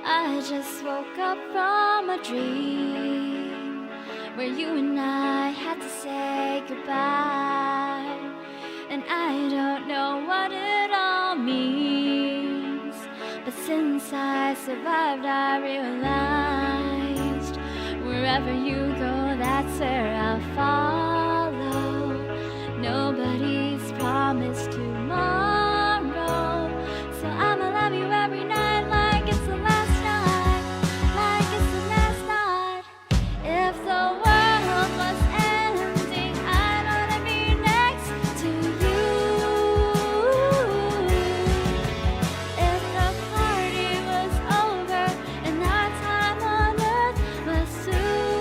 Speaker 2: I just woke up from a dream where you and I had to say goodbye, and I don't know what it all means, but since I survived I realized wherever you go, that's where I'll follow. Nobody's promised tomorrow, so I'ma love you every night like it's the last night, like it's the last night. If the world was ending, I'd wanna be next to you. If the party was over and our time on earth was through,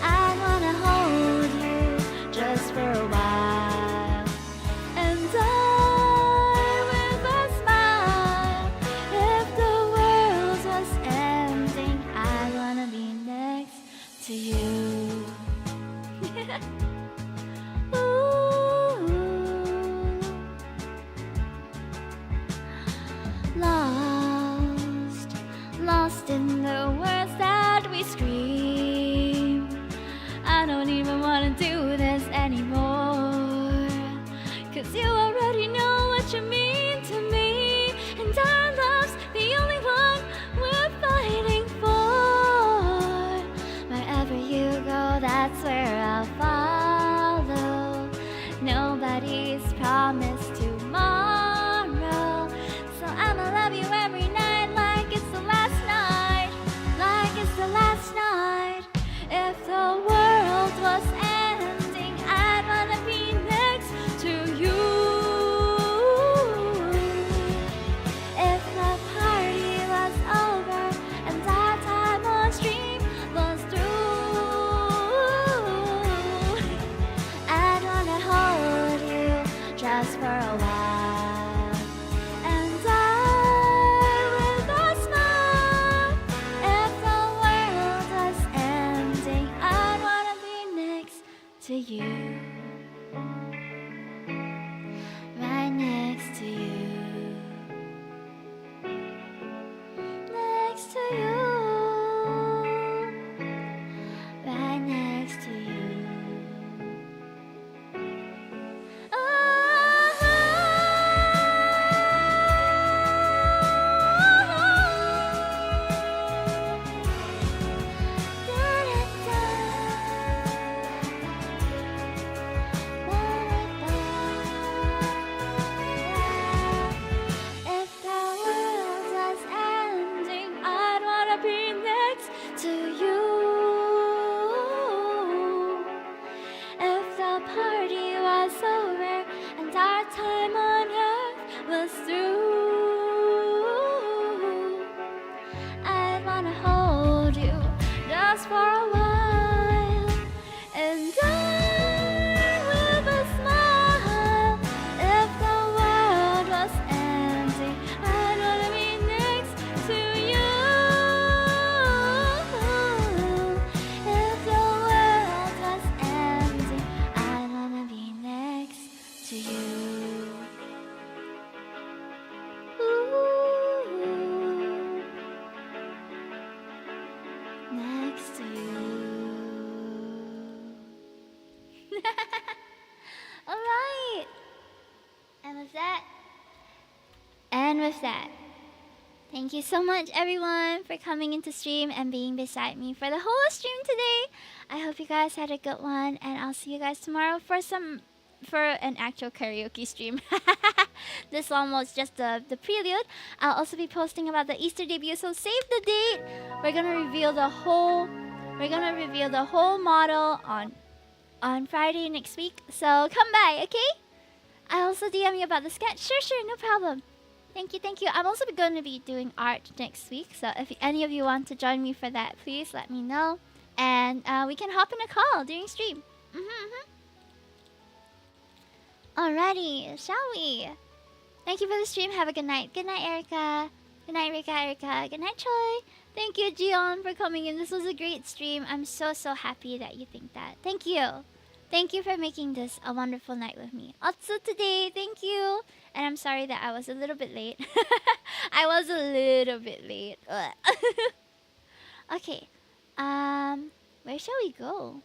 Speaker 2: I'd wanna hold you just for a while, and die with a smile. If the world was ending, I'd wanna be next to you. Ooh. Lost in the words that we scream. I don't even wanna do this anymore, 'cause you already know what you mean to me, and our love's the only one we're fighting for. Wherever you go, that's where I'll follow. Nobody's promised tomorrow, so I'ma love you every night like it's the last night, like it's the last night. If the world was ending, I'd wanna be next to you. If the party was over and our time on stream was through, I'd wanna hold you just for a while, and die with a smile. If the world was ending, I'd wanna be next to you, right next to you, next to you, right next to you. If the world was ending, I'd wanna be next to you. If the party was over and our time on earth was through, I'd wanna hold you just for a while, and die with a smile. If the world was ending, I'd wanna be next to you. If the world was ending, I'd wanna be next to you. Ooh. Next to you. All right. And with that, thank you so much everyone for coming into stream and being beside me for the whole stream today. I hope you guys had a good one, and I'll see you guys tomorrow for an actual karaoke stream. This one was just the prelude. I'll also be posting about the Easter debut, so save the date. We're gonna reveal the whole model on Friday next week. So come by, okay? I'll also DM you about the sketch. Sure, no problem. Thank you. I'm also going to be doing art next week, so if any of you want to join me for that, please let me know. and we can hop in a call during stream. Alrighty, shall we? Thank you for the stream. Have a good night. Good night, Erica. Good night, Erica. Good night, Choi. Thank you, Gion, for coming in. This was a great stream. I'm so happy that you think that. Thank you. Thank you for making this a wonderful night with me. Also today, thank you. And I'm sorry that I was a little bit late. I was a little bit late. Okay. Where shall we go?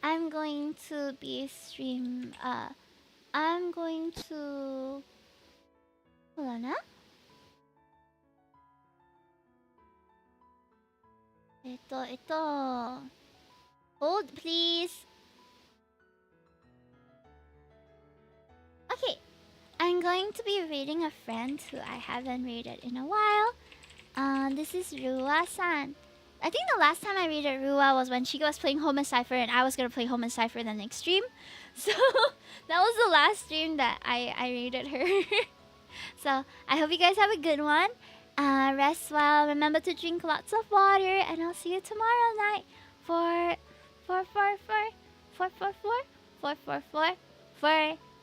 Speaker 2: I'm going to be I'm going to... Hold on, huh? Hold, please. Okay. I'm going to be reading a friend who I haven't rated in a while. This is Rua-san. I think the last time I rated Rua was when she was playing Home and Cypher and I was gonna play Home and Cypher the next stream. So that was the last stream that I rated her. So I hope you guys have a good one. Rest well. Remember to drink lots of water, and I'll see you tomorrow night for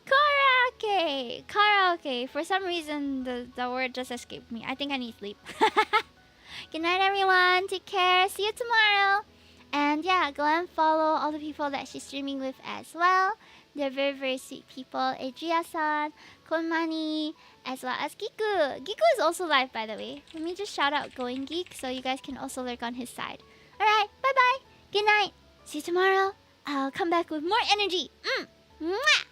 Speaker 2: karaoke. Karaoke. For some reason, the word just escaped me. I think I need sleep. Good night, everyone. Take care. See you tomorrow. And yeah, go and follow all the people that she's streaming with as well. They're very sweet people. Adria-san, Konmani, as well as Giku. Giku is also live, by the way. Let me just shout out Going Geek so you guys can also lurk on his side. Alright, bye-bye. Good night. See you tomorrow. I'll come back with more energy. Mwah!